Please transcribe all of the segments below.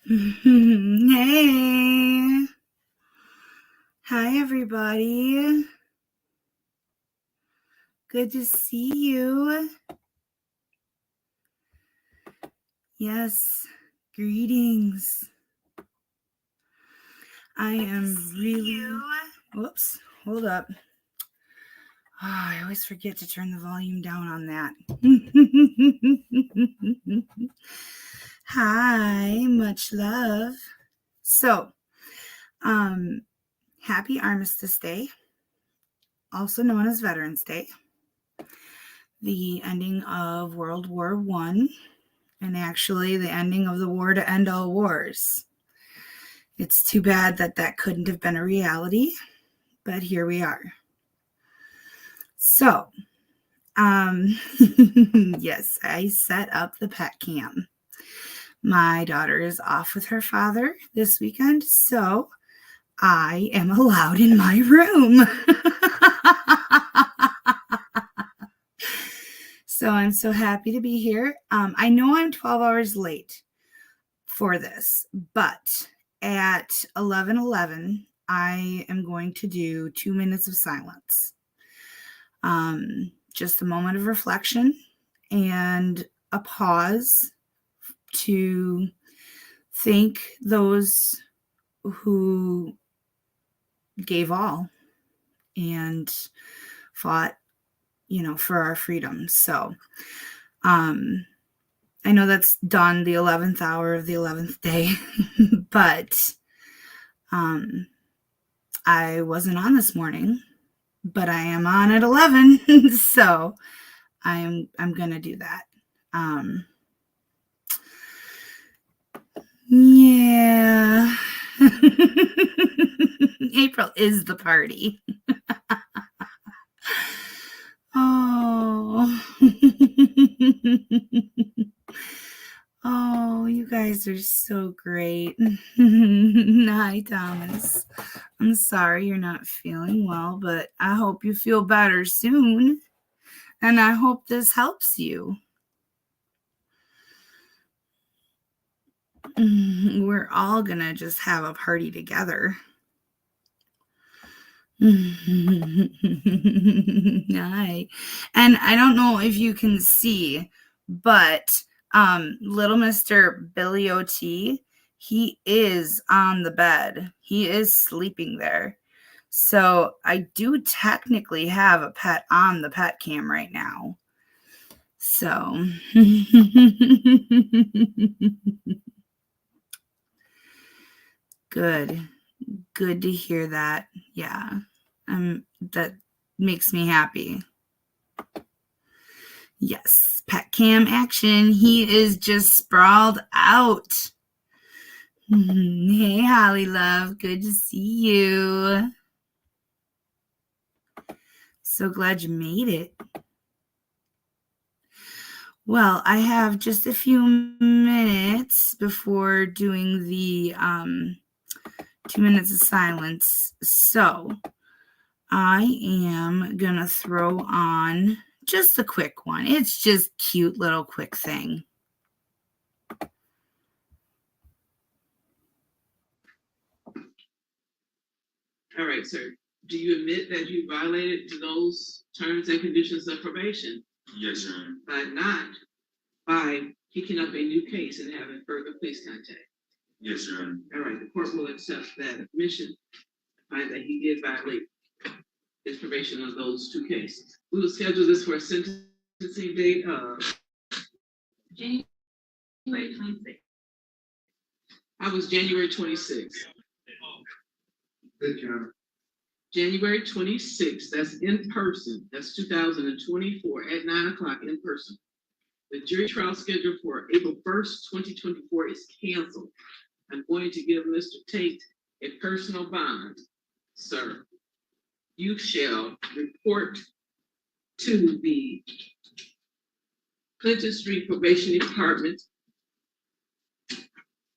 Hey. Hi, everybody. Good to see you. Yes, greetings. I am really... Whoops, hold up. Oh, I always forget to turn the volume down on that. Hi, much love. So, happy Armistice Day, also known as Veterans Day. The ending of World War I, and actually the ending of the war to end all wars. It's too bad that couldn't have been a reality, but here we are. So, yes, I set up the pet cam. My daughter is off with her father this weekend, so I am allowed in my room. So I'm so happy to be here. I know I'm 12 hours late for this, but at 11:11, I am going to do 2 minutes of silence. Just a moment of reflection and a pause to thank those who gave all and fought, for our freedom. So, I know that's done the 11th hour of the 11th day, but I wasn't on this morning, but I am on at 11, so I'm gonna do that. Yeah. April is the party. Oh. Oh, you guys are so great. Hi, Thomas. I'm sorry you're not feeling well, but I hope you feel better soon. And I hope this helps you. We're all gonna just have a party together. Hi. And I don't know if you can see, but little Mr. Billy O.T., he is on the bed. He is sleeping there. So I do technically have a pet on the pet cam right now. So good to hear that. Yeah. That makes me happy. Yes, pet cam action. He is just sprawled out. Hey, Holly love. Good to see you. So glad you made it. Well, I have just a few minutes before doing the 2 minutes of silence. So I am going to throw on just a quick one. It's just cute little quick thing. All right, sir. Do you admit that you violated those terms and conditions of probation? Yes, Your Honor. By picking up a new case and having further police contact? Yes, Your Honor. All right, the court will accept that admission, find that he did violate his probation on those two cases. We will schedule this for a sentencing date of January 26th. I was January 26th. Thank you, Your Honor. January 26th, that's in person. That's 2024 at 9 o'clock in person. The jury trial scheduled for April 1st, 2024 is canceled. I'm going to give Mr. Tate a personal bond. Sir, you shall report to the Clinton Street Probation Department.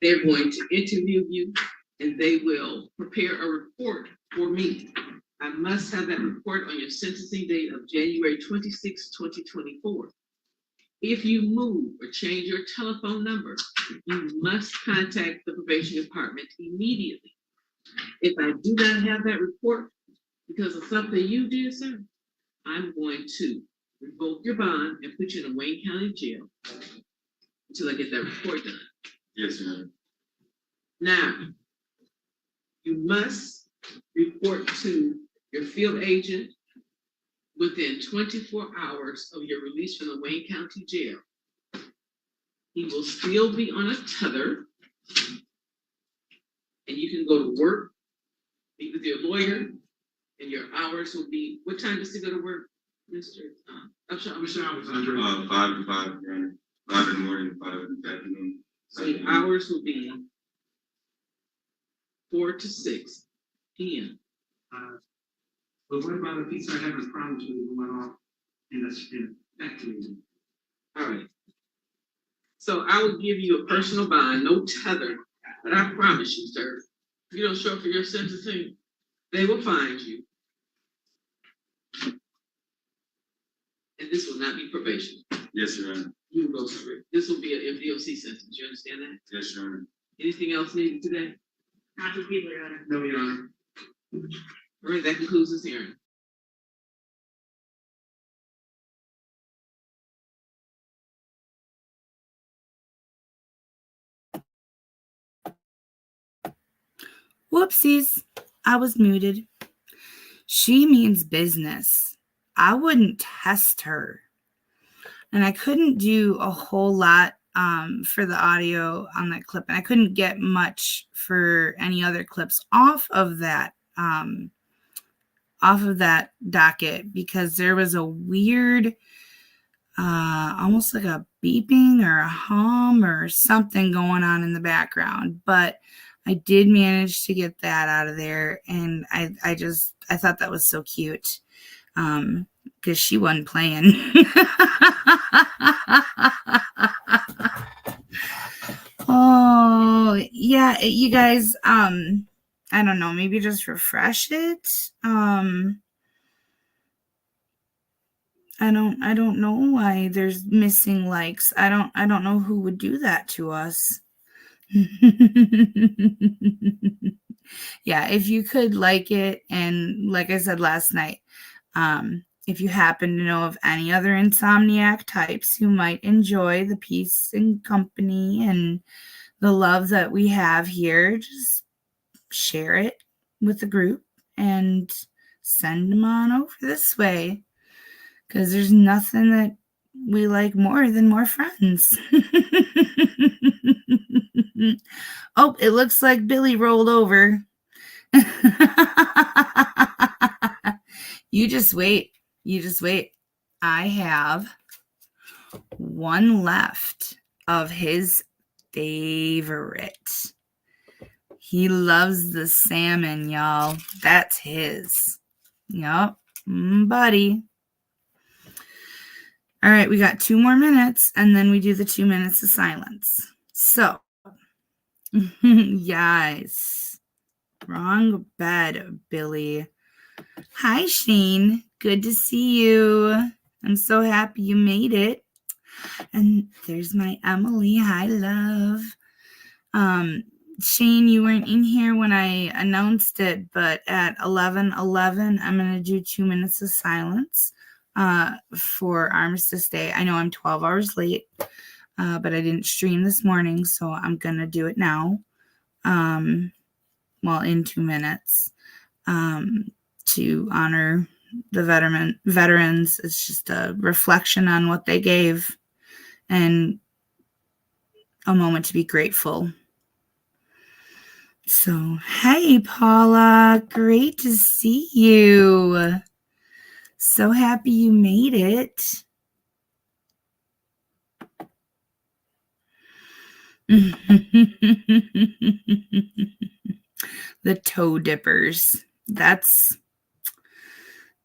They're going to interview you and they will prepare a report for me. I must have that report on your sentencing date of January 26, 2024. If you move or change your telephone number, you must contact the probation department immediately. If I do not have that report because of something you did, sir, I'm going to revoke your bond and put you in a Wayne County jail until I get that report done. Yes, Your Honor. Now, you must report to your field agent within 24 hours of your release from the Wayne County jail. He will still be on a tether, and you can go to work, meet with your lawyer, and your hours will be, what time does he go to work, Mr. Upshaw? was under 5 to 5, Your Honor. 5 in the morning, 5 in the afternoon. So your hours will be 4 to 6 p.m. But what about if he started having problems when he went off in the factory? All right. So I will give you a personal bond, no tether, but I promise you, sir, if you don't show up for your sentencing, they will find you. And this will not be probation. Yes, Your Honor. You will go straight. This will be an MDOC sentence. You understand that? Yes, Your Honor. Anything else needed today? Not to people, Your Honor. No, Your Honor. All right, that concludes this hearing. Whoopsies, I was muted. She means business. I wouldn't test her. And I couldn't do a whole lot for the audio on that clip. And I couldn't get much for any other clips off of that docket because there was a weird, almost like a beeping or a hum or something going on in the background. But I did manage to get that out of there. And I thought that was so cute. Because she wasn't playing. Oh, yeah, you guys, I don't know, maybe just refresh it. I don't know why there's missing likes. I don't know who would do that to us. Yeah, if you could like it, and like I said last night, if you happen to know of any other insomniac types who might enjoy the peace and company and the love that we have here, just share it with the group and send them on over this way. Because there's nothing that we like more than more friends. Oh, it looks like Billy rolled over. You just wait. I have one left of his favorite. He loves the salmon, y'all. That's his. Yup, buddy. All right, we got 2 more minutes, and then we do the 2 minutes of silence. So, yes. Wrong bed, Billy. Hi, Shane. Good to see you. I'm so happy you made it. And there's my Emily. Hi, love. Shane, you weren't in here when I announced it, but at 11:11, I'm going to do 2 minutes of silence for Armistice Day. I know I'm 12 hours late, but I didn't stream this morning, so I'm going to do it now. In 2 minutes. To honor the veterans. It's just a reflection on what they gave and a moment to be grateful. So, hey, Paula, great to see you. So happy you made it. The toe dippers.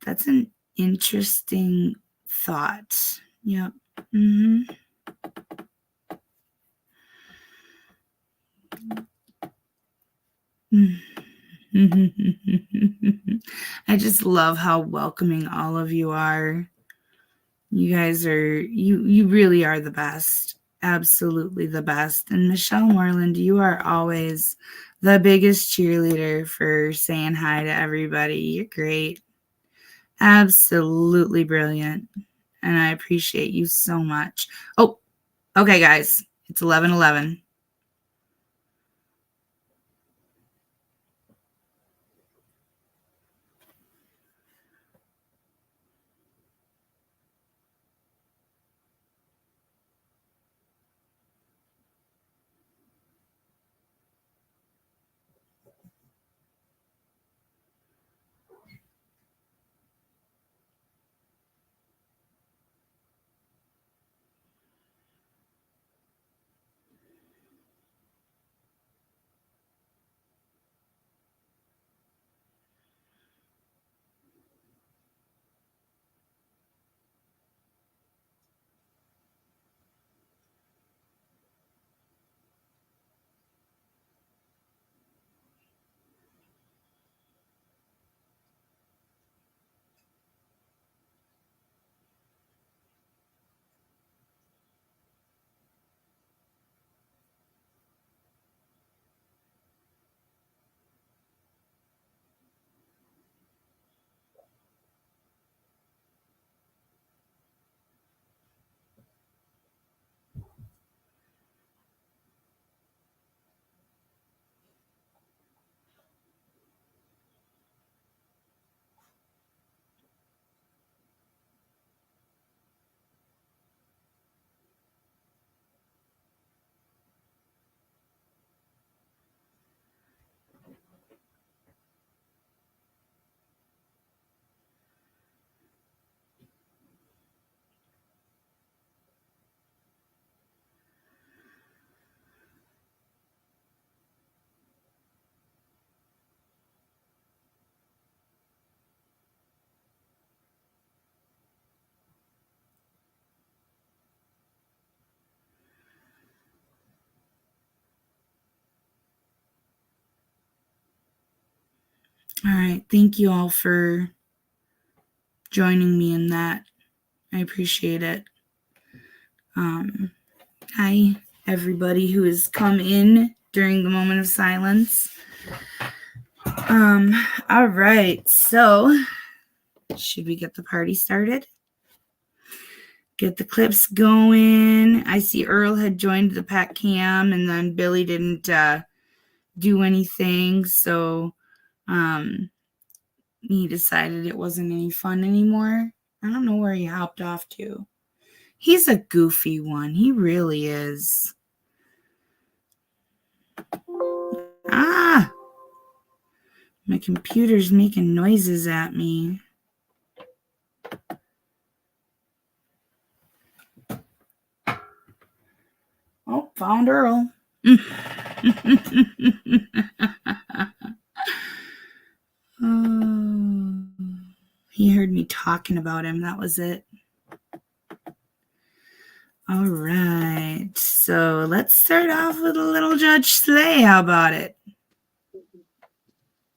That's an interesting thought. Yep. I just love how welcoming all of you are. You guys are, you really are the best. Absolutely the best. And Michelle Moreland, you are always the biggest cheerleader for saying hi to everybody. You're great. Absolutely brilliant. And I appreciate you so much. Oh, okay, guys. It's 11:11. All right. Thank you all for joining me in that. I appreciate it. Hi, everybody who has come in during the moment of silence. All right. So, should we get the party started? Get the clips going. I see Earl had joined the Pat Cam, and then Billy didn't do anything, so he decided it wasn't any fun anymore. I don't know where he hopped off to. He's a goofy one. He really is. Ah! My computer's making noises at me. Oh, found Earl. Oh, he heard me talking about him. That was it. All right. So let's start off with a little Judge Slay. How about it?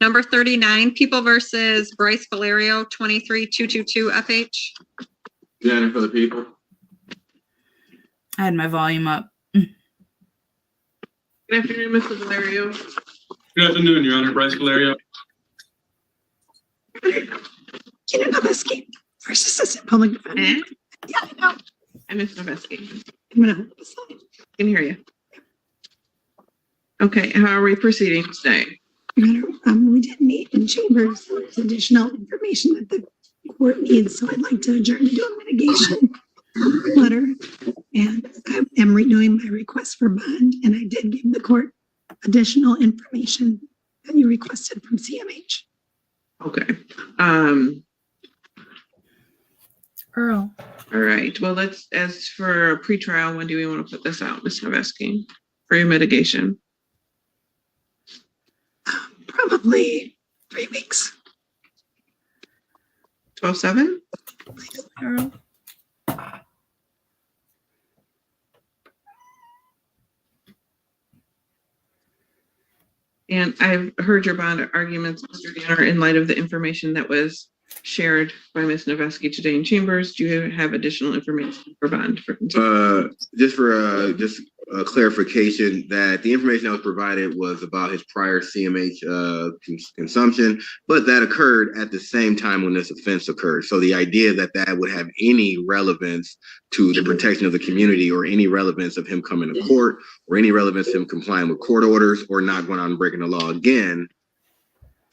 Number 39, People versus Bryce Valerio, 23222 FH. Janet for the people. I had my volume up. Good afternoon, Mr. Valerio. Good afternoon, Your Honor. Bryce Valerio. Keenan Noveski versus Assistant Public Defender. Yeah, I know. And Ms. Noveski. I'm gonna hold this line. Can hear you. Okay, how are we proceeding today? Your Honor, we did meet in chambers. There's additional information that the court needs, so I'd like to adjourn to do a mitigation letter. And I am renewing my request for bond, and I did give the court additional information that you requested from CMH. Okay. Earl. All right. Well, as for pretrial, when do we want to put this out, Ms. Noveski, for your mitigation? Probably 3 weeks. 12/7? Earl. And I've heard your bond arguments, Mr. Danner, in light of the information that was shared by Ms. Noveski today in chambers. Do you have additional information for bond? Just for clarification, that the information that was provided was about his prior CMH consumption, but that occurred at the same time when this offense occurred. So the idea that that would have any relevance to the protection of the community, or any relevance of him coming to court, or any relevance of him complying with court orders, or not going out and breaking the law again,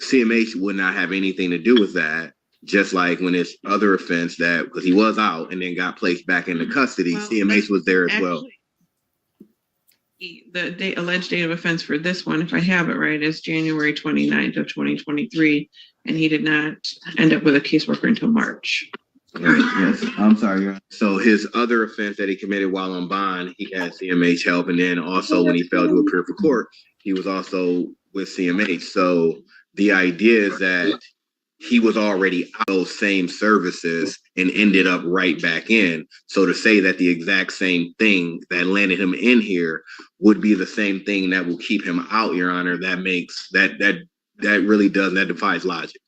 CMH would not have anything to do with that. Just like when his other offense, that because he was out and then got placed back into custody, Well, CMH was there as well. The alleged date of offense for this one, if I have it right, is January 29th of 2023, and he did not end up with a caseworker until March. Yes, I'm sorry. So his other offense that he committed while on bond, he had CMH help, and then also when he failed to appear for court, he was also with CMH. So the idea is that he was already out of those same services and ended up right back in. So to say that the exact same thing that landed him in here would be the same thing that will keep him out, Your Honor, that makes that really does, that defies logic.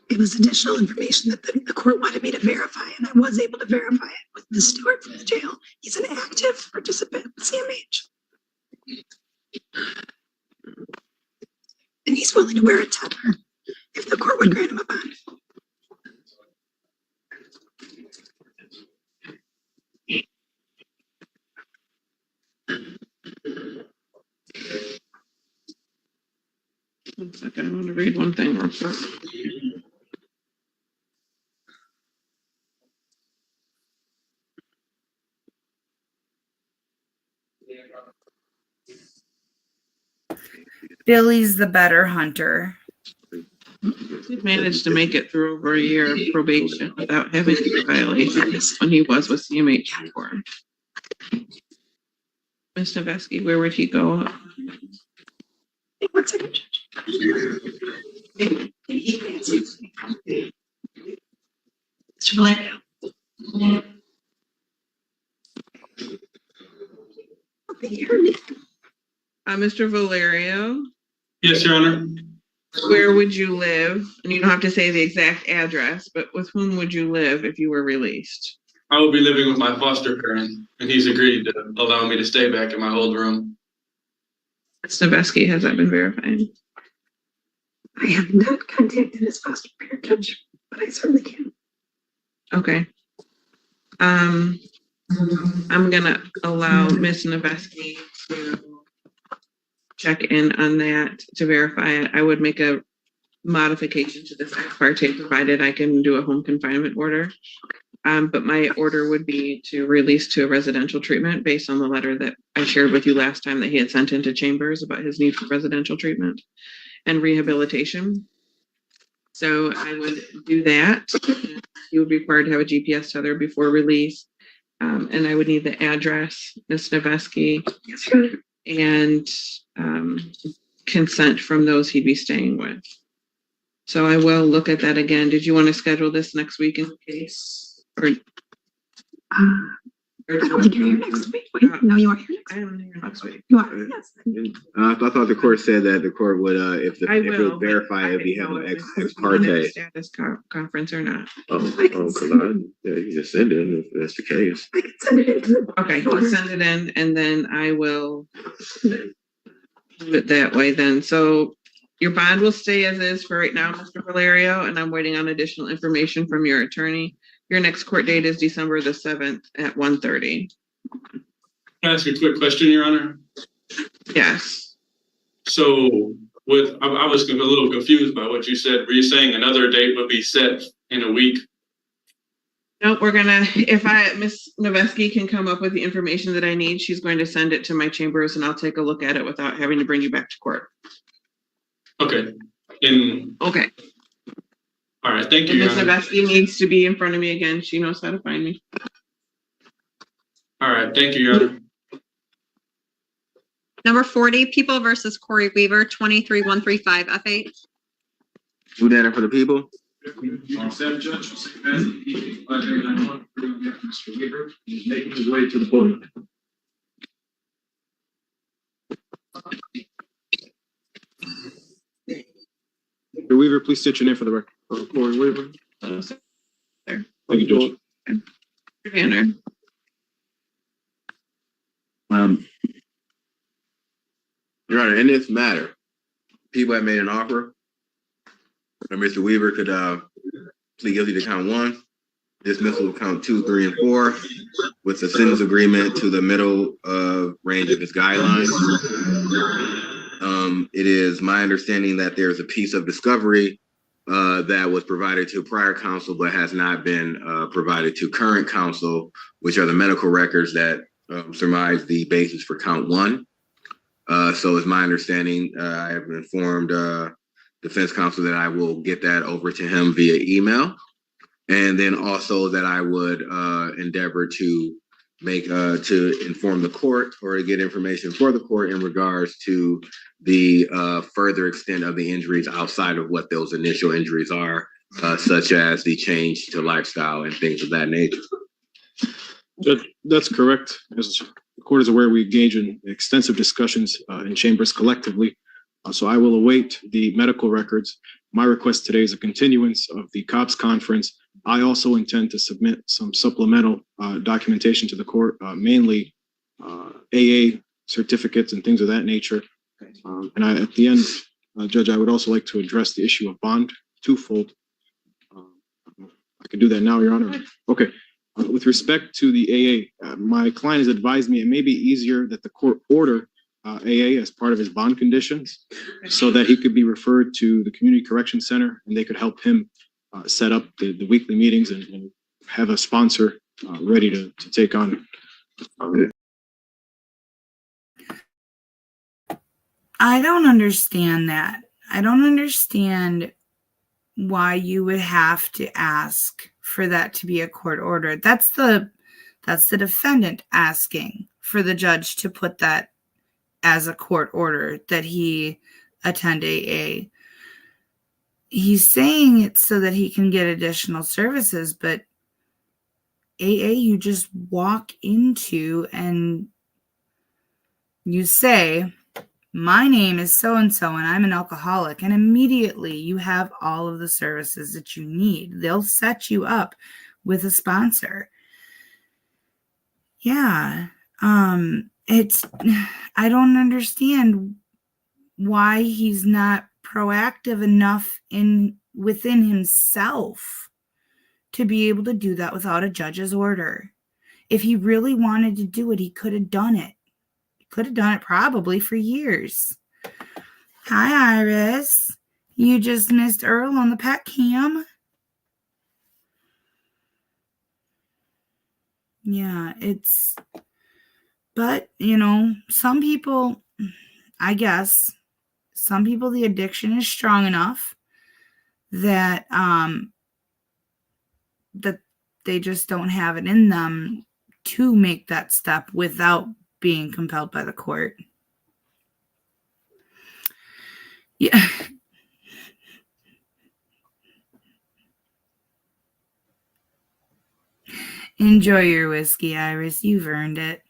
It was additional information that the court wanted me to verify, and I was able to verify it with the steward from the jail. He's an active participant with CMH. And he's willing to wear a tether if the court would grant him a bond. One second, I want to read one thing real quick. Billy's the better hunter. He managed to make it through over a year of probation without having any violations when he was with CMH before. Ms. Noveski, where would he go? 1 second, Judge. Mr. Valerio. Mr. Valerio, Yes, Your Honor. where would you live? And you don't have to say the exact address, but with whom would you live if you were released? I will be living with my foster parent, and he's agreed to allow me to stay back in my old room. Ms. Noveski, has that been verified? I have not contacted his foster parent, Judge, but I certainly can. Okay. I'm gonna allow Ms. Noveski to check in on that to verify it. I would make a modification to this ex parte, provided I can do a home confinement order. But my order would be to release to a residential treatment based on the letter that I shared with you last time that he had sent into chambers about his need for residential treatment and rehabilitation. So I would do that. He would be required to have a GPS tether before release. And I would need the address, Ms. Noveski, and consent from those he'd be staying with. So I will look at that again. Did you want to schedule this next week in case? Or I don't think you're here next week. Wait, no, you are here next I am here next week. You are, yes. I thought the court said that the court would, if I it will would verify if he had know an if ex we want a parte. status conference or not. Yeah, you just send it if that's the case. I can send it in. Okay, I'll send it in and then I will do it that way then. So your bond will stay as is for right now, Mr. Valerio, and I'm waiting on additional information from your attorney. Your next court date is December the 7th at 1:30. Can I ask a quick question, Your Honor? Yes. So I was a little confused by what you said. Were you saying another date would be set in a week? No, if Ms. Noveski can come up with the information that I need, she's going to send it to my chambers and I'll take a look at it without having to bring you back to court. Okay. Okay. All right, thank you, And Your Ms. Honor. Noveski needs to be in front of me again. She knows how to find me. All right, thank you, Your Honor. Number 40, People versus Corey Weaver, 23135 F8. Do that for the people. Mr. Weaver, he's making his way to the podium. Mr. Weaver, please state your name for the record. Corey Weaver. Thank you, Judge. Banner. Your Honor, in this matter, people have made an offer, and Mr. Weaver could plead guilty to count 1, dismissal of count 2, 3, and 4, with a sentence agreement to the middle range of his guidelines. It is my understanding that there's a piece of discovery that was provided to prior counsel but has not been provided to current counsel, which are the medical records that surmise the basis for count 1. So it's my understanding, I have informed defense counsel that I will get that over to him via email. And then also that I would endeavor to make to inform the court or to get information for the court in regards to the further extent of the injuries outside of what those initial injuries are, such as the change to lifestyle and things of that nature. That's correct. As the court is aware, we engage in extensive discussions in chambers collectively. So I will await the medical records. My request today is a continuance of the COPS conference. I also intend to submit some supplemental documentation to the court, mainly AA certificates and things of that nature. And at the end, Judge, I would also like to address the issue of bond twofold. I can do that now, Your Honor. Okay. With respect to the AA, my client has advised me it may be easier that the court order AA as part of his bond conditions so that he could be referred to the Community Correction Center and they could help him set up the weekly meetings and have a sponsor ready to take on. I don't understand that. I don't understand why you would have to ask for that to be a court order. That's the defendant asking for the judge to put that as a court order that he attend AA. He's saying it so that he can get additional services, but AA you just walk into and you say, my name is so-and-so and I'm an alcoholic, and immediately you have all of the services that you need. They'll set you up with a sponsor. Yeah. I don't understand why he's not proactive enough within himself to be able to do that without a judge's order. If he really wanted to do it, he could have done it. Could have done it probably for years. Hi, Iris. You just missed Earl on the pet cam. Yeah, but, some people, I guess, the addiction is strong enough that, that they just don't have it in them to make that step without being compelled by the court. Yeah. Enjoy your whiskey, Iris. You've earned it.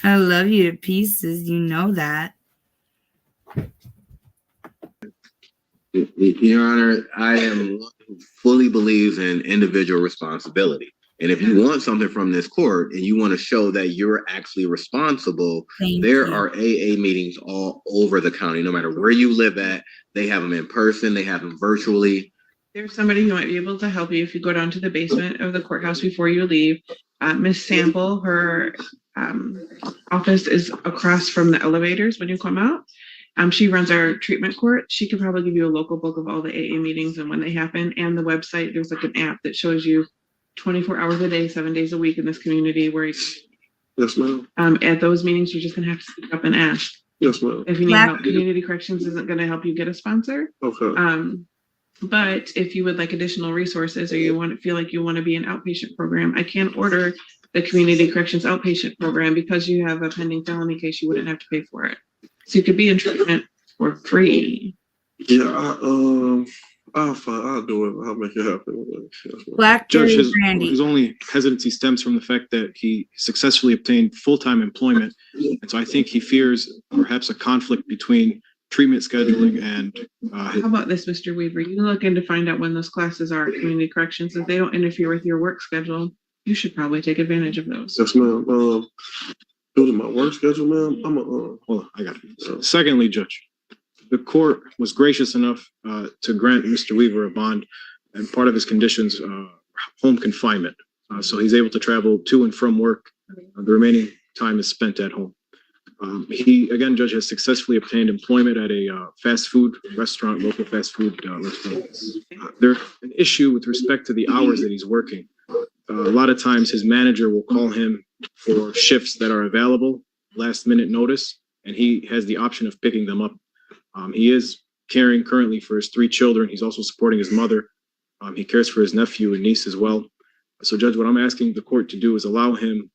I love you to pieces. You know that. Your Honor, I am one who fully believes in individual responsibility. And if you want something from this court and you want to show that you're actually responsible, there are AA meetings all over the county, no matter where you live at. They have them in person, they have them virtually. There's somebody who might be able to help you if you go down to the basement of the courthouse before you leave. Miss Sample, her office is across from the elevators when you come out. She runs our treatment court. She could probably give you a local book of all the AA meetings and when they happen. And the website, there's like an app that shows you 24 hours a day, 7 days a week in this community where Yes, ma'am. at those meetings, you're just going to have to speak up and ask. Yes, ma'am. If you need help, Community Corrections isn't going to help you get a sponsor. Okay. But if you would like additional resources or you feel like you want to be an outpatient program, I can order the Community Corrections outpatient program because you have a pending felony case, you wouldn't have to pay for it. So you could be in treatment for free. Yeah, I'll do it. I'll make it happen. Blackberry Judge, brandy. his only hesitancy stems from the fact that he successfully obtained full-time employment. And so I think he fears perhaps a conflict between treatment scheduling and How about this, Mr. Weaver? You look in to find out when those classes are at community corrections. If they don't interfere with your work schedule, you should probably take advantage of those. Yes, ma'am. Due to my work schedule, ma'am, I'm a. hold on, I got it. Secondly, Judge, the court was gracious enough to grant Mr. Weaver a bond, and part of his conditions, home confinement. So he's able to travel to and from work. The remaining time is spent at home. He, again, Judge, has successfully obtained employment at a fast food restaurant, local fast food restaurant. There's an issue with respect to the hours that he's working. A lot of times his manager will call him for shifts that are available, last minute notice, and he has the option of picking them up. He is caring currently for his 3 children. He's also supporting his mother. He cares for his nephew and niece as well. So, Judge, what I'm asking the court to do is allow him,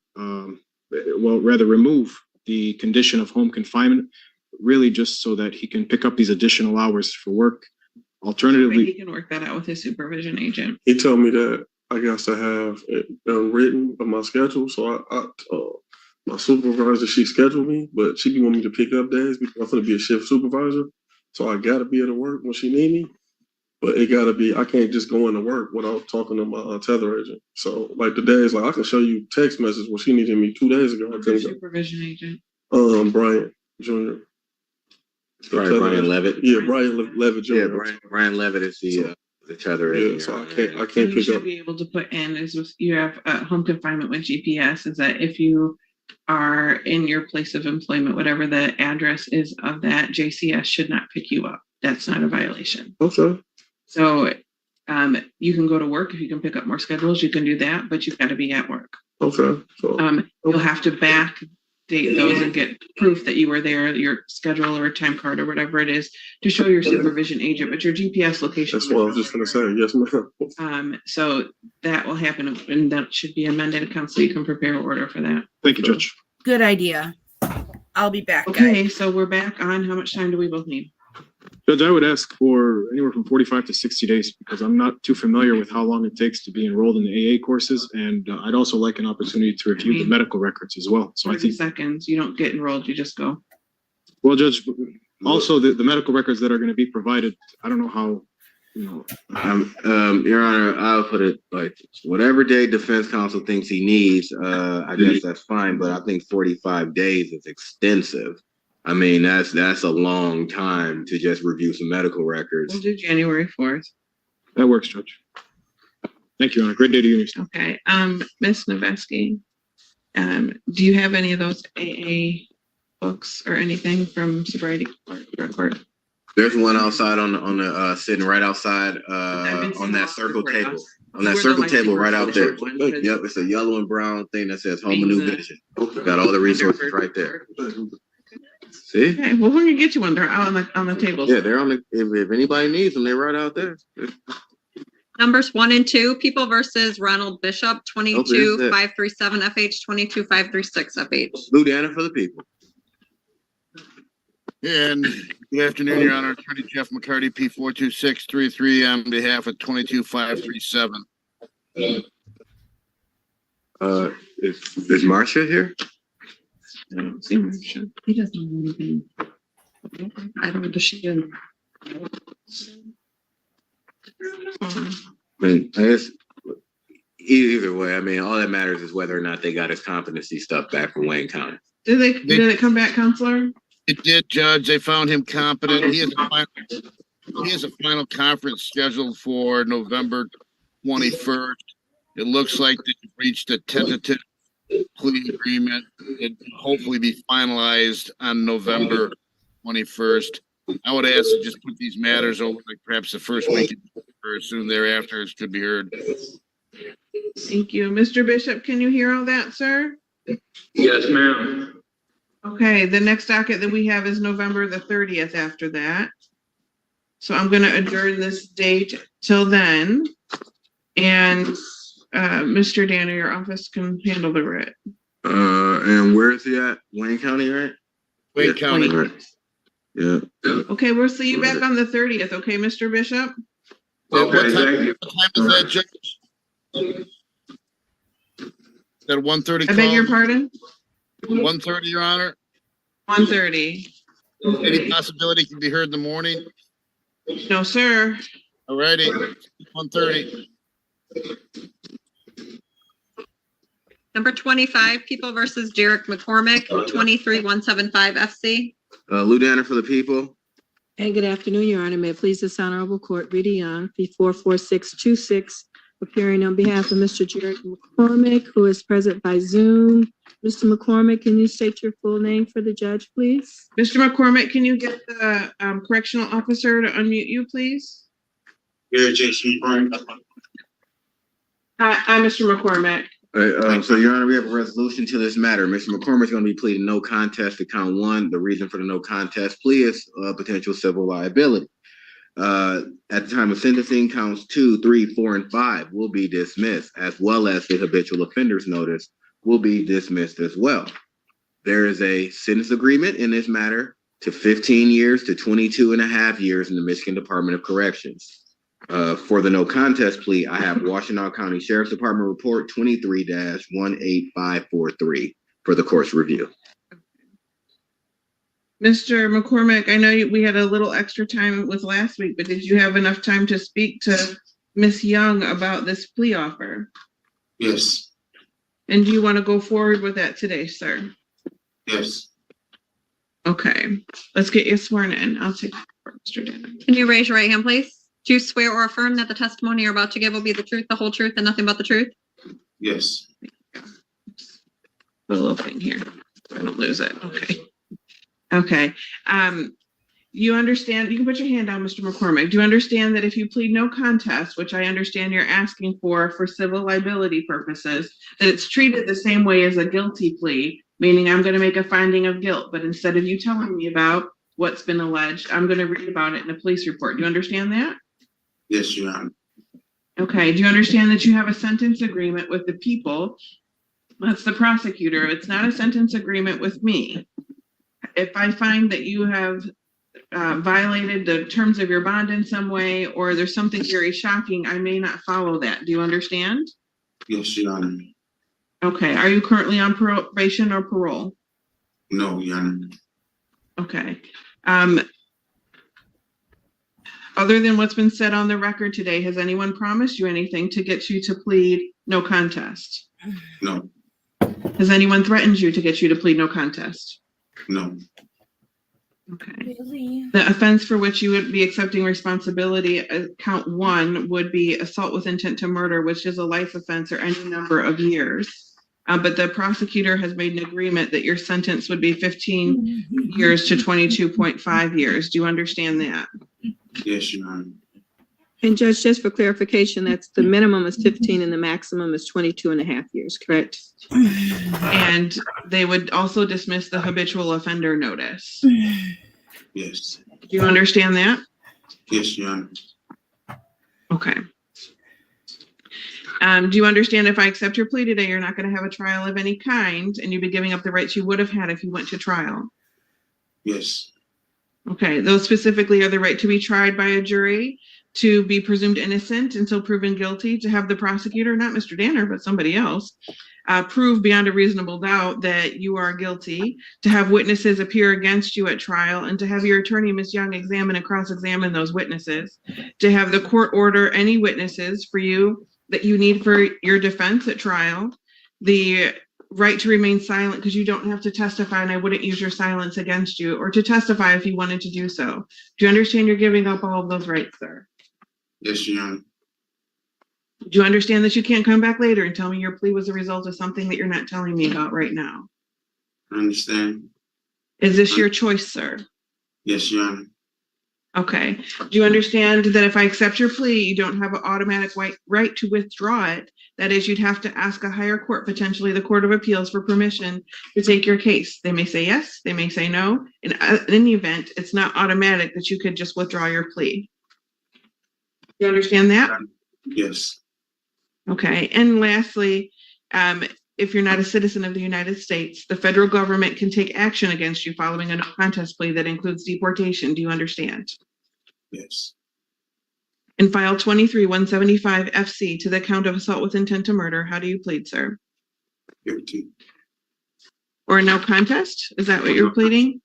remove the condition of home confinement, really just so that he can pick up these additional hours for work. Alternatively, He can work that out with his supervision agent. He told me that I guess to have it written on my schedule. So my supervisor, she scheduled me, but she be wanting me to pick up days because I'm going to be a shift supervisor. So I got to be able to work when she need me. But it got to be, I can't just go into work without talking to my tether agent. So like the days, like I can show you text message when she needed me 2 days ago. I couldn't go. Supervision agent. Brian Jr. Brian Levitt. Yeah, Brian Levitt Jr. Yeah, Brian Levitt is the tether agent. Yeah, so I can't You pick should up. be able to put in is you have home confinement with GPS is that if you are in your place of employment, whatever the address is of that, JCS should not pick you up. That's not a violation. Okay. So you can go to work if you can pick up more schedules, you can do that, but you've got to be at work. Okay. So You'll have to backdate those and get proof that you were there, your schedule or time card or whatever it is to show your supervision agent, but your GPS location. That's what I was just going to say. Yes, ma'am. So that will happen and that should be amended. Council, you can prepare an order for that. thank you, Judge. Good idea. I'll be back, Okay, guys. so we're back on. How much time do we both need? Judge, I would ask for anywhere from 45 to 60 days because I'm not too familiar with how long it takes to be enrolled in the AA courses. And I'd also like an opportunity to review the medical records as well. So I 30 think, seconds. You don't get enrolled, you just go. well, Judge, also the medical records that are going to be provided, I don't know how, Your Honor, I'll put it like whatever day defense counsel thinks he needs, I guess that's fine, but I think 45 days is extensive. I mean, that's a long time to just review some medical records. We'll do January 4th. that works, Judge. Thank you, Your Honor. Great day to you. Okay, Ms. Noveski, do you have any of those AA books or anything from sobriety court? There's one outside on the sitting right outside on that circle table. On that circle table right out there. Yep, it's a yellow and brown thing that says Home and New Vision. Got all the resources right there. See? Okay, well, we're gonna get you one. They're out on the tables. Yeah, they're on the. If anybody needs them, they're right out there. Numbers 1 and 2, People versus Ronald Bishop, 22-537 FH, 22-536 FH. Louisiana for the people. And good afternoon, Your Honor. Attorney Jeff McCarty, P42633 on behalf of 22537. Is Marcia here? I don't see Marsha. He doesn't know anything. I don't know. Does she? I mean, I guess either way, I mean, all that matters is whether or not they got his competency stuff back from Wayne County. Did it come back, Counselor? It did, Judge. They found him competent. He has a final conference scheduled for November 21st. It looks like they've reached a tentative plea agreement. It will hopefully be finalized on November 21st. I would ask to just put these matters over like perhaps the first week or soon thereafter as could be heard. Thank you. Mr. Bishop, can you hear all that, sir? Yes, ma'am. Okay, the next docket that we have is November the 30th after that. So I'm going to adjourn this date till then. And Mr. Danner, your office can handle the writ. And where is he at? Wayne County, right? Wayne County. Right. Yeah. Okay, we'll see you back on the 30th. Okay, Mr. Bishop? Okay, thank you. What time is that, Judge? Is that 1:30 I beg your call? pardon? 1:30, Your Honor? 1:30. Any possibility it can be heard in the morning? No, sir. All righty, 1:30. Number 25, People versus Jarek McCormick, 23175 FC. Lou Danner for the people. And good afternoon, Your Honor. May it please this honorable court, Rita Young, B44626, appearing on behalf of Mr. Jarek McCormick, who is present by Zoom. Mr. McCormick, can you state your full name for the judge, please? Mr. McCormick, can you get the correctional officer to unmute you, please? Yeah, Jason. Hi, Mr. McCormick. So, Your Honor, we have a resolution to this matter. Mr. McCormick is going to be pleading no contest to count one. The reason for the no contest plea is potential civil liability. At the time of sentencing, counts 2, 3, 4, and 5 will be dismissed, as well as the habitual offenders notice will be dismissed as well. There is a sentence agreement in this matter to 15 years to 22 and a half years in the Michigan Department of Corrections. For the no contest plea, I have Washtenaw County Sheriff's Department report 23-18543 for the court's review. Mr. McCormick, I know we had a little extra time with last week, but did you have enough time to speak to Ms. Young about this plea offer? Yes. And do you want to go forward with that today, sir? Yes. Okay, let's get you sworn in. I'll take Mr. Danner. Can you raise your right hand, please? Do you swear or affirm that the testimony you're about to give will be the truth, the whole truth, and nothing but the truth? Yes. Put a little thing here so I don't lose it. Okay. You understand, you can put your hand down, Mr. McCormick. Do you understand that if you plead no contest, which I understand you're asking for civil liability purposes, that it's treated the same way as a guilty plea, meaning I'm going to make a finding of guilt, but instead of you telling me about what's been alleged, I'm going to read about it in a police report. Do you understand that? Yes, Your Honor. Okay. Do you understand that you have a sentence agreement with the people? That's the prosecutor. It's not a sentence agreement with me. If I find that you have violated the terms of your bond in some way, or there's something very shocking, I may not follow that. Do you understand? Yes, Your Honor. Okay. Are you currently on probation or parole? No, Your Honor. Okay. Other than what's been said on the record today, has anyone promised you anything to get you to plead no contest? No. Has anyone threatened you to get you to plead no contest? No. Okay. The offense for which you would be accepting responsibility, count 1, would be assault with intent to murder, which is a life offense or any number of years. But the prosecutor has made an agreement that your sentence would be 15 years to 22.5 years. Do you understand that? Yes, Your Honor. And Judge, just for clarification, that's the minimum is 15 and the maximum is 22 and a half years, correct? And they would also dismiss the habitual offender notice. Yes. Do you understand that? Yes, Your Honor. Okay. Do you understand if I accept your plea today, you're not going to have a trial of any kind, and you'd be giving up the rights you would have had if you went to trial? Yes. Okay. Those specifically are the right to be tried by a jury, to be presumed innocent until proven guilty, to have the prosecutor, not Mr. Danner, but somebody else, prove beyond a reasonable doubt that you are guilty, to have witnesses appear against you at trial, and to have your attorney, Ms. Young, examine and cross-examine those witnesses, to have the court order any witnesses for you that you need for your defense at trial, the right to remain silent because you don't have to testify and I wouldn't use your silence against you, or to testify if you wanted to do so. Do you understand you're giving up all of those rights, sir? Yes, Your Honor. Do you understand that you can't come back later and tell me your plea was a result of something that you're not telling me about right now? I understand. Is this your choice, sir? Yes, Your Honor. Okay. Do you understand that if I accept your plea, you don't have an automatic right to withdraw it? That is, you'd have to ask a higher court, potentially the Court of Appeals, for permission to take your case. They may say yes, they may say no. In any event, it's not automatic that you could just withdraw your plea. Do you understand that? Yes. Okay. And lastly, if you're not a citizen of the United States, the federal government can take action against you following a no contest plea that includes deportation. Do you understand? Yes. In file 23-175 FC to the count of assault with intent to murder, how do you plead, sir? Guilty. Or no contest? Is that what you're pleading?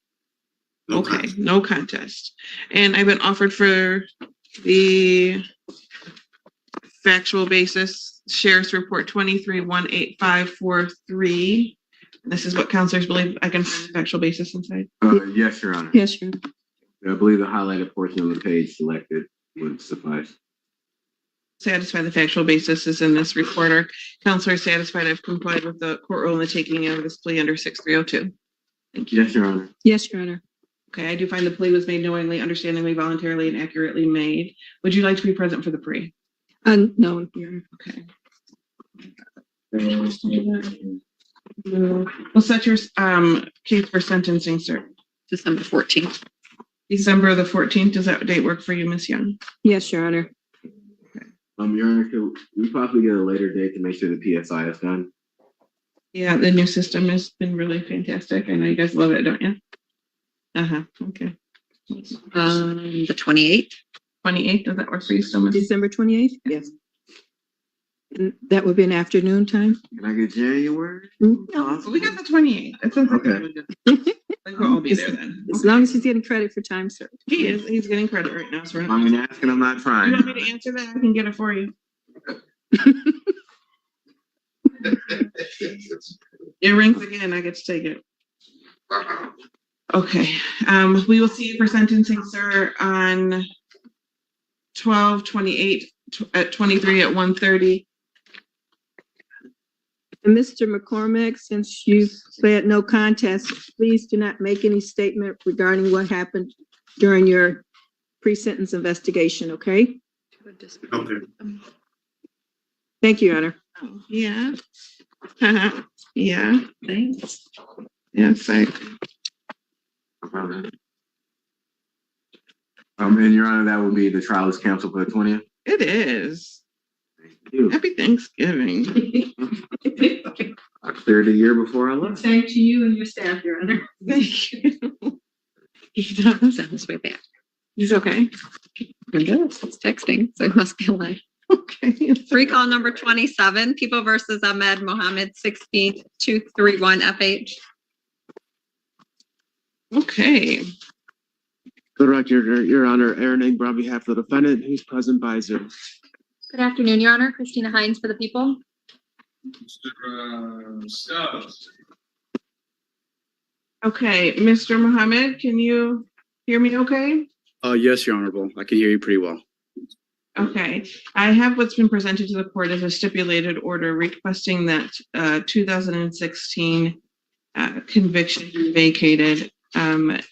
No Okay, contest. no contest. And I've been offered for the factual basis, Sheriff's Report 23-18543. This is what counselors believe I can find the factual basis inside. Yes, Your Honor. Yes, Your Honor. I believe the highlighted portion of the page selected would suffice. Satisfy the factual basis is in this recorder. Counselor is satisfied I've complied with the court rule in the taking of this plea under 6302. Thank you. Yes, Your Honor. Yes, Your Honor. Okay, I do find the plea was made knowingly, understandingly, voluntarily, and accurately made. Would you like to be present for the plea? No, Your Honor. Okay. We'll set your case for sentencing, sir. December 14th. December the 14th. Does that date work for you, Ms. Young? Yes, Your Honor. Your Honor, could we possibly get a later date to make sure the PSI is done? Yeah, the new system has been really fantastic. I know you guys love it, don't you? Okay. The 28th. 28th, does that work for you still, Ms.? December 28th? Yes. And that would be an afternoon time? Can I get January? No. Well, we got the 28th. That's okay. Like we'll all be there then. As long as he's getting credit for time served. He is. He's getting credit right now. So I'm asking, I'm not you trying. want me to answer that? I can get it for you. It rings again. I get to take it. Okay. We will see you for sentencing, sir, on 12/28 at 23 at 1:30. And Mr. McCormick, since you said no contest, please do not make any statement regarding what happened during your pre-sentence investigation, okay? Okay. Thank you, Your Honor. Oh, yeah. Yeah. Thanks. Yes, And Your Honor, that would be the trial is canceled for the 20th. it is. Thank you. Happy Thanksgiving. I cleared a year before I left. Same to you and your staff, Your Honor. Thank you. He does on his way back. He's okay. He does. It's texting, so it must be alive. Okay. Recall number 27, People versus Ahmed Mohammed, 16231 FH. Okay. For the record, Your Honor, Aaron Ingber on behalf of the defendant, who's present by Zoom. Good afternoon, Your Honor. Christina Hines for the people. Mr. Stubs. Okay, Mr. Mohammed, can you hear me okay? Yes, Your Honorable. I can hear you pretty well. Okay, I have what's been presented to the court as a stipulated order requesting that 2016 conviction be vacated,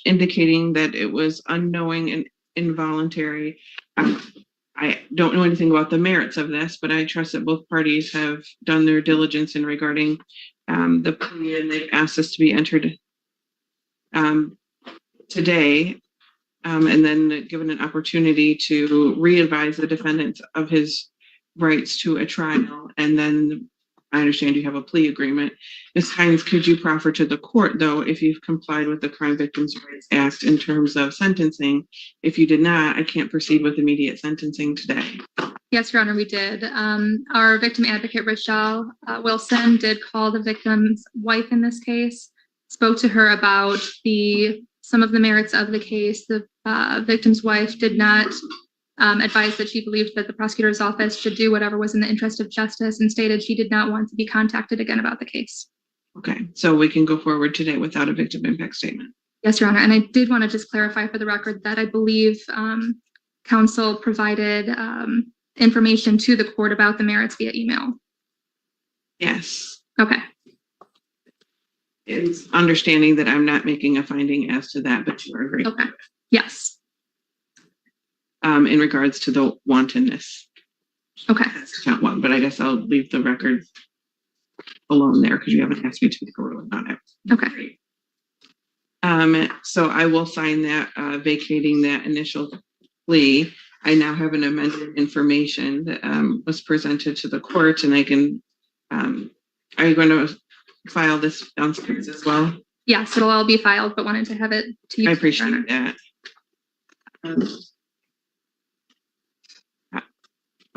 indicating that it was unknowing and involuntary. I don't know anything about the merits of this, but I trust that both parties have done their diligence in regarding the plea, and they've asked us to be entered today, and then given an opportunity to re-advise the defendant of his rights to a trial. And then I understand you have a plea agreement. Ms. Hines, could you proffer to the court, though, if you've complied with the Crime Victims' Rights Act in terms of sentencing? If you did not, I can't proceed with immediate sentencing today. Yes, Your Honor, we did. Our victim advocate, Rochelle Wilson, did call the victim's wife in this case, spoke to her about some of the merits of the case. The victim's wife did not advised that she believed that the prosecutor's office should do whatever was in the interest of justice, and stated she did not want to be contacted again about the case. Okay, so we can go forward today without a victim impact statement. Yes, Your Honor, and I did want to just clarify for the record that I believe counsel provided information to the court about the merits via email. Yes. Okay. It's understanding that I'm not making a finding as to that, but you are agreeing. Okay. Yes. In regards to the wantonness. Okay. That's count one, but I guess I'll leave the record alone there because you haven't asked me to make a ruling on it. Okay. So I will sign that, vacating that initial plea. I now have an amended information that was presented to the court, and I can, are you going to file this downstairs as well? Yes, it'll all be filed, but wanted to have it to you. I appreciate that.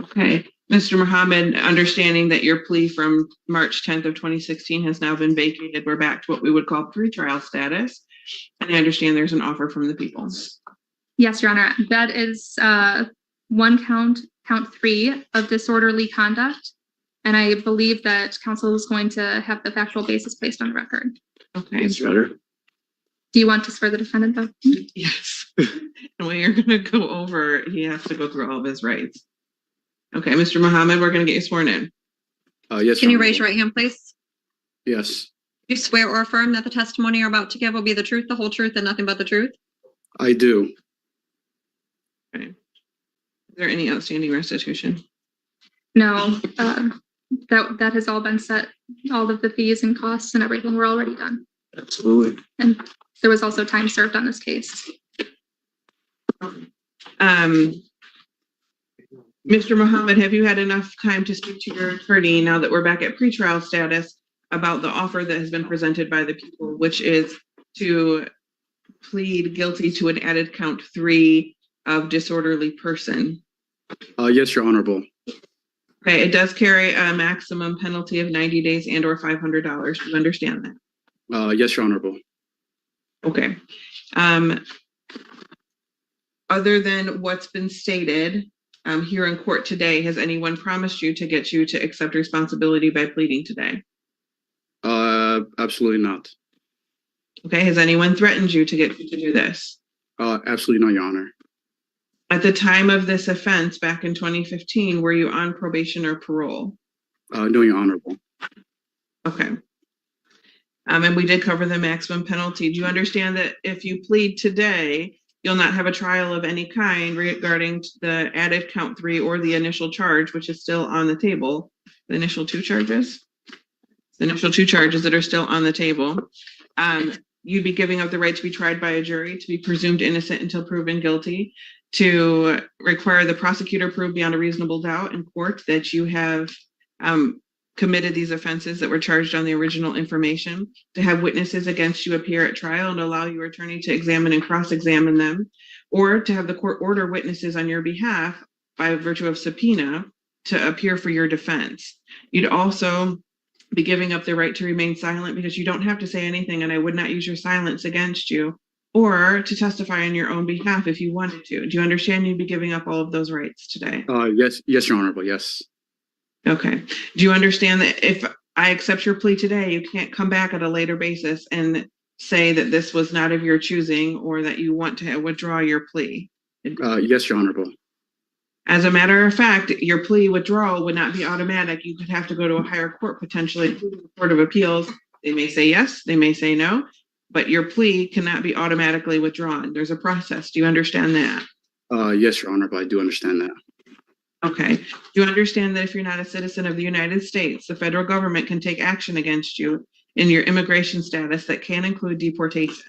Okay, Mr. Mohammed, understanding that your plea from March 10th of 2016 has now been vacated, we're back to what we would call pretrial status. And I understand there's an offer from the people. Yes, Your Honor. That is one count 3 of disorderly conduct. And I believe that counsel is going to have the factual basis placed on the record. Okay. Yes, Your Honor. Do you want to swear the defendant though? Yes. And when you're going to go over, he has to go through all of his rights. Okay, Mr. Mohammed, we're going to get you sworn in. Yes. Can you Your raise your Honor. right hand, please? Yes, Do you swear or affirm that the testimony you're about to give will be the truth, the whole truth, and nothing but the truth? I do. Okay. Is there any outstanding restitution? No, that has all been set. All of the fees and costs and everything were already done. Absolutely. And there was also time served on this case. Mr. Mohammed, have you had enough time to speak to your attorney now that we're back at pretrial status about the offer that has been presented by the people, which is to plead guilty to an added count 3 of disorderly person? Yes, Your Honorable. Okay, it does carry a maximum penalty of 90 days and or $500. Do you understand that? Yes, Your Honorable. Okay. Other than what's been stated here in court today, has anyone promised you to get you to accept responsibility by pleading today? Absolutely not. Okay, has anyone threatened you to get you to do this? Absolutely not, Your Honor. At the time of this offense back in 2015, were you on probation or parole? No, Your Honorable. Okay. And we did cover the maximum penalty. Do you understand that if you plead today, you'll not have a trial of any kind regarding the added count 3 or the initial charge, which is still on the table? The initial 2 charges? The initial 2 charges that are still on the table. You'd be giving up the right to be tried by a jury, to be presumed innocent until proven guilty, to require the prosecutor prove beyond a reasonable doubt in court that you have committed these offenses that were charged on the original information, to have witnesses against you appear at trial and allow your attorney to examine and cross-examine them, or to have the court order witnesses on your behalf by virtue of subpoena to appear for your defense. You'd also be giving up the right to remain silent because you don't have to say anything, and I would not use your silence against you, or to testify on your own behalf if you wanted to. Do you understand you'd be giving up all of those rights today? Yes, Your Honorable. Yes. Okay. Do you understand that if I accept your plea today, you can't come back at a later basis and say that this was not of your choosing or that you want to withdraw your plea? Yes, Your Honorable. As a matter of fact, your plea withdrawal would not be automatic. You could have to go to a higher court, potentially, including the Court of Appeals. They may say yes, they may say no, but your plea cannot be automatically withdrawn. There's a process. Do you understand that? Yes, Your Honorable. I do understand that. Okay. Do you understand that if you're not a citizen of the United States, the federal government can take action against you in your immigration status that can include deportation?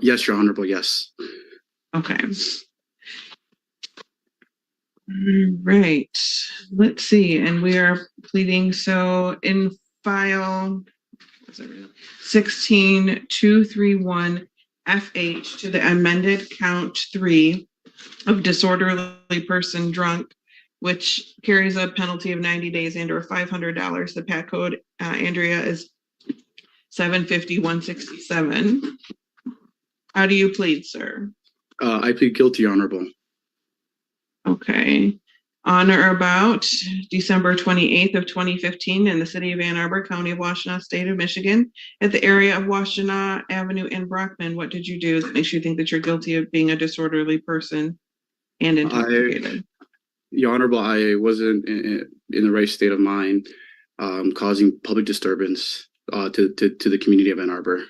Yes, Your Honorable. Yes. Okay. All right. Let's see. And we are pleading. So in file 16231 FH to the amended count 3 of disorderly person drunk, which carries a penalty of 90 days and or $500. The PAT code, Andrea, is 750-167. How do you plead, sir? I plead guilty, Your Honorable. Okay. On or about December 28th of 2015 in the city of Ann Arbor, County of Washtenaw, State of Michigan, at the area of Washtenaw Avenue in Brockman, what did you do that makes you think that you're guilty of being a disorderly person and intoxicated? Your Honorable, I wasn't in the right state of mind, causing public disturbance to the community of Ann Arbor.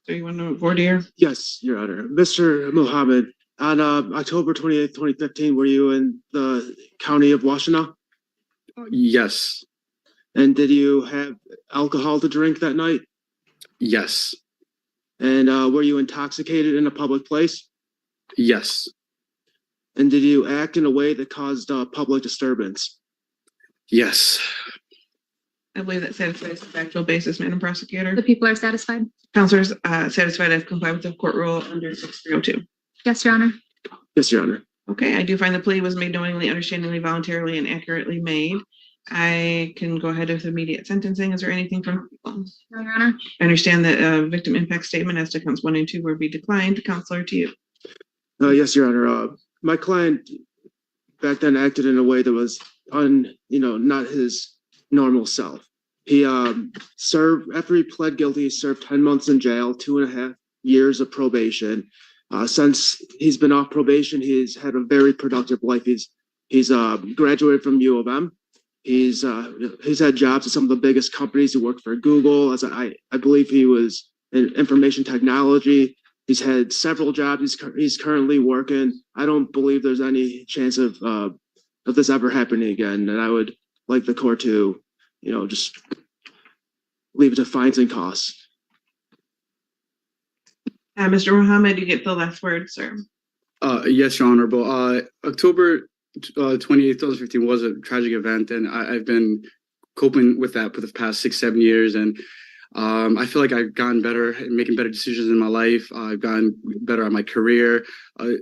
So you want to voir dire? Yes, Your Honor. Mr. Mohammed, on October 28th, 2015, were you in the county of Washtenaw? Yes. And did you have alcohol to drink that night? Yes. And were you intoxicated in a public place? Yes. And did you act in a way that caused public disturbance? Yes. I believe that satisfies the factual basis, Madam Prosecutor. The people are satisfied. Counselors satisfied I've complied with the court rule under 6302. Yes, Your Honor. Yes, Your Honor. Okay, I do find the plea was made knowingly, understandingly, voluntarily, and accurately made. I can go ahead with immediate sentencing. Is there anything from people? No, Your Honor. I understand that victim impact statement as to counts 1 and 2 will be declined. Counselor, to you. Yes, Your Honor. My client back then acted in a way that was not his normal self. He served, after he pled guilty, he served 10 months in jail, 2.5 years of probation. Since he's been off probation, he's had a very productive life. He's graduated from U of M. He's had jobs at some of the biggest companies. He worked for Google. I believe he was in information technology. He's had several jobs. He's currently working. I don't believe there's any chance of this ever happening again. And I would like the court to, just leave it to fines and costs. Mr. Mohammed, you get the last word, sir. Yes, Your Honorable. October 28th, 2015 was a tragic event, and I've been coping with that for the past 6-7 years. And I feel like I've gotten better at making better decisions in my life. I've gotten better at my career.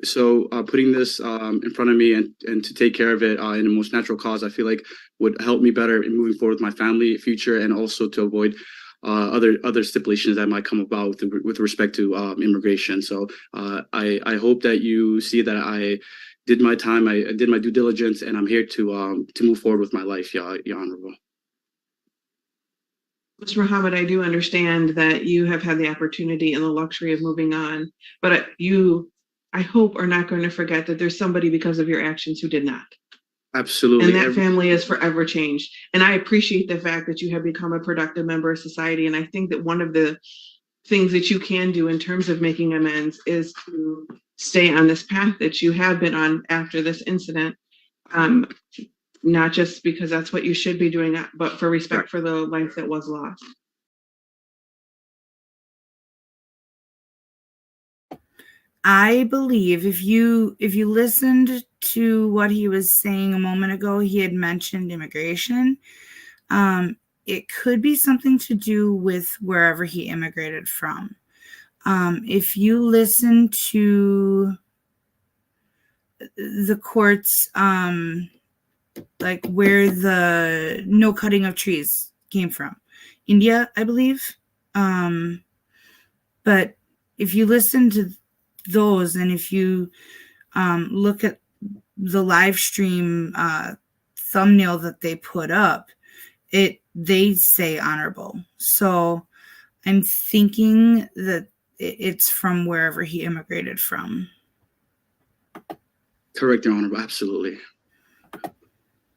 So putting this in front of me and to take care of it in the most natural cause, I feel like would help me better in moving forward with my family future, and also to avoid other stipulations that might come about with respect to immigration. So I hope that you see that I did my time, I did my due diligence, and I'm here to move forward with my life, Your Honorable. Mr. Mohammed, I do understand that you have had the opportunity and the luxury of moving on, but I hope, are not going to forget that there's somebody because of your actions who did not. Absolutely. And that family is forever changed. And I appreciate the fact that you have become a productive member of society. And I think that one of the things that you can do in terms of making amends is to stay on this path that you have been on after this incident. Not just because that's what you should be doing, but for respect for the life that was lost. I believe if you listened to what he was saying a moment ago, he had mentioned immigration. It could be something to do with wherever he immigrated from. If you listen to the court's like where the no cutting of trees came from, India, I believe. But if you listen to those, and if you look at the live stream thumbnail that they put up, they say honorable. So I'm thinking that it's from wherever he immigrated from. Correct, Your Honorable. Absolutely.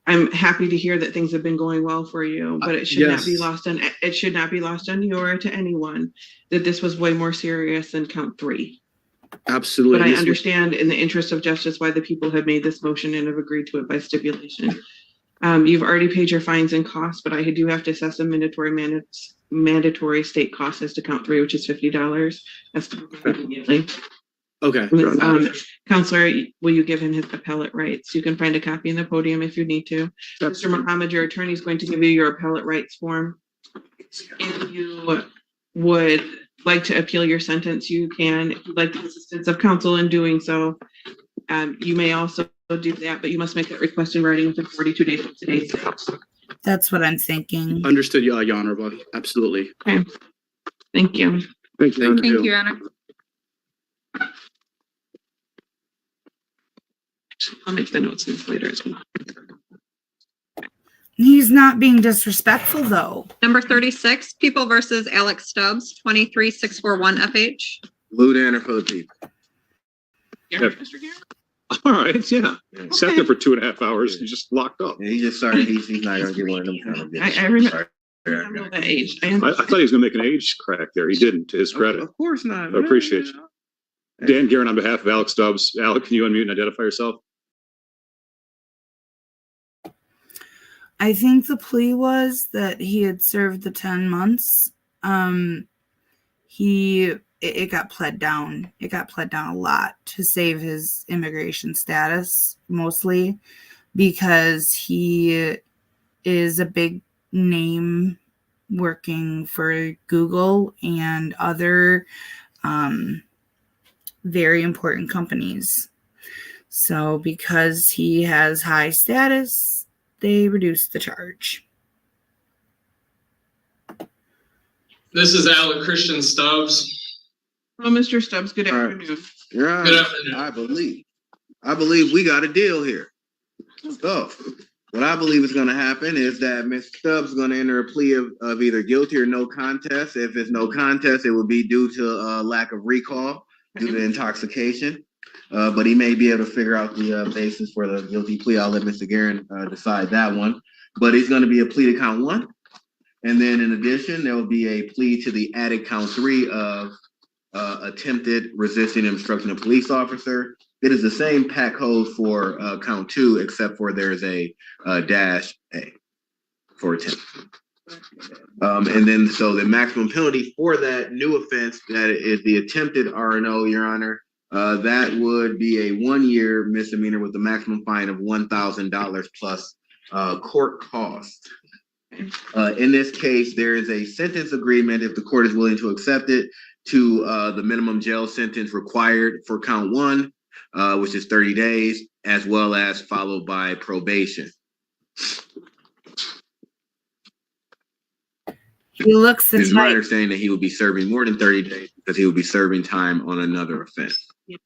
I'm happy to hear that things have been going well for you, but it should not be lost on you or to anyone that this was way more serious than count 3. Absolutely. But I understand in the interest of justice why the people have made this motion and have agreed to it by stipulation. You've already paid your fines and costs, but I do have to assess a mandatory state cost as to count 3, which is $50. That's immediately. Okay. Counselor, will you give him his appellate rights? You can find a copy in the podium if you need to. Mr. Mohammed, your attorney is going to give you your appellate rights form. If you would like to appeal your sentence, you can. If you'd like the assistance of counsel in doing so, you may also do that, but you must make that request in writing within 42 days of today's date. That's what I'm thinking. Understood, Your Honorable. Absolutely. Okay. Thank you. Thank you. Thank you, Your Honor. I'll make the notes later as well. He's not being disrespectful, though. Number 36, People versus Alex Stubs, 23641 FH. Lou Danner for the people. Mr. Garrett? All right, yeah. Sat there for 2.5 hours and just locked up. Yeah, he just started. He's not going to get one of them kind of gifts. I remember that age. I thought he was going to make an age crack there. He didn't, to his credit. Of course not. I appreciate you. Dan Garrett on behalf of Alex Stubbs. Alec, can you unmute and identify yourself? I think the plea was that he had served the 10 months. It got pled down. It got pled down a lot to save his immigration status, mostly because he is a big name working for Google and other very important companies. So because he has high status, they reduced the charge. This is Alec Christian Stubs. Hello, Mr. Stubs. Good afternoon. Your Honor, Good afternoon. I believe we got a deal here. So, what I believe is going to happen is that Mr. Stubbs is going to enter a plea of either guilty or no contest. If it's no contest, it will be due to lack of recall due to intoxication. But he may be able to figure out the basis for the guilty plea. I'll let Mr. Guerin decide that one. But it's going to be a plea to count 1. And then in addition, there will be a plea to the added count 3 of attempted resisting and obstructing a police officer. It is the same pack code for count 2, except for there's a dash A for attempt. And then, so the maximum penalty for that new offense, that is the attempted R&O, Your Honor, that would be a 1-year misdemeanor with a maximum fine of $1,000 plus court costs. In this case, there is a sentence agreement, if the court is willing to accept it, to the minimum jail sentence required for count 1, which is 30 days, as well as followed by probation. He looks It's my understanding that he will be serving more than 30 days because he will be serving time on another offense.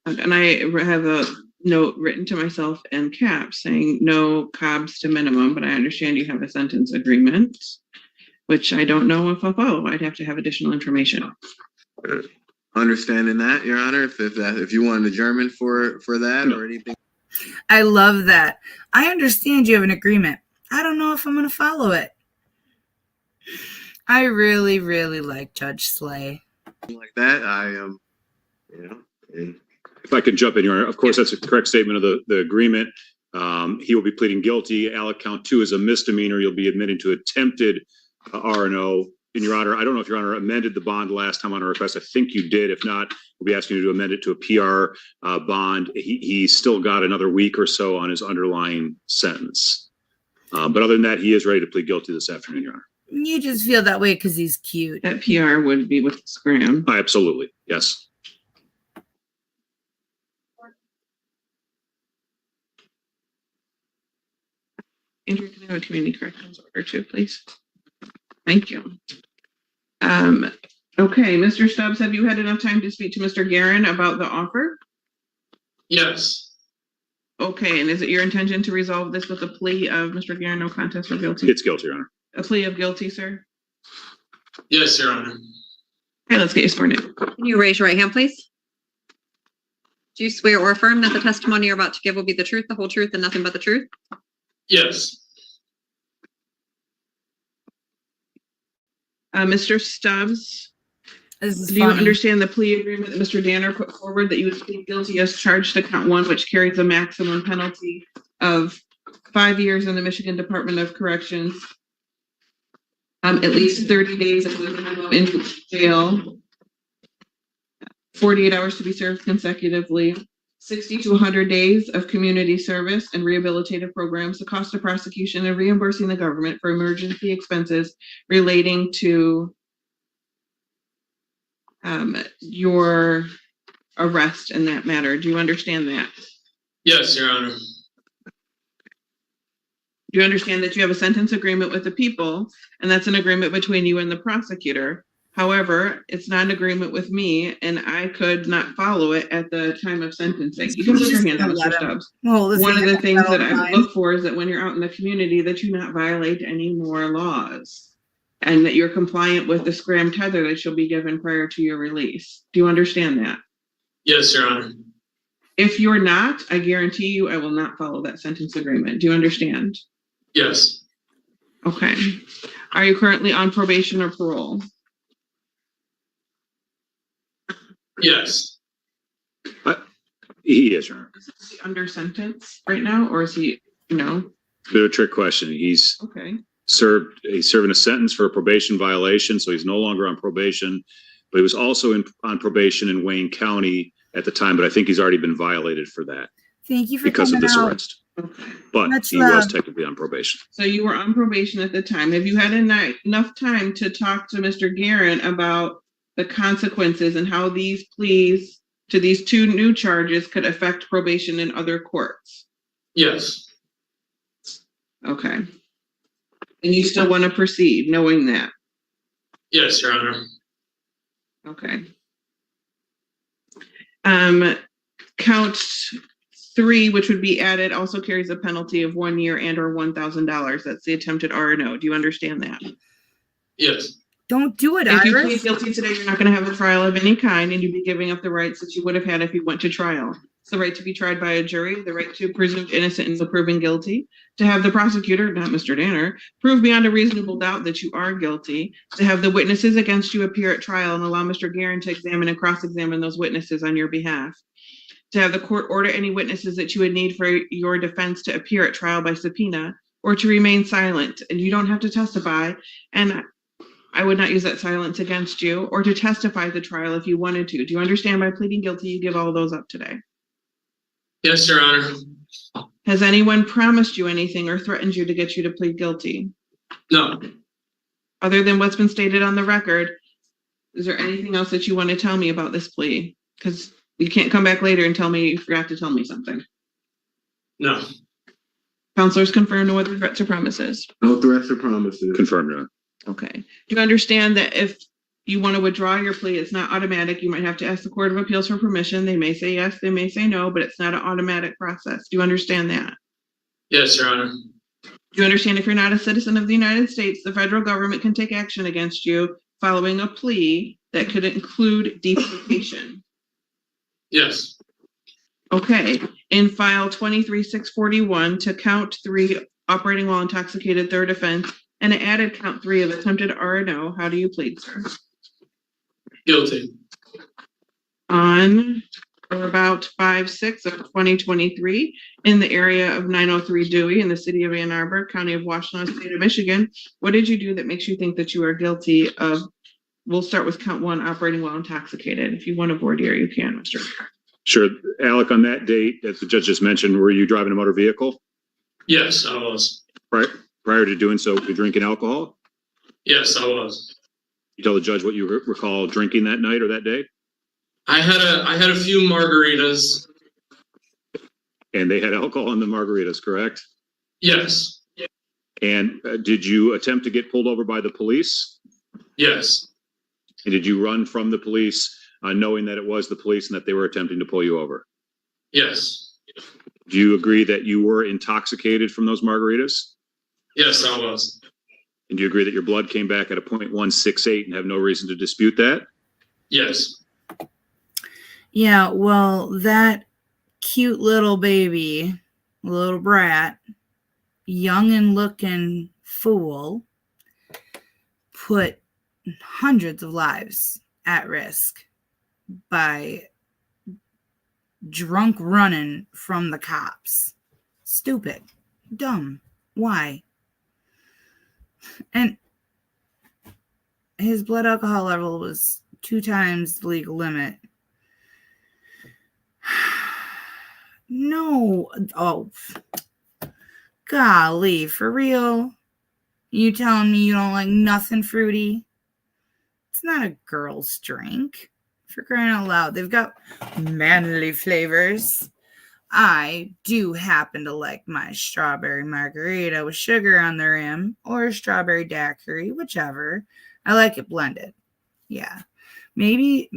And I have a note written to myself in caps saying no Cobb's to minimum, but I understand you have a sentence agreement, which I don't know if I'll follow. I'd have to have additional information. Understanding that, Your Honor, if you want an adjournment for that or anything. I love that. I understand you have an agreement. I don't know if I'm going to follow it. I really, really like Judge Slay. Like that, I am, If I could jump in, Your Honor, of course, that's a correct statement of the agreement. He will be pleading guilty. Alec count 2 is a misdemeanor. You'll be admitting to attempted R&O. And Your Honor, I don't know if Your Honor amended the bond last time on a request. I think you did. If not, we'll be asking you to amend it to a PR bond. He's still got another week or so on his underlying sentence. But other than that, he is ready to plead guilty this afternoon, Your Honor. You just feel that way because he's cute. That PR would be with Scram. Absolutely, yes. Andrew, can I have a community corrections order too, please? Thank you. Okay, Mr. Stubbs, have you had enough time to speak to Mr. Guerin about the offer? Yes. Okay, and is it your intention to resolve this with a plea of Mr. Guerin, no contest or guilty? It's guilty, Your Honor. A plea of guilty, sir? Yes, Your Honor. Okay, let's get you sworn in. Can you raise your right hand, please? Do you swear or affirm that the testimony you're about to give will be the truth, the whole truth, and nothing but the truth? Yes. Mr. Stubbs, this is do you funny. understand the plea agreement that Mr. Danner put forward that you would plead guilty as charged to count 1, which carries a maximum penalty of 5 years in the Michigan Department of Corrections, at least 30 days in jail, 48 hours to be served consecutively, 60 to 100 days of community service and rehabilitative programs, the cost of prosecution, and reimbursing the government for emergency expenses relating to your arrest in that matter. Do you understand that? Yes, Your Honor. Do you understand that you have a sentence agreement with the people, and that's an agreement between you and the prosecutor? However, it's not an agreement with me, and I could not follow it at the time of sentencing. You can put your hand down, Mr. Stubbs. One of the things that I look for is that when you're out in the community, that you not violate any more laws, and that you're compliant with the scram tether that you'll be given prior to your release. Do you understand that? Yes, Your Honor. If you're not, I guarantee you I will not follow that sentence agreement. Do you understand? Yes. Okay. Are you currently on probation or parole? Yes. He is, Your Honor. Is he under sentence right now, or is he, Bit of a trick question. He's okay. He's serving a sentence for a probation violation, so he's no longer on probation, but he was also on probation in Wayne County at the time, but I think he's already been violated for that. Thank you for because of this out. arrest. But he was technically on probation. So you were on probation at the time. Have you had enough time to talk to Mr. Guerin about the consequences and how these pleas to these two new charges could affect probation in other courts? Yes. Okay. And you still want to proceed knowing that? Yes, Your Honor. Okay. Count 3, which would be added, also carries a penalty of 1 year and or $1,000. That's the attempted R&O. Do you understand that? Yes. Don't do it, If you Iris. plead guilty today, you're not going to have a trial of any kind, and you'd be giving up the rights that you would have had if you went to trial. It's the right to be tried by a jury, the right to presumed innocent until proven guilty, to have the prosecutor, not Mr. Danner, prove beyond a reasonable doubt that you are guilty, to have the witnesses against you appear at trial and allow Mr. Guerin to examine and cross-examine those witnesses on your behalf, to have the court order any witnesses that you would need for your defense to appear at trial by subpoena, or to remain silent, and you don't have to testify, and I would not use that silence against you, or to testify at the trial if you wanted to. Do you understand by pleading guilty, you give all those up today? Yes, Your Honor. Has anyone promised you anything or threatened you to get you to plead guilty? No. Other than what's been stated on the record, is there anything else that you want to tell me about this plea? Because you can't come back later and tell me you forgot to tell me something. No. Counselors confirm no other threats or promises. No threats or promises. Confirmed, Your Honor. Okay. Do you understand that if you want to withdraw your plea, it's not automatic? You might have to ask the Court of Appeals for permission. They may say yes, they may say no, but it's not an automatic process. Do you understand that? Yes, Your Honor. Do you understand if you're not a citizen of the United States, the federal government can take action against you following a plea that could include deportation? Yes. Okay. In file 23641, to count 3 operating while intoxicated, third offense, and an added count 3 of attempted R&O, how do you plead, sir? Guilty. On or about 5/6 of 2023, in the area of 903 Dewey in the city of Ann Arbor, county of Washington, state of Michigan, what did you do that makes you think that you are guilty of, we'll start with count 1, operating while intoxicated. If you want to voir dire, you can, Mr. Sure. Alec, on that date, as the judge just mentioned, were you driving a motor vehicle? Yes, I was. Prior to doing so, were you drinking alcohol? Yes, I was. You tell the judge what you recall drinking that night or that day? I had a few margaritas. And they had alcohol in the margaritas, correct? Yes. And did you attempt to get pulled over by the police? Yes. And did you run from the police knowing that it was the police and that they were attempting to pull you over? Yes. Do you agree that you were intoxicated from those margaritas? Yes, I was. And do you agree that your blood came back at a 0.168 and have no reason to dispute that? Yes. Yeah, well, that cute little baby, little brat, young and looking fool, put hundreds of lives at risk by drunk running from the cops. Stupid. Dumb. Why? And his blood alcohol level was 2 times the legal limit. No. Oh, golly, for real? You telling me you don't like nothing fruity? It's not a girl's drink. For crying out loud, they've got manly flavors. I do happen to like my strawberry margarita with sugar on the rim, or a strawberry daiquiri, whichever. I like it blended. Yeah. Maybe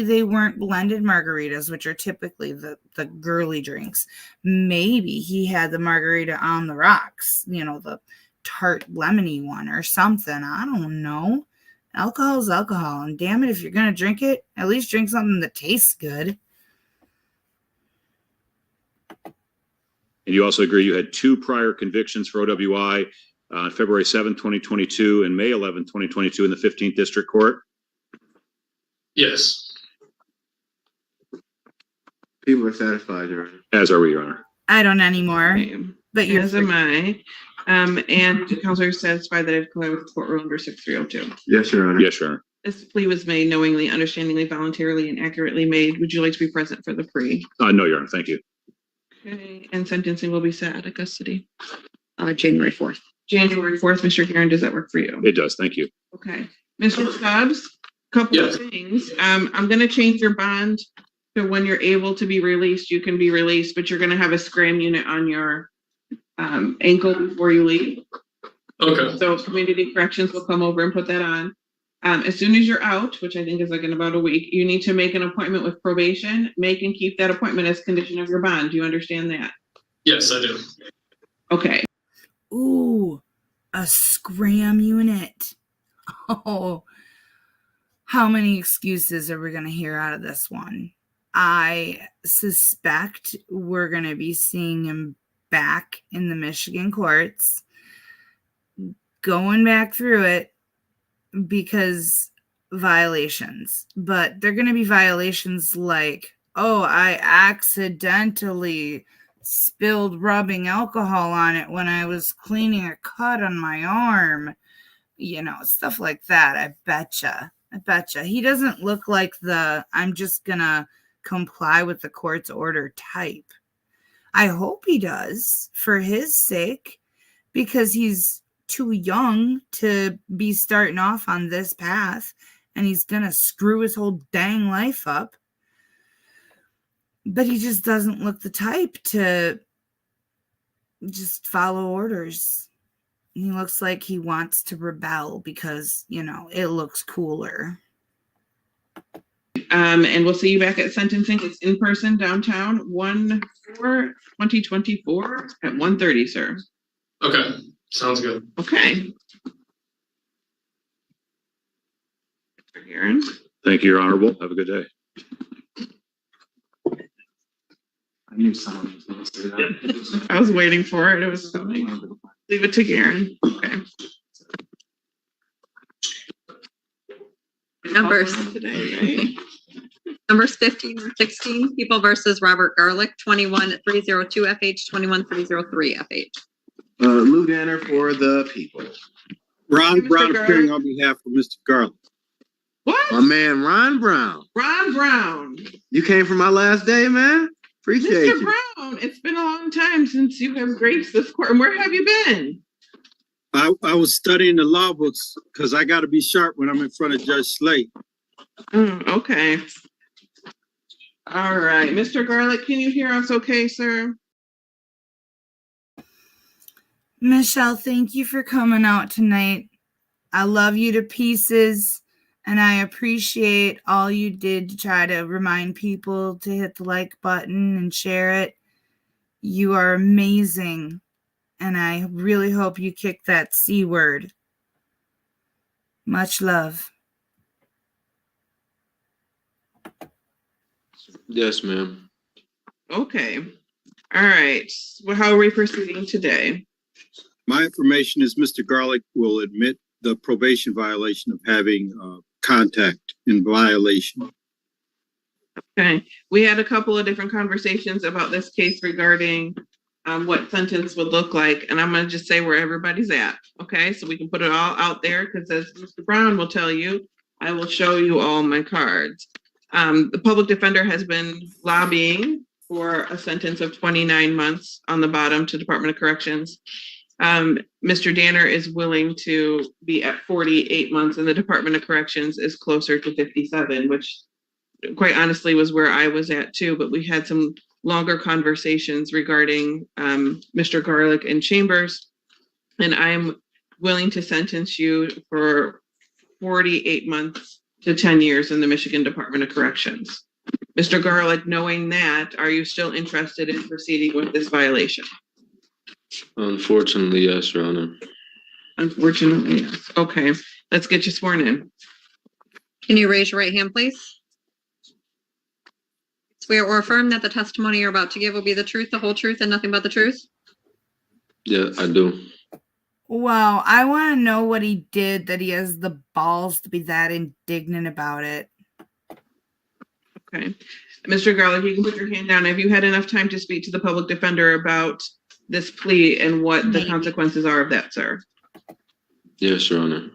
they weren't blended margaritas, which are typically the girly drinks. Maybe he had the margarita on the rocks, the tart lemony one or something. I don't know. Alcohol is alcohol, and damn it, if you're going to drink it, at least drink something that tastes good. And you also agree you had 2 prior convictions for OWI on February 7th, 2022 and May 11th, 2022 in the 15th District Court? Yes. People are satisfied, Your Honor. As are we, Your Honor. I don't anymore, but you're As am I. And the counselor is satisfied that I've complied with court rule number 6302. Yes, Your Honor. Yes, Your Honor. This plea was made knowingly, understandingly, voluntarily, and accurately made. Would you like to be present for the plea? No, Your Honor. Thank you. Okay. And sentencing will be set out of custody. January 4th. January 4th, Mr. Guerin, does that work for you? It does. Thank you. Okay. Mr. Stubs, couple of things. I'm going to change your bond So when you're able to be released, you can be released, but you're gonna have a scram unit on your ankle before you leave. Okay. So community corrections will come over and put that on. As soon as you're out, which I think is like in about a week, you need to make an appointment with probation, make and keep that appointment as condition of your bond. Do you understand that? Yes, I do. Okay. Ooh, a scram unit. Oh, how many excuses are we going to hear out of this one? I suspect we're going to be seeing him back in the Michigan courts, going back through it because violations. But they're going to be violations like, oh, I accidentally spilled rubbing alcohol on it when I was cleaning a cut on my arm. You know, stuff like that. I betcha. He doesn't look like the I'm just gonna comply with the court's order type. I hope he does for his sake, because he's too young to be starting off on this path, and he's gonna screw his whole dang life up. But he just doesn't look the type to just follow orders. He looks like he wants to rebel because, you know, it looks cooler. And we'll see you back at sentencing. It's in person downtown, 1/4/2024 at 1:30, sir. Okay, sounds good. Okay. Aaron. Thank you, Your Honorable. Have a good day. I knew someone was going to say that. I was waiting for it. It was coming. Leave it to Garen. Okay. Numbers. Today, right? Numbers 15 and 16, People versus Robert Garlick, 21302 FH, 21303 FH. Lou Danner for the people. Ron Mr. Brown Garlick. appearing on behalf of Mr. Garlick. What? My man, Ron Brown. Ron Brown. You came for my last day, man. Appreciate Mr. you. Brown, it's been a long time since you have graced this court. And where have you been? I was studying the law books because I got to be sharp when I'm in front of Judge Slate. Okay. All right. Mr. Garlick, can you hear us okay, sir? Michelle, thank you for coming out tonight. I love you to pieces, and I appreciate all you did to try to remind people to hit the like button and share it. You are amazing, and I really hope you kick that C word. Much love. Yes, ma'am. Okay. All right. Well, how are we proceeding today? My information is Mr. Garlick will admit the probation violation of having contact in violation. Okay. We had a couple of different conversations about this case regarding what sentence would look like. And I'm going to just say where everybody's at. Okay. So we can put it all out there because, as Mr. Brown will tell you, I will show you all my cards. The public defender has been lobbying for a sentence of 29 months on the bottom to Department of Corrections. Mr. Danner is willing to be at 48 months, and the Department of Corrections is closer to 57, which quite honestly was where I was at too. But we had some longer conversations regarding Mr. Garlick and Chambers, and I'm willing to sentence you for 48 months to 10 years in the Michigan Department of Corrections. Mr. Garlick, knowing that, are you still interested in proceeding with this violation? Unfortunately, yes, Your Honor. Unfortunately, yes. Okay, let's get you sworn in. Can you raise your right hand, please? Swear or affirm that the testimony you're about to give will be the truth, the whole truth, and nothing but the truth? Yeah, I do. Wow, I want to know what he did that he has the balls to be that indignant about it. Okay. Mr. Garlick, you can put your hand down. Have you had enough time to speak to the public defender about this plea and what the consequences are of that, sir? Yes, Your Honor.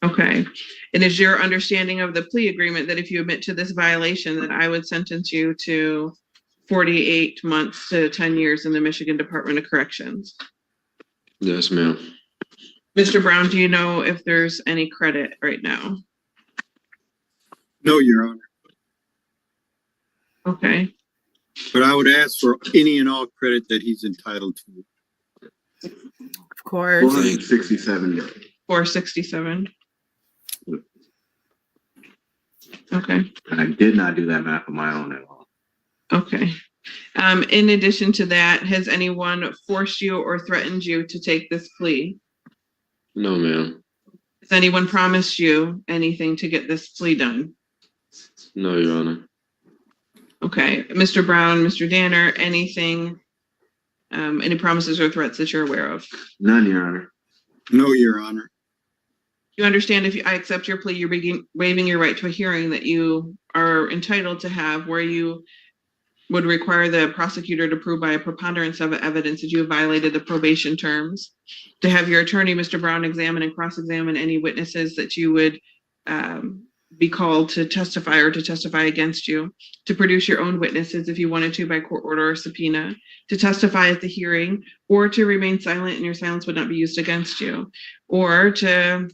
Okay. And is your understanding of the plea agreement that if you admit to this violation, that I would sentence you to 48 months to 10 years in the Michigan Department of Corrections? Yes, ma'am. Mr. Brown, do you know if there's any credit right now? No, Your Honor. Okay, But I would ask for any and all credit that he's entitled to. Of course. 467. 467. Okay. And I did not do that math on my own at all. Okay. In addition to that, has anyone forced you or threatened you to take this plea? No, ma'am. Has anyone promised you anything to get this plea done? No, Your Honor. Okay, Mr. Brown, Mr. Danner, anything, any promises or threats that you're aware of? None, Your Honor. No, Your Honor. You understand if I accept your plea, you're waiving your right to a hearing that you are entitled to have, where you would require the prosecutor to prove by a preponderance of evidence that you have violated the probation terms, to have your attorney, Mr. Brown, examine and cross-examine any witnesses that you would be called to testify or to testify against you, to produce your own witnesses if you wanted to by court order or subpoena, to testify at the hearing, or to remain silent and your silence would not be used against you, or to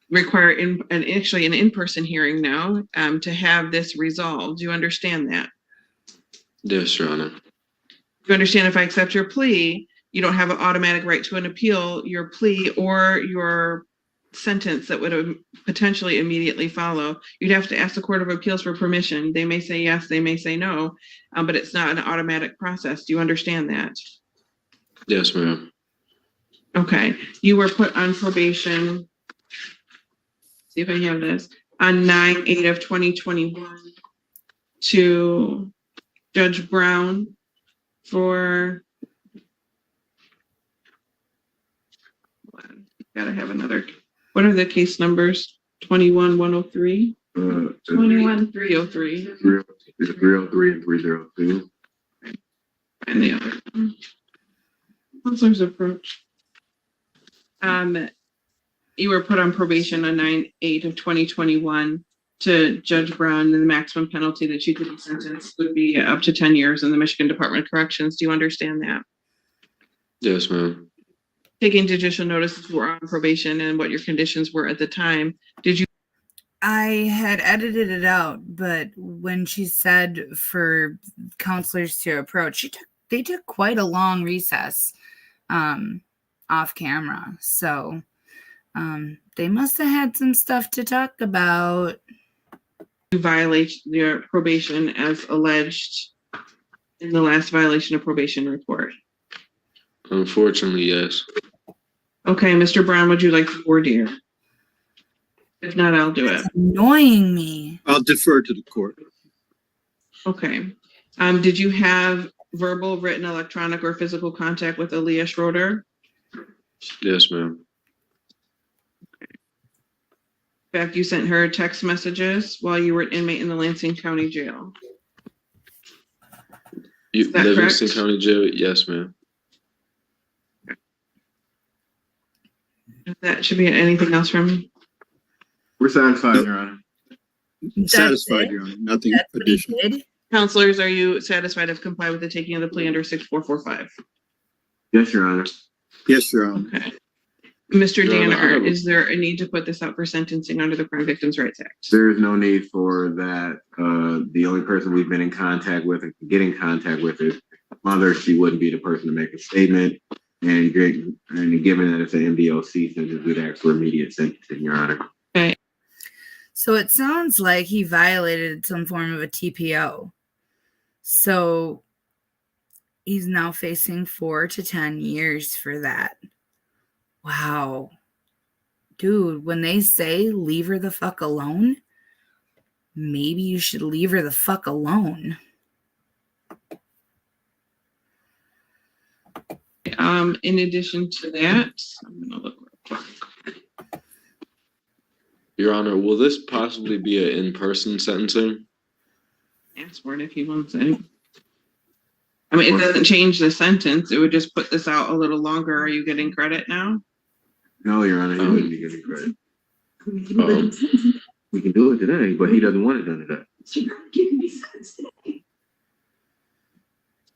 require an in-person hearing now to have this resolved. Do you understand that? Yes, Your Honor. You understand if I accept your plea, you don't have an automatic right to an appeal your plea or your sentence that would potentially immediately follow. You'd have to ask the Court of Appeals for permission. They may say yes, they may say no, but it's not an automatic process. Do you understand that? Yes, ma'am. Okay. You were put on probation. See if I have this. On 9/8 of 2021 to Judge Brown for, gotta have another, what are the case numbers? 21-103? 21-303. 303 and 302. And the other one. Counselor's approach. You were put on probation on 9/8 of 2021 to Judge Brown, and the maximum penalty that you could be sentenced would be up to 10 years in the Michigan Department of Corrections. Do you understand that? Yes, ma'am. Taking judicial notice that you were on probation and what your conditions were at the time, did you? I had edited it out, but when she said for counselors to approach, they took quite a long recess off camera. So they must have had some stuff to talk about. You violate your probation as alleged in the last violation of probation report. Unfortunately, yes. Okay, Mr. Brown, would you like to voir dire? If not, I'll do it. Annoying me. I'll defer to the court. Okay. Did you have verbal, written, electronic, or physical contact with Aaliyah Schroeder? Yes, ma'am. In fact, you sent her text messages while you were an inmate in the Lansing County Jail. Livingston County Jail? Yes, ma'am. That should be anything else from you? We're satisfied, Your Honor. Satisfied, Your Honor. Nothing additional. Counselors, are you satisfied of comply with the taking of the plea under 6445? Yes, Your Honor. Yes, Your Honor. Okay. Mr. Your Honor, Danner, is there a need to put this out for sentencing under the Crime Victims' Rights Act? There is no need for that. The only person we've been in contact with and can get in contact with is mother. She wouldn't be the person to make a statement. And given that it's an MDOC sentence, we'd ask for immediate sentencing, Your Honor. Okay. So it sounds like he violated some form of a TPO. So he's now facing 4 to 10 years for that. Wow. Dude, when they say leave her the fuck alone, maybe you should leave her the fuck alone. In addition to that, I'm gonna look real quick. Your Honor, will this possibly be an in-person sentencing? Ask for it if he wants it. I mean, it doesn't change the sentence. It would just put this out a little longer. Are you getting credit now? No, Your Honor, he wouldn't be getting credit. We can do it today, but he doesn't want it done today.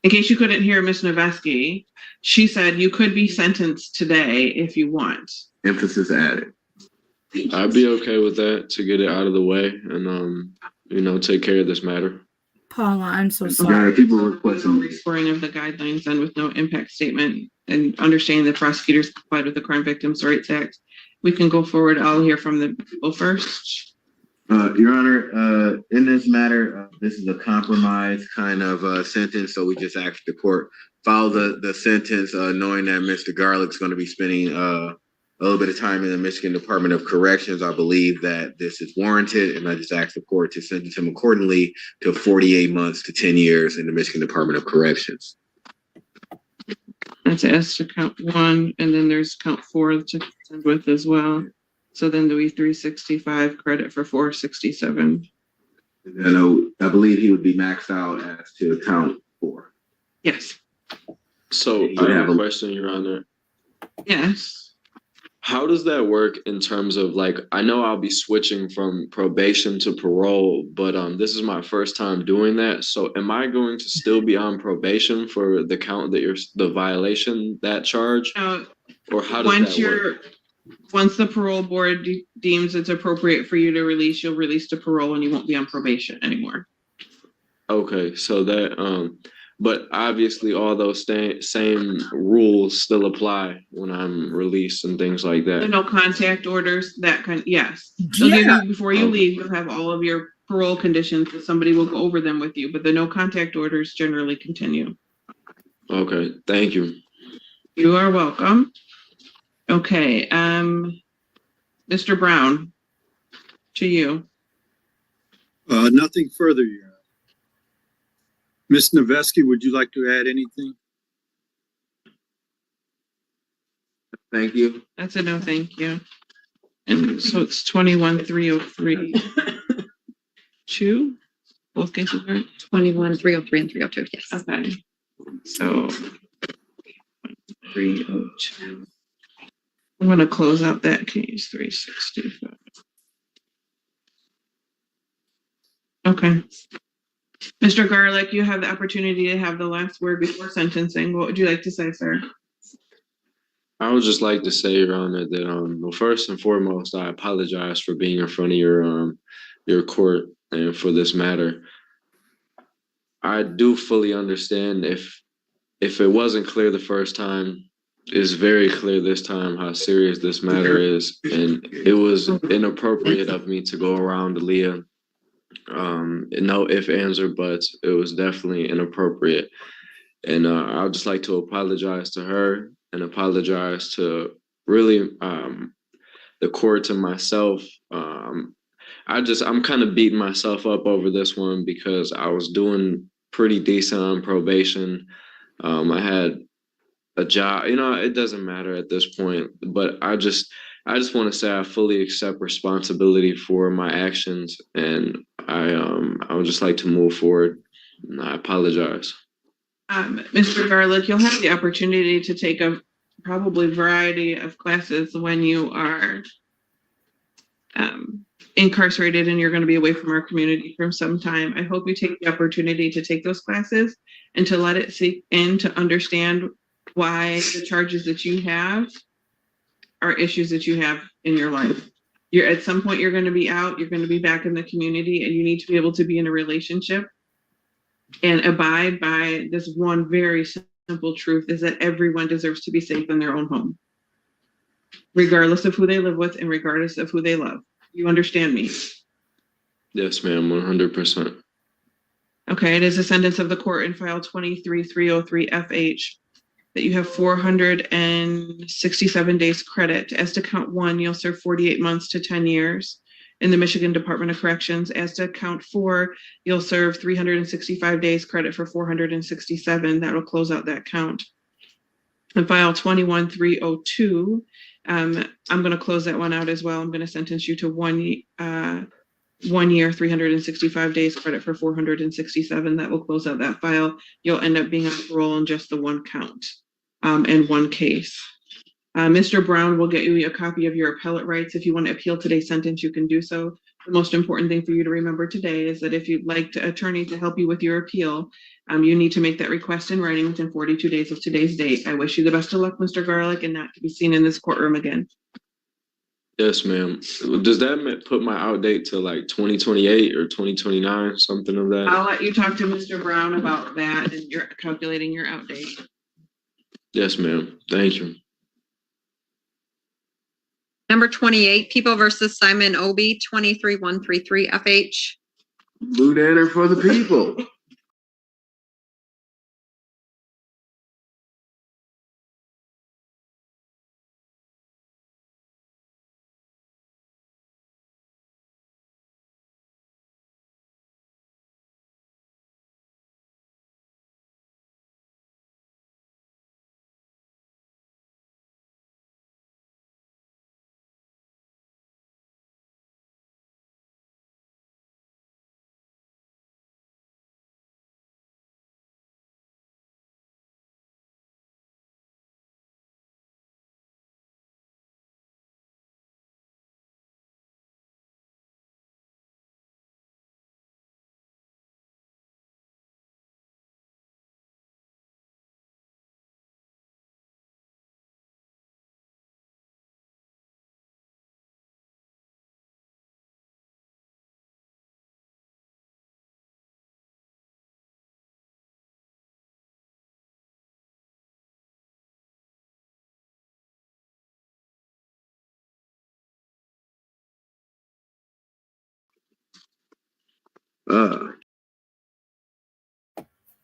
In case you couldn't hear Ms. Noveski, she said you could be sentenced today if you want. Emphasis added. I'd be okay with that to get it out of the way. And take care of this matter. Paula, I'm so Your sorry. Honor, people requesting. Rescoring of the guidelines and with no impact statement and understanding that prosecutors complied with the Crime Victims' Rights Act. We can go forward. I'll hear from the people first. Your Honor, in this matter, this is a compromise kind of sentence, so we just asked the court follow the sentence, knowing that Mr. Garlick's going to be spending a little bit of time in the Michigan Department of Corrections. I believe that this is warranted, and I just asked the court to sentence him accordingly to 48 months to 10 years in the Michigan Department of Corrections. That's as to count 1, and then there's count 4 to contend with as well. So then do we 365 credit for 467? I believe he would be maxed out as to count 4. Yes. So I have a question, Your Honor. Yes. How does that work in terms of, like, I know I'll be switching from probation to parole, but this is my first time doing that. So am I going to still be on probation for the count that the violation, that charge? Or how does that work? Once the parole board deems it's appropriate for you to release, you'll release to parole and you won't be on probation anymore. Okay, so that, but obviously all those same rules still apply when I'm released and things like that. There are no contact orders, that kind, yes. They'll give you, before you leave, you'll have all of your parole conditions, that somebody will go over them with you, but the no contact orders generally continue. Okay, thank you. You are welcome. Okay, Mr. Brown, to you. Nothing further, Your Honor. Ms. Noveski, would you like to add anything? Thank you. That's a no, thank you. And so it's 21-303. 2, both cases, right? 21-303 and 302, yes. Okay. So 302. I'm going to close out that case, 365. Okay. Mr. Garlick, you have the opportunity to have the last word before sentencing. What would you like to say, sir? I would just like to say, Your Honor, that well, first and foremost, I apologize for being in front of your court and for this matter. I do fully understand if it wasn't clear the first time, it's very clear this time how serious this matter is, and it was inappropriate of me to go around Aaliyah. No ifs, ands, or buts. It was definitely inappropriate, and I would just like to apologize to her and apologize to really the court and myself. I'm kind of beating myself up over this one because I was doing pretty decent on probation. I had a job, it doesn't matter at this point, but I just want to say I fully accept responsibility for my actions, and I would just like to move forward. And I apologize. Mr. Garlick, you'll have the opportunity to take a probably variety of classes when you are incarcerated and you're going to be away from our community for some time. I hope you take the opportunity to take those classes and to let it sink in, to understand why the charges that you have are issues that you have in your life. At some point, you're going to be out, you're going to be back in the community, and you need to be able to be in a relationship and abide by this one very simple truth, is that everyone deserves to be safe in their own home, regardless of who they live with and regardless of who they love. You understand me? Yes, ma'am, 100%. Okay, it is a sentence of the court in file 23-303 FH that you have 467 days credit. As to count 1, you'll serve 48 months to 10 years in the Michigan Department of Corrections. As to count 4, you'll serve 365 days credit for 467. That will close out that count. In file 21-302, I'm going to close that one out as well. I'm going to sentence you to 1 year, 365 days credit for 467. That will close out that file. You'll end up being on parole on just the one count and one case. Mr. Brown will get you a copy of your appellate rights. If you want to appeal today's sentence, you can do so. The most important thing for you to remember today is that if you'd like an attorney to help you with your appeal, you need to make that request in writing within 42 days of today's date. I wish you the best of luck, Mr. Garlick, and not to be seen in this courtroom again. Yes, ma'am. Does that put my out date to like 2028 or 2029, something of that? I'll let you talk to Mr. Brown about that and you're calculating your out date. Yes, ma'am. Thank you. Number 28, People versus Simon Obi, 23133 FH. Lieutenant for the people.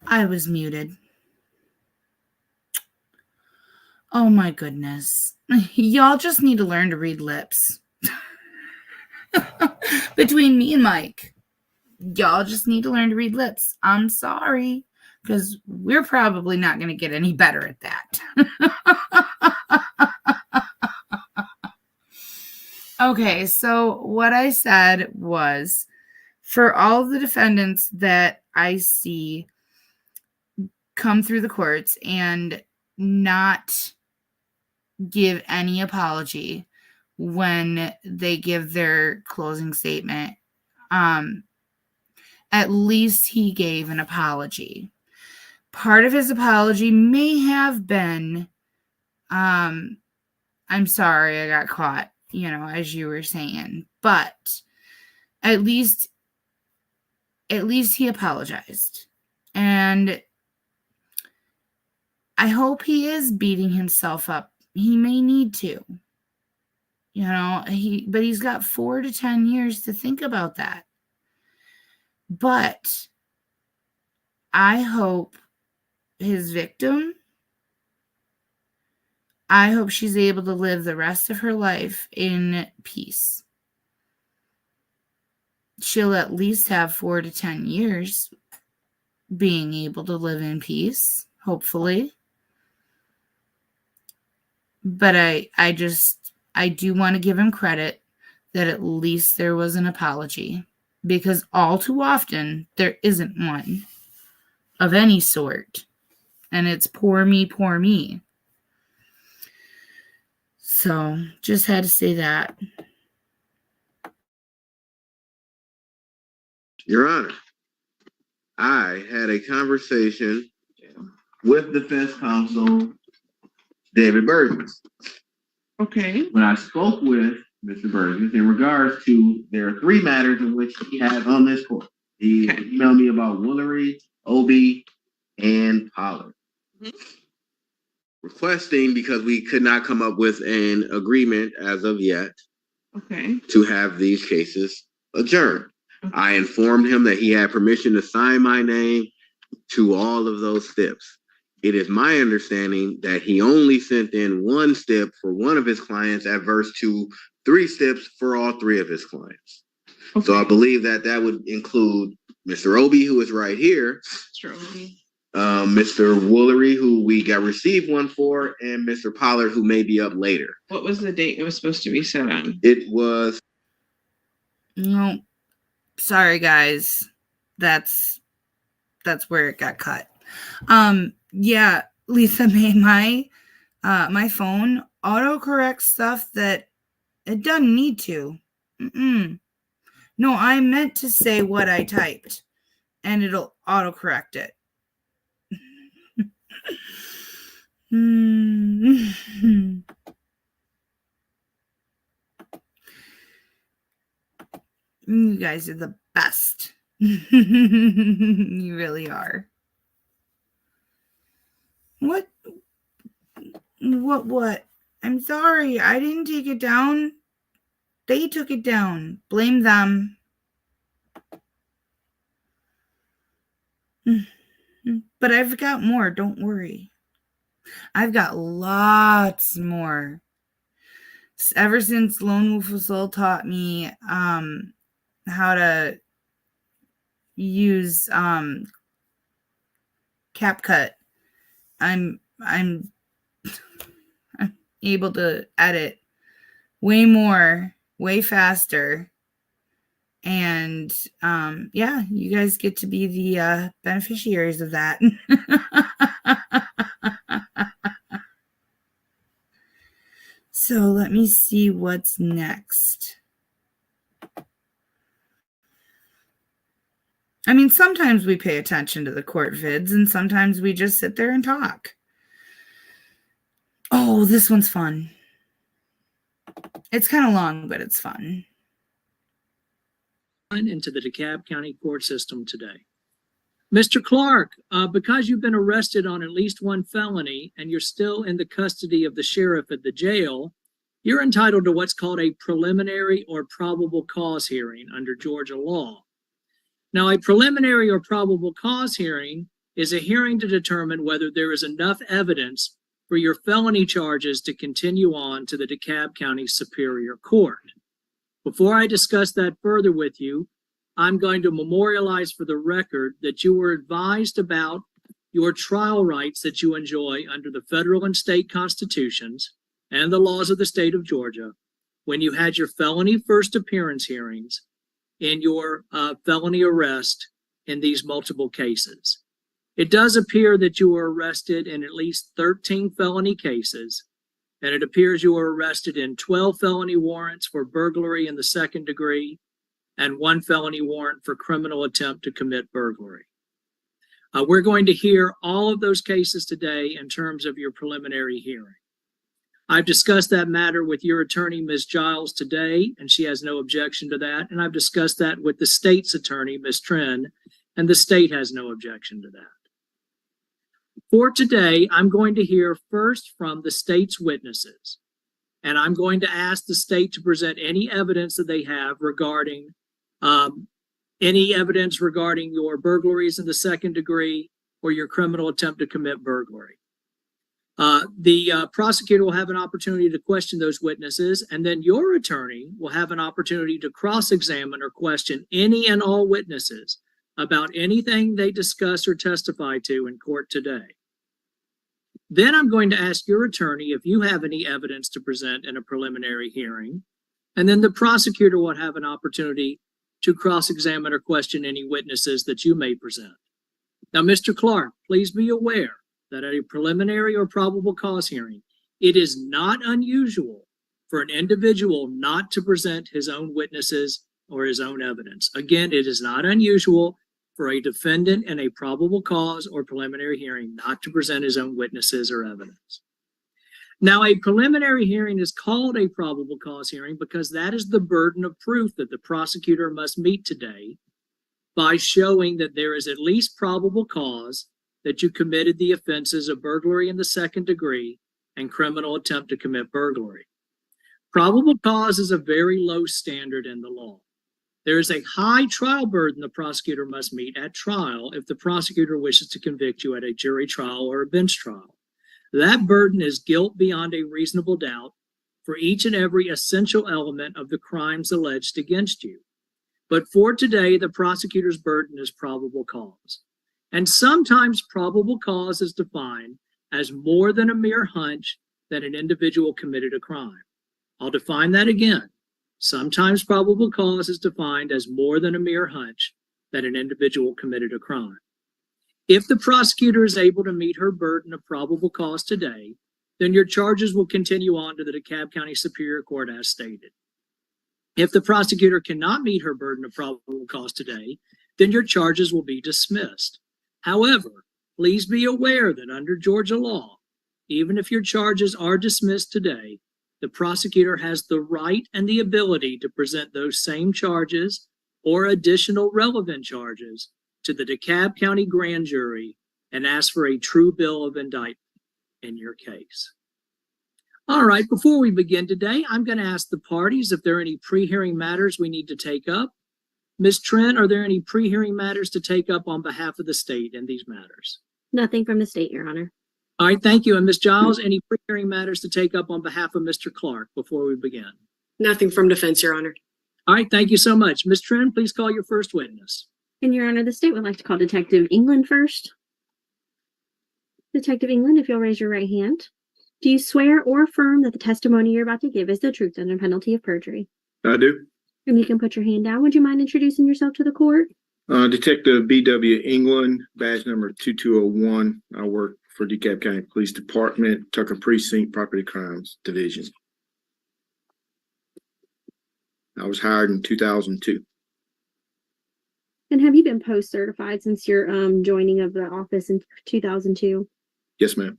I was muted. Oh my goodness. Y'all just need to learn to read lips. Between me and Mike, y'all just need to learn to read lips. I'm sorry, because we're probably not going to get any better at that. Okay, so what I said was, for all of the defendants that I see come through the courts and not give any apology when they give their closing statement, at least he gave an apology. Part of his apology may have been, I'm sorry I got caught, as you were saying, but at least he apologized. And I hope he is beating himself up. He may need to. But he's got 4 to 10 years to think about that. But I hope his victim, I hope she's able to live the rest of her life in peace. She'll at least have 4 to 10 years being able to live in peace, hopefully. But I do want to give him credit that at least there was an apology, because all too often there isn't one of any sort, and it's poor me, poor me. So just had to say that. Your Honor, I had a conversation with defense counsel David Burgess. Okay. When I spoke with Mr. Burgess in regards to, there are 3 matters in which he has on this court. He emailed me about Woolery, Obi, and Pollard. Requesting, because we could not come up with an agreement as of yet, to have these cases adjourned. I informed him that he had permission to sign my name to all of those steps. It is my understanding that he only sent in 1 step for one of his clients adverse to 3 steps for all 3 of his clients. So I believe that would include Mr. Obi, who is right here, Mr. Woolery, who we got received one for, and Mr. Pollard, who may be up later. What was the date it was supposed to be set on? It was... No, sorry guys. That's where it got cut. Yeah, Lisa, my phone autocorrects stuff that it doesn't need to. No, I meant to say what I typed, and it'll autocorrect it. You guys are the best. You really are. What? I'm sorry. I didn't take it down. They took it down. Blame them. But I've got more. Don't worry. I've got lots more. Ever since Lone Wolf Soul taught me how to use CapCut, I'm able to edit way more, way faster. And yeah, you guys get to be the beneficiaries of that. So let me see what's next. I mean, sometimes we pay attention to the court vids and sometimes we just sit there and talk. Oh, this one's fun. It's kind of long, but it's fun. Into the DeKalb County court system today. Mr. Clark, because you've been arrested on at least one felony and you're still in the custody of the sheriff at the jail, you're entitled to what's called a preliminary or probable cause hearing under Georgia law. Now, a preliminary or probable cause hearing is a hearing to determine whether there is enough evidence for your felony charges to continue on to the DeKalb County Superior Court. Before I discuss that further with you, I'm going to memorialize for the record that you were advised about your trial rights that you enjoy under the federal and state constitutions and the laws of the state of Georgia when you had your felony first appearance hearings in your felony arrest in these multiple cases. It does appear that you were arrested in at least 13 felony cases, and it appears you were arrested in 12 felony warrants for burglary in the second degree and 1 felony warrant for criminal attempt to commit burglary. We're going to hear all of those cases today in terms of your preliminary hearing. I've discussed that matter with your attorney, Ms. Giles, today, and she has no objection to that. And I've discussed that with the state's attorney, Ms. Trin, and the state has no objection to that. For today, I'm going to hear first from the state's witnesses, and I'm going to ask the state to present any evidence that they have regarding your burglaries in the second degree or your criminal attempt to commit burglary. The prosecutor will have an opportunity to question those witnesses, and then your attorney will have an opportunity to cross-examine or question any and all witnesses about anything they discuss or testify to in court today. Then I'm going to ask your attorney if you have any evidence to present in a preliminary hearing, and then the prosecutor will have an opportunity to cross-examine or question any witnesses that you may present. Now, Mr. Clark, please be aware that at a preliminary or probable cause hearing, it is not unusual for an individual not to present his own witnesses or his own evidence. Again, it is not unusual for a defendant in a probable cause or preliminary hearing not to present his own witnesses or evidence. Now, a preliminary hearing is called a probable cause hearing because that is the burden of proof that the prosecutor must meet today by showing that there is at least probable cause that you committed the offenses of burglary in the second degree and criminal attempt to commit burglary. Probable cause is a very low standard in the law. There is a high trial burden the prosecutor must meet at trial if the prosecutor wishes to convict you at a jury trial or a bench trial. That burden is guilt beyond a reasonable doubt for each and every essential element of the crimes alleged against you. But for today, the prosecutor's burden is probable cause. And sometimes probable cause is defined as more than a mere hunch that an individual committed a crime. I'll define that again. Sometimes probable cause is defined as more than a mere hunch that an individual committed a crime. If the prosecutor is able to meet her burden of probable cause today, then your charges will continue on to the DeKalb County Superior Court as stated. If the prosecutor cannot meet her burden of probable cause today, then your charges will be dismissed. However, please be aware that under Georgia law, even if your charges are dismissed today, the prosecutor has the right and the ability to present those same charges or additional relevant charges to the DeKalb County Grand Jury and ask for a true bill of indictment in your case. All right, before we begin today, I'm going to ask the parties if there are any pre-hearing matters we need to take up. Ms. Trent, are there any pre-hearing matters to take up on behalf of the state in these matters? Nothing from the state, Your Honor. All right, thank you. And Ms. Giles, any pre-hearing matters to take up on behalf of Mr. Clark before we begin? Nothing from defense, Your Honor. All right, thank you so much. Ms. Trent, please call your first witness. And Your Honor, the state would like to call Detective England first. Detective England, if you'll raise your right hand. Do you swear or affirm that the testimony you're about to give is the truth under penalty of perjury? I do. And you can put your hand down. Would you mind introducing yourself to the court? Detective B.W. England, badge number 2201. I work for DeKalb County Police Department, Tucker Precinct, Property Crimes Division. I was hired in 2002. And have you been post-certified since your joining of the office in 2002? Yes, ma'am.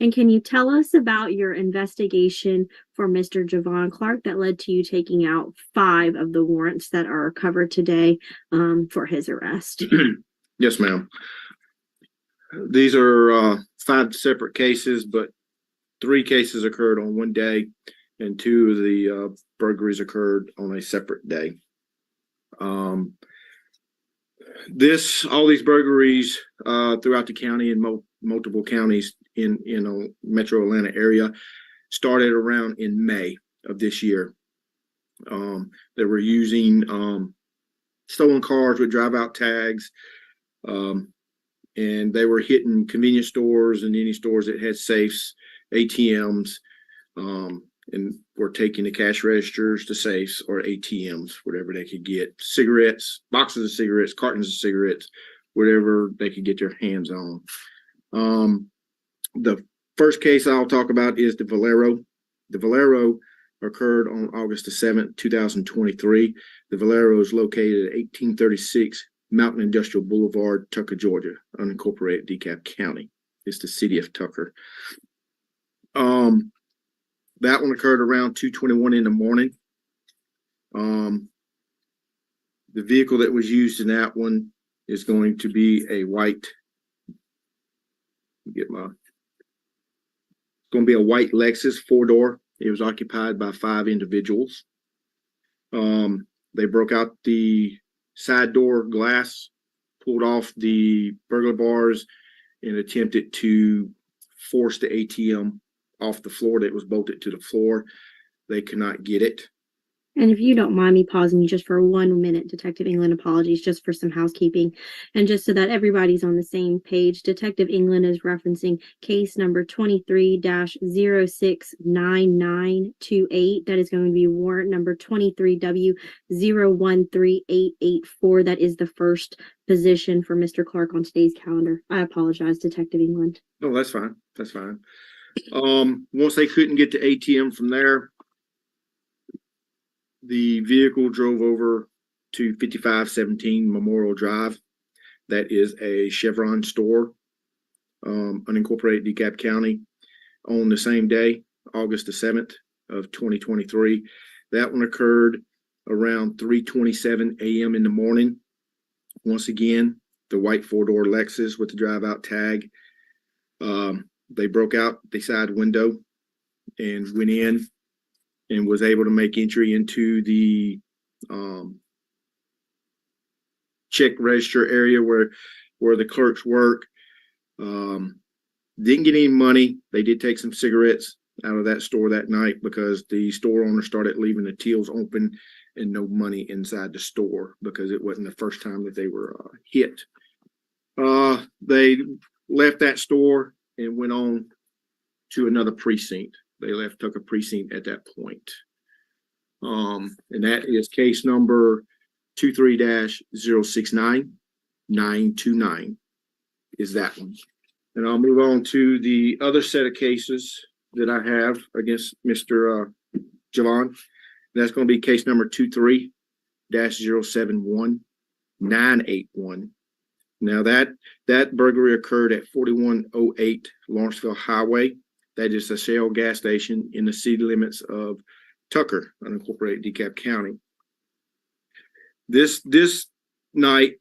And can you tell us about your investigation for Mr. Javon Clark that led to you taking out 5 of the warrants that are covered today for his arrest? Yes, ma'am. These are 5 separate cases, but 3 cases occurred on one day, and 2 of the burglaries occurred on a separate day. All these burglaries throughout the county and multiple counties in metro Atlanta area started around in May of this year. They were using stolen cars with drive-out tags, and they were hitting convenience stores and any stores that had safes, ATMs, and were taking the cash registers to safes or ATMs, whatever they could get. Cigarettes, boxes of cigarettes, cartons of cigarettes, whatever they could get their hands on. The first case I'll talk about is the Valerio. The Valerio occurred on August the 7th, 2023. The Valerio is located at 1836 Mountain Industrial Boulevard, Tucker, Georgia, unincorporated DeKalb County. It's the city of Tucker. That one occurred around 2:21 in the morning. The vehicle that was used in that one is going to be a white, it's going to be a white Lexus 4-door. It was occupied by 5 individuals. They broke out the side door glass, pulled off the burglar bars, and attempted to force the ATM off the floor that was bolted to the floor. They could not get it. And if you don't mind me pausing you just for 1 minute, Detective England, apologies just for some housekeeping. And just so that everybody's on the same page, Detective England is referencing case number 23-069928. That is going to be warrant number 23W013884. That is the first position for Mr. Clark on today's calendar. I apologize, Detective England. No, that's fine. That's fine. Once they couldn't get the ATM from there, the vehicle drove over to 5517 Memorial Drive. That is a Chevron store, unincorporated DeKalb County, on the same day, August the 7th of 2023. That one occurred around 3:27 a.m. in the morning. Once again, the white 4-door Lexus with the drive-out tag. They broke out the side window and went in and was able to make entry into the check register area where the clerks work. Didn't get any money. They did take some cigarettes out of that store that night because the store owner started leaving the tills open and no money inside the store because it wasn't the first time that they were hit. They left that store and went on to another precinct. They left Tucker Precinct at that point. And that is case number 23-069929 is that one. And I'll move on to the other set of cases that I have against Mr. Javon. That's going to be case number 23-071981. Now that burglary occurred at 4108 Lawrenceville Highway. That is a Shell gas station in the city limits of Tucker, unincorporated DeKalb County. This night,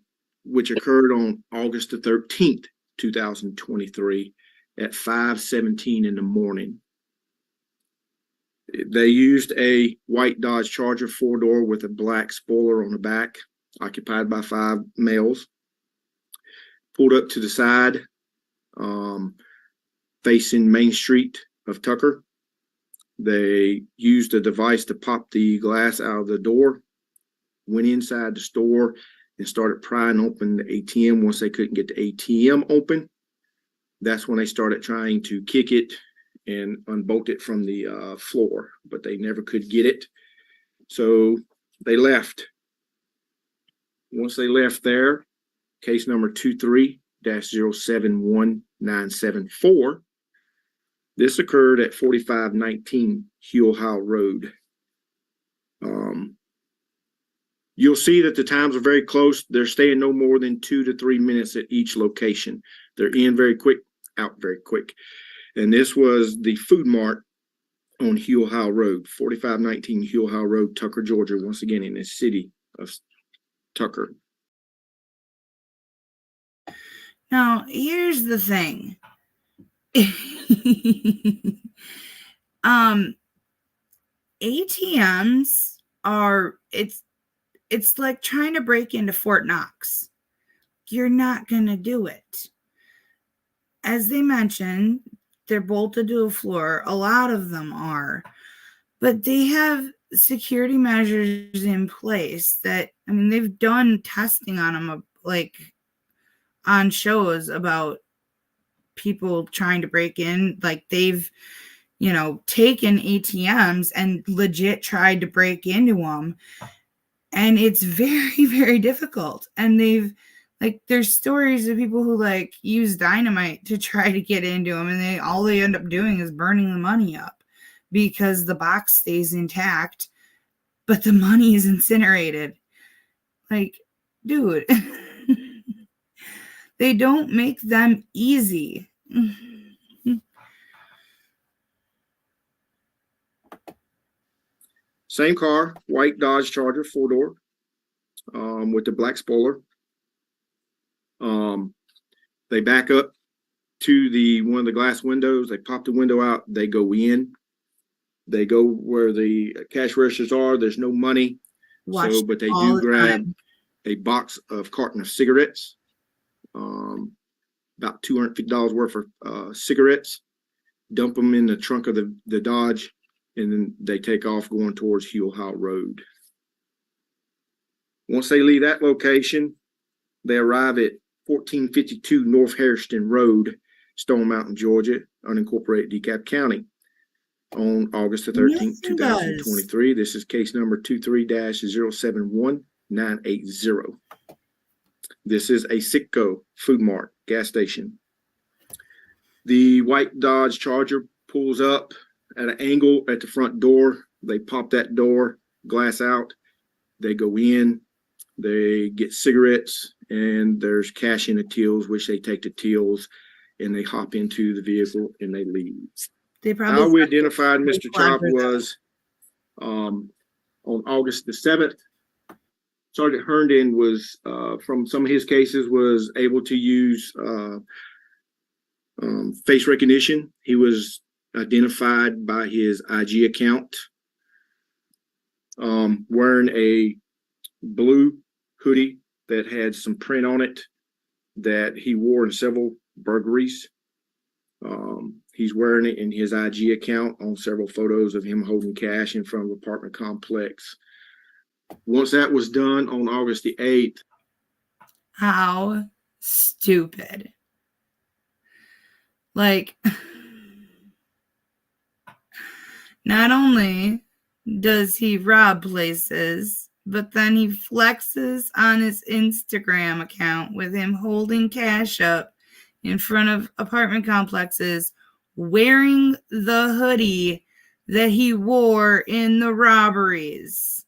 which occurred on August the 13th, 2023 at 5:17 in the morning. They used a white Dodge Charger 4-door with a black spoiler on the back, occupied by 5 males. Pulled up to the side, facing Main Street of Tucker. They used a device to pop the glass out of the door, went inside the store and started prying open the ATM. Once they couldn't get the ATM open, that's when they started trying to kick it and unbolt it from the floor, but they never could get it. So they left. Once they left there, case number 23-071974. This occurred at 4519 Huell Road. You'll see that the times are very close. They're staying no more than 2 to 3 minutes at each location. They're in very quick, out very quick. And this was the Food Mart on Huell Road, 4519 Huell Road, Tucker, Georgia, once again in the city of Tucker. Now, here's the thing. ATMs are, it's like trying to break into Fort Knox. You're not going to do it. As they mentioned, they're bolted to a floor. A lot of them are. But they have security measures in place that, I mean, they've done testing on them, like on shows about people trying to break in. Like they've, you know, taken ATMs and legit tried to break into them. And it's very, very difficult. And they've, like, there's stories of people who like use dynamite to try to get into them, and all they end up doing is burning the money up because the box stays intact, but the money is incinerated. Like, dude, they don't make them easy. Same car, white Dodge Charger 4-door, with the black spoiler. They back up to one of the glass windows. They pop the window out. They go in. They go where the cash registers are. There's no money. But they do grab a box of carton of cigarettes, about $250 worth of cigarettes, dump them in the trunk of the Dodge, and then they take off going towards Huell Road. Once they leave that location, they arrive at 1452 North Hairston Road, Stone Mountain, Georgia, unincorporated DeKalb County, on August the 13th, 2023. This is case number 23-071980. This is a Citgo Food Mart gas station. The white Dodge Charger pulls up at an angle at the front door. They pop that door, glass out. They go in. They get cigarettes, and there's cash in the tills, which they take the tills, and they hop into the vehicle and they leave. How we identified Mr. Chop was on August the 7th. Sergeant Herndon was, from some of his cases, was able to use face recognition. He was identified by his IG account, wearing a blue hoodie that had some print on it that he wore in several burglaries. He's wearing it in his IG account on several photos of him holding cash in front of an apartment complex. Once that was done on August the 8th. How stupid. Like, not only does he rob places, but then he flexes on his Instagram account with him holding cash up in front of apartment complexes, wearing the hoodie that he wore in the robberies.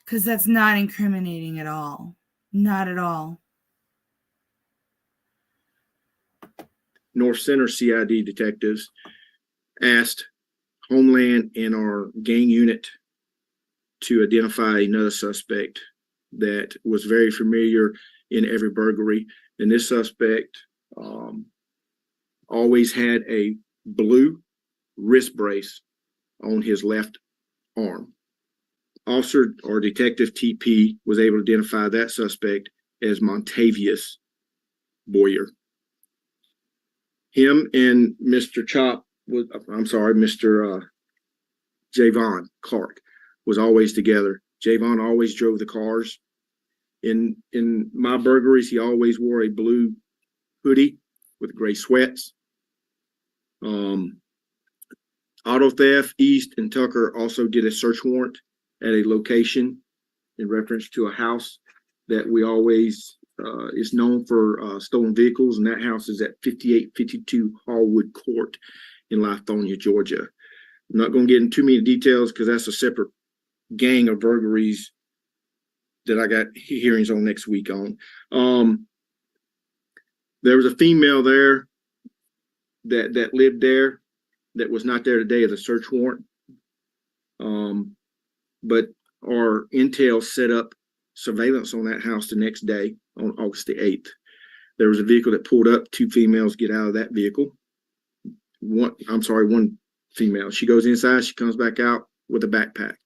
Because that's not incriminating at all. Not at all. North Center CID detectives asked Homeland and our gang unit to identify another suspect that was very familiar in every burglary. And this suspect always had a blue wrist brace on his left arm. Officer or Detective TP was able to identify that suspect as Montavious Boyer. Him and Mr. Mr. Javon Clark was always together. Javon always drove the cars. In my burglaries, he always wore a blue hoodie with gray sweats. Auto Theft, East and Tucker also did a search warrant at a location in reference to a house that we always is known for stolen vehicles, and that house is at 5852 Hallwood Court in Lithonia, Georgia. I'm not going to get into too many details because that's a separate gang of burglaries that I got hearings on next week on. There was a female there that lived there that was not there today as a search warrant. But our intel set up surveillance on that house the next day on August the 8th. There was a vehicle that pulled up, two females get out of that vehicle. One female. She goes inside, she comes back out with a backpack.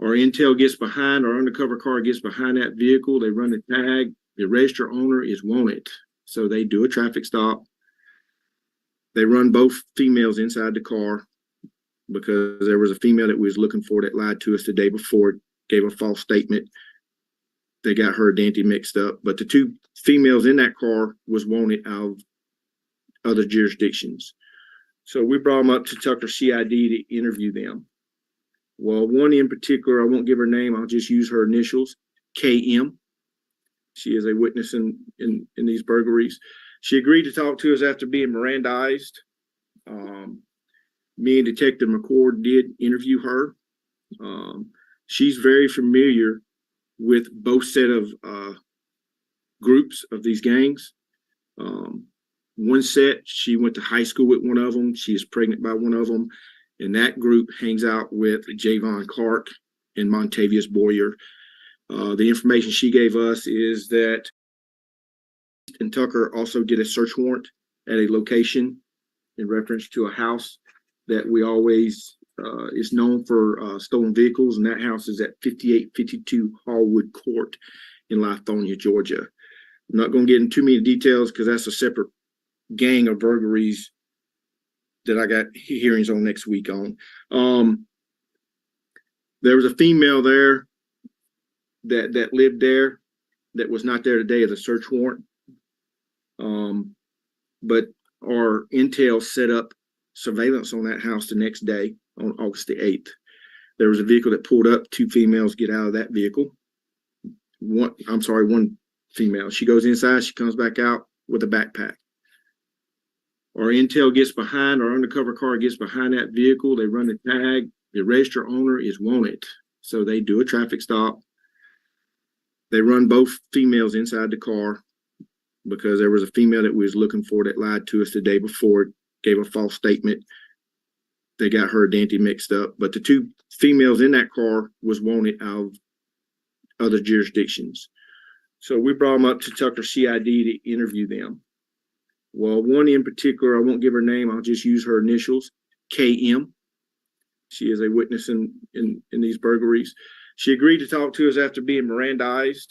Our intel gets behind, our undercover car gets behind that vehicle. They run the tag. The registered owner is wanted. So they do a traffic stop. They run both females inside the car because there was a female that we was looking for that lied to us the day before, gave a false statement. They got her identity mixed up. But the two females in that car was wanted out of other jurisdictions. So we brought them up to Tucker CID to interview them. Well, one in particular, I won't give her name, I'll just use her initials, KM. She is a witness in these burglaries. She agreed to talk to us after being Mirandized. Me and Detective McCord did interview her. She's very familiar with both set of groups of these gangs. One set, she went to high school with one of them. She is pregnant by one of them. And that group hangs out with Javon Clark and Montavious Boyer. The information she gave us is that and Tucker also did a search warrant at a location in reference to a house that we always is known for stolen vehicles, and that house is at 5852 Hallwood Court in Lithonia, Georgia. I'm not going to get into too many details because that's a separate gang of burglaries that I got hearings on next week on. There was a female there that lived there that was not there today as a search warrant. But our intel set up surveillance on that house the next day on August the 8th. There was a vehicle that pulled up, two females get out of that vehicle. One female. She goes inside, she comes back out with a backpack. Our intel gets behind, our undercover car gets behind that vehicle. They run the tag. The registered owner is wanted. So they do a traffic stop. They run both females inside the car because there was a female that we was looking for that lied to us the day before, gave a false statement. They got her identity mixed up. But the two females in that car was wanted out of other jurisdictions. So we brought them up to Tucker CID to interview them. Well, one in particular, I won't give her name, I'll just use her initials, KM. She is a witness in these burglaries. She agreed to talk to us after being Mirandized.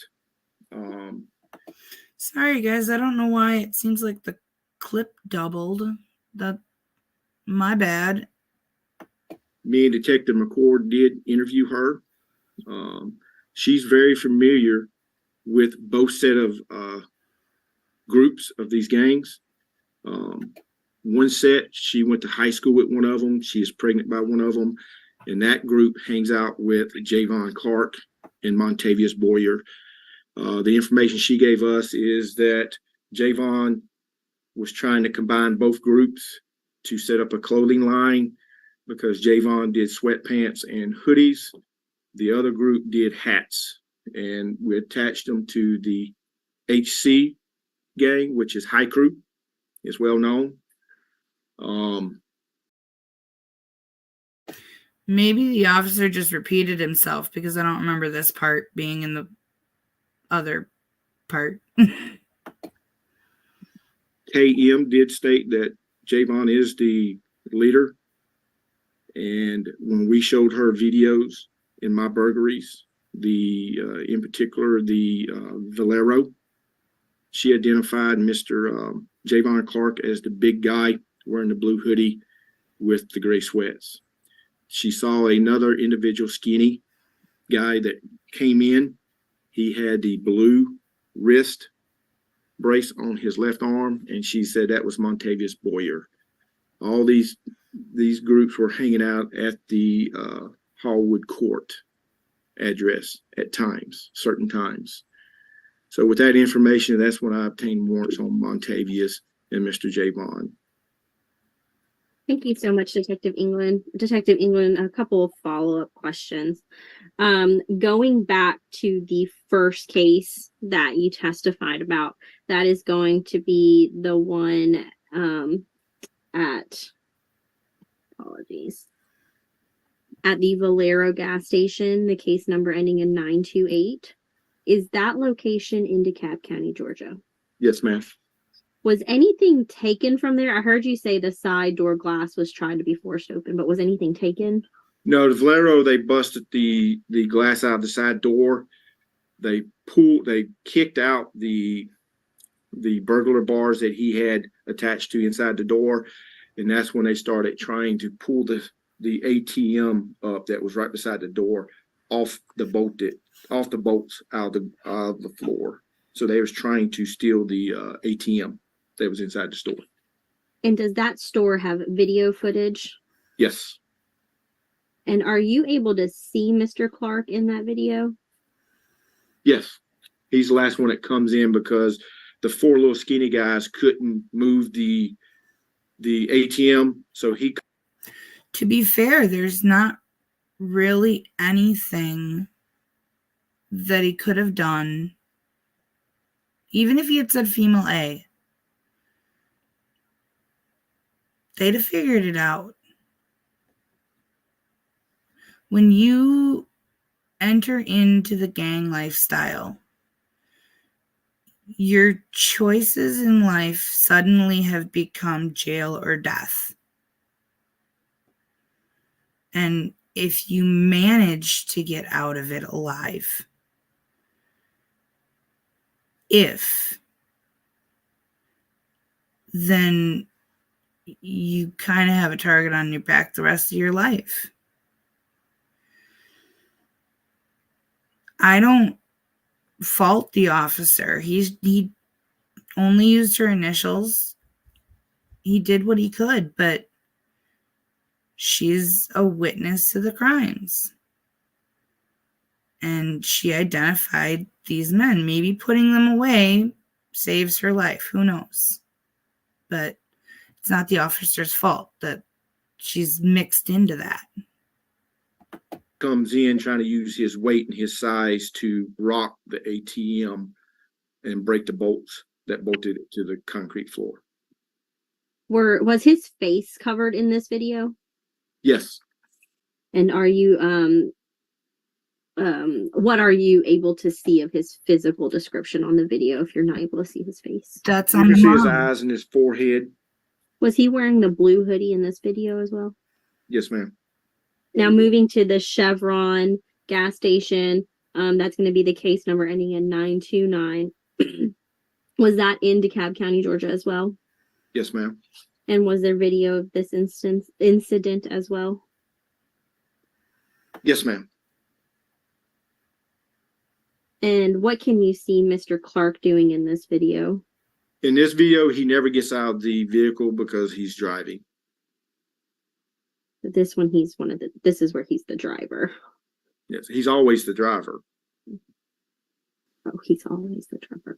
Sorry, guys, I don't know why it seems like the clip doubled. My bad. Me and Detective McCord did interview her. She's very familiar with both set of groups of these gangs. One set, she went to high school with one of them. She is pregnant by one of them. And that group hangs out with Javon Clark and Montavious Boyer. The information she gave us is that Javon was trying to combine both groups to set up a clothing line because Javon did sweatpants and hoodies. The other group did hats, and we attached them to the HC gang, which is High Crew. It's well known. Maybe the officer just repeated himself because I don't remember this part being in the other part. KM did state that Javon is the leader. And when we showed her videos in my burglaries, in particular, the Valero, she identified Mr. Javon Clark as the big guy wearing the blue hoodie with the gray sweats. She saw another individual, skinny guy that came in. He had the blue wrist brace on his left arm, and she said that was Montavious Boyer. All these groups were hanging out at the Hallwood Court address at times, certain times. So with that information, that's when I obtained warrants on Montavious and Mr. Javon. Thank you so much, Detective England. Detective England, a couple of follow-up questions. Going back to the first case that you testified about, that is going to be the one at the Valero gas station, the case number ending in 928. Is that location in DeKalb County, Georgia? Yes, ma'am. Was anything taken from there? I heard you say the side door glass was trying to be forced open, but was anything taken? No, the Valero, they busted the glass out of the side door. They kicked out the burglar bars that he had attached to inside the door. And that's when they started trying to pull the ATM up that was right beside the door off the bolts out of the floor. So they was trying to steal the ATM that was inside the store. And does that store have video footage? Yes. And are you able to see Mr. Clark in that video? Yes. He's the last one that comes in because the four little skinny guys couldn't move the ATM. So he. To be fair, there's not really anything that he could have done. Even if he had said female A, they'd have figured it out. When you enter into the gang lifestyle, your choices in life suddenly have become jail or death. And if you manage to get out of it alive, then you kind of have a target on your back the rest of your life. I don't fault the officer. He only used her initials. He did what he could, but she's a witness to the crimes. And she identified these men. Maybe putting them away saves her life. Who knows? But it's not the officer's fault that she's mixed into that. Comes in trying to use his weight and his size to rock the ATM and break the bolts that bolted it to the concrete floor. Was his face covered in this video? Yes. And are you what are you able to see of his physical description on the video if you're not able to see his face? That's on the mom. You can see his eyes and his forehead. Was he wearing the blue hoodie in this video as well? Yes, ma'am. Now moving to the Chevron gas station, that's going to be the case number ending in 929. Was that in DeKalb County, Georgia as well? Yes, ma'am. And was there video of this incident as well? Yes, ma'am. And what can you see Mr. Clark doing in this video? In this video, he never gets out of the vehicle because he's driving. This one, this is where he's the driver. Yes, he's always the driver. Oh, he's always the driver.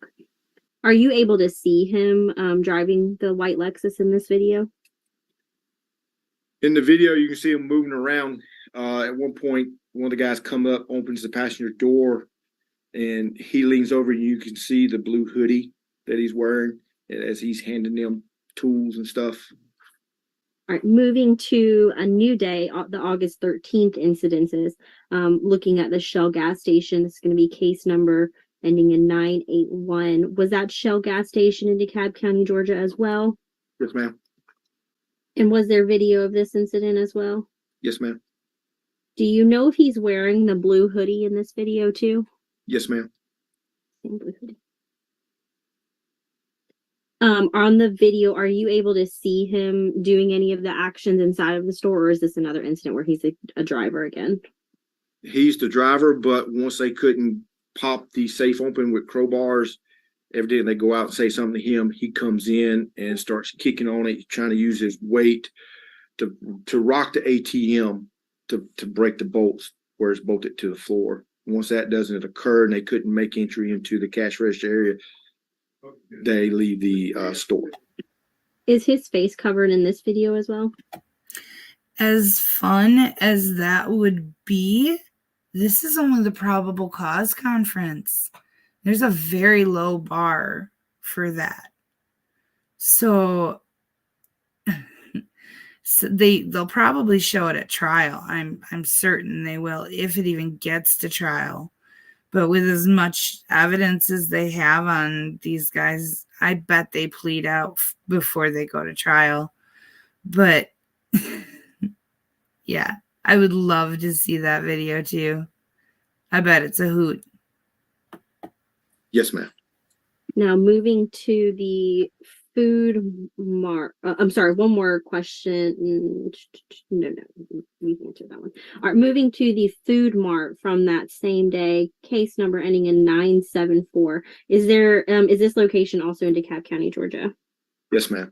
Are you able to see him driving the white Lexus in this video? In the video, you can see him moving around. At one point, one of the guys come up, opens the passenger door, and he leans over and you can see the blue hoodie that he's wearing as he's handing them tools and stuff. All right, moving to a new day, the August 13th incidences, looking at the Shell gas station. This is going to be case number ending in 981. Was that Shell gas station in DeKalb County, Georgia as well? Yes, ma'am. And was there video of this incident as well? Yes, ma'am. Do you know if he's wearing the blue hoodie in this video too? Yes, ma'am. Same blue hoodie. On the video, are you able to see him doing any of the actions inside of the store, or is this another incident where he's a driver again? He's the driver, but once they couldn't pop the safe open with crowbars, every day they go out and say something to him, he comes in and starts kicking on it, trying to use his weight to rock the ATM to break the bolts where it's bolted to the floor. Once that doesn't occur and they couldn't make entry into the cash register area, they leave the store. Is his face covered in this video as well? As fun as that would be, this is only the probable cause conference. There's a very low bar for that. So they'll probably show it at trial. I'm certain they will, if it even gets to trial. But with as much evidence as they have on these guys, I bet they plead out before they go to trial. But yeah, I would love to see that video too. I bet it's a hoot. Yes, ma'am. Now moving to the food mart. I'm sorry, one more question. No, we've answered that one. All right, moving to the food mart from that same day, case number ending in 974. Is this location also in DeKalb County, Georgia? Yes, ma'am.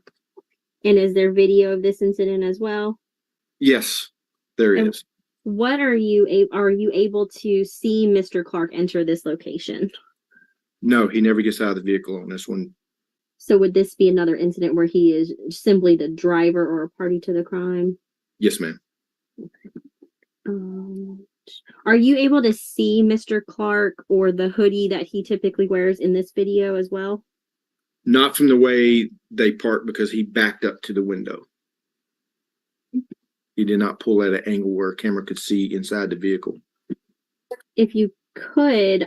And is there video of this incident as well? Yes, there is. What are you able to see Mr. Clark enter this location? No, he never gets out of the vehicle on this one. So would this be another incident where he is simply the driver or a party to the crime? Yes, ma'am. Are you able to see Mr. Clark or the hoodie that he typically wears in this video as well? Not from the way they parked, because he backed up to the window. He did not pull at an angle where a camera could see inside the vehicle. If you could,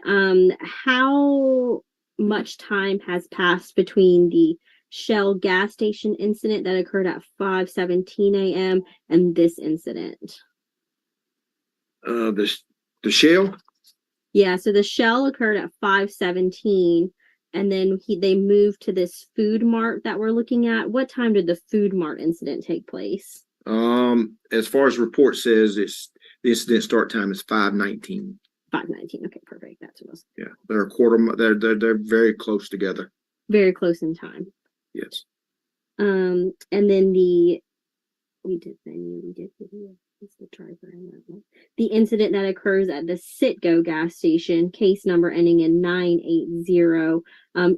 how much time has passed between the Shell gas station incident that occurred at 5:17 a.m. and this incident? The Shell? Yeah, so the Shell occurred at 5:17, and then they moved to this food mart that we're looking at. What time did the food mart incident take place? As far as report says, the incident start time is 5:19. 5:19. Okay, perfect. That's what I was. Yeah, they're they're very close together. Very close in time. Yes. And then we did video. Who's the driver in that one? The incident that occurs at the Citgo gas station, case number ending in 980.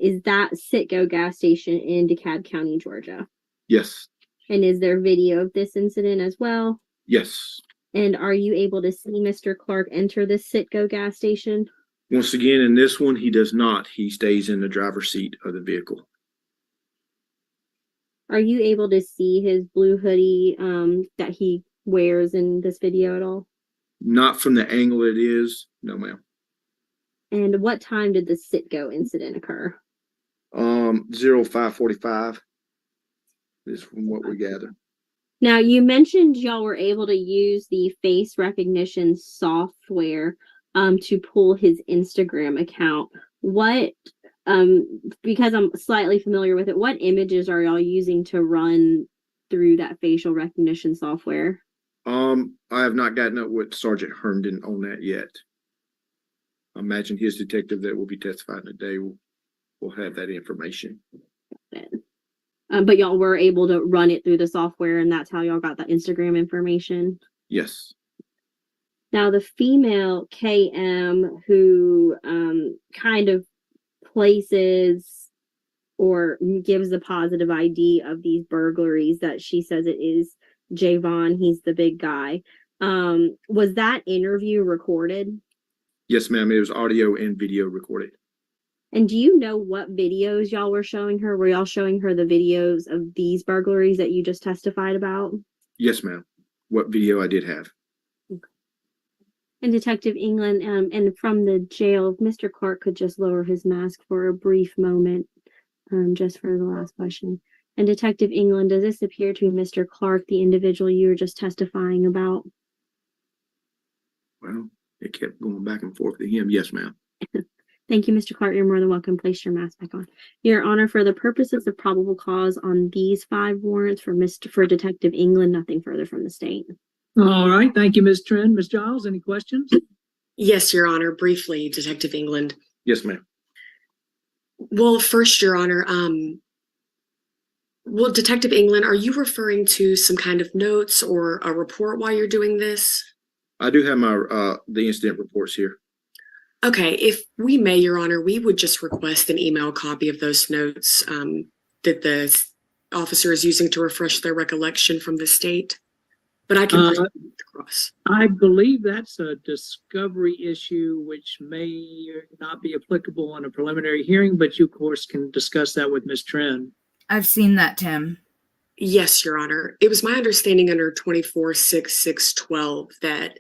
Is that Citgo gas station in DeKalb County, Georgia? Yes. And is there video of this incident as well? Yes. And are you able to see Mr. Clark enter the Citgo gas station? Once again, in this one, he does not. He stays in the driver's seat of the vehicle. Are you able to see his blue hoodie that he wears in this video at all? Not from the angle it is. No, ma'am. And what time did the Citgo incident occur? 05:45 is from what we gather. Now, you mentioned y'all were able to use the face recognition software to pull his Instagram account. What, because I'm slightly familiar with it, what images are y'all using to run through that facial recognition software? I have not gotten up with Sergeant Herndon on that yet. I imagine his detective that will be testifying today will have that information. But y'all were able to run it through the software, and that's how y'all got that Instagram information? Yes. Now, the female KM who kind of places or gives the positive ID of these burglaries that she says it is Javon, he's the big guy. Was that interview recorded? Yes, ma'am. It was audio and video recorded. And do you know what videos y'all were showing her? Were y'all showing her the videos of these burglaries that you just testified about? Yes, ma'am. What video I did have. And Detective England, and from the jail, if Mr. Clark could just lower his mask for a brief moment, just for the last question. And Detective England, does this appear to be Mr. Clark, the individual you were just testifying about? Well, it kept going back and forth to him. Yes, ma'am. Thank you, Mr. Clark. You're more than welcome. Place your mask back on. Your Honor, for the purposes of probable cause on these 5 warrants for Detective England, nothing further from the state. All right, thank you, Ms. Trent. Ms. Giles, any questions? Yes, Your Honor. Briefly, Detective England. Yes, ma'am. Well, first, Your Honor, well, Detective England, are you referring to some kind of notes or a report while you're doing this? I do have my the incident reports here. Okay, if we may, Your Honor, we would just request an email copy of those notes that the officer is using to refresh their recollection from the state. But I can proceed with the cross. I believe that's a discovery issue which may not be applicable on a preliminary hearing, but you, of course, can discuss that with Ms. Trent. I've seen that, Tim. Yes, Your Honor. It was my understanding under 24-6-6-12 that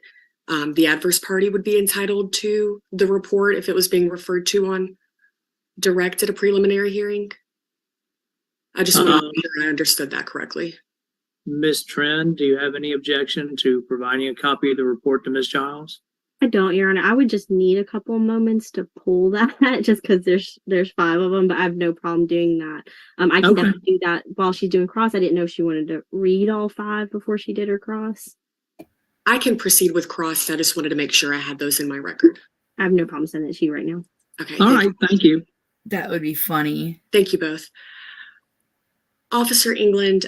the adverse party would be entitled to the report if it was being referred to on direct at a preliminary hearing. I just want to make sure I understood that correctly. Ms. Trent, do you have any objection to providing a copy of the report to Ms. Giles? I don't, Your Honor. I would just need a couple of moments to pull that, just because there's 5 of them, but I have no problem doing that. I can definitely do that while she's doing cross. I didn't know she wanted to read all 5 before she did her cross. I can proceed with cross. I just wanted to make sure I had those in my record. I have no problem sending it to you right now. Okay. All right, thank you. That would be funny. Thank you both. Officer England,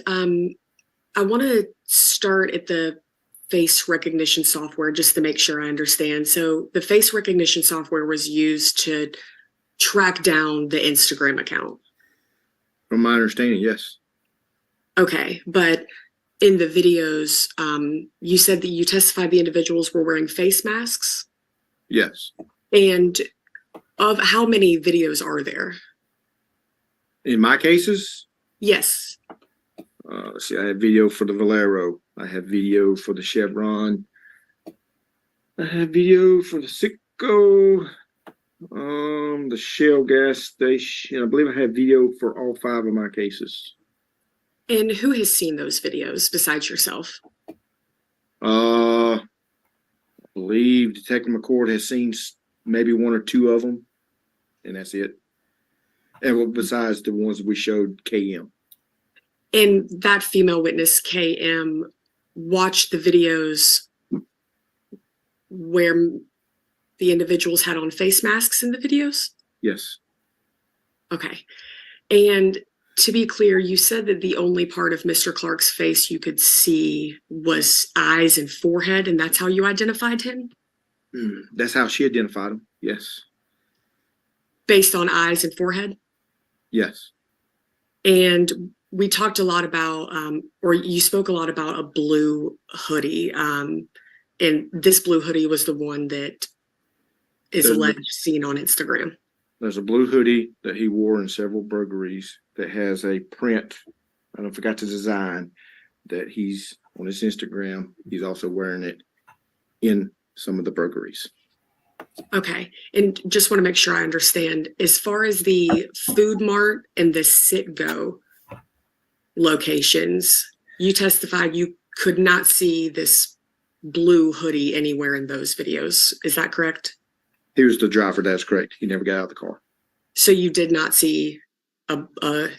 I want to start at the face recognition software just to make sure I understand. So the face recognition software was used to track down the Instagram account. From my understanding, yes. Okay, but in the videos, you said that you testified the individuals were wearing face masks? Yes. And of how many videos are there? In my cases? Yes. Let's see, I have video for the Valero. I have video for the Chevron. I have video for the Citgo, the Shell gas station. I believe I have video for all 5 of my cases. And who has seen those videos besides yourself? I believe Detective McCord has seen maybe 1 or 2 of them, and that's it. And besides the ones we showed KM. And that female witness, KM, watched the videos where the individuals had on face masks in the videos? Yes. Okay. And to be clear, you said that the only part of Mr. Clark's face you could see was eyes and forehead, and that's how you identified him? That's how she identified him, yes. Based on eyes and forehead? Yes. And we talked a lot about, or you spoke a lot about a blue hoodie. And this blue hoodie was the one that is alleged seen on Instagram. There's a blue hoodie that he wore in several burglaries that has a print. I forgot the design that he's on his Instagram. He's also wearing it in some of the burglaries. Okay. And just want to make sure I understand, as far as the Food Mart and the Citgo locations, you testified you could not see this blue hoodie anywhere in those videos. Is that correct? He was the driver. That's correct. He never got out of the car. So you did not see a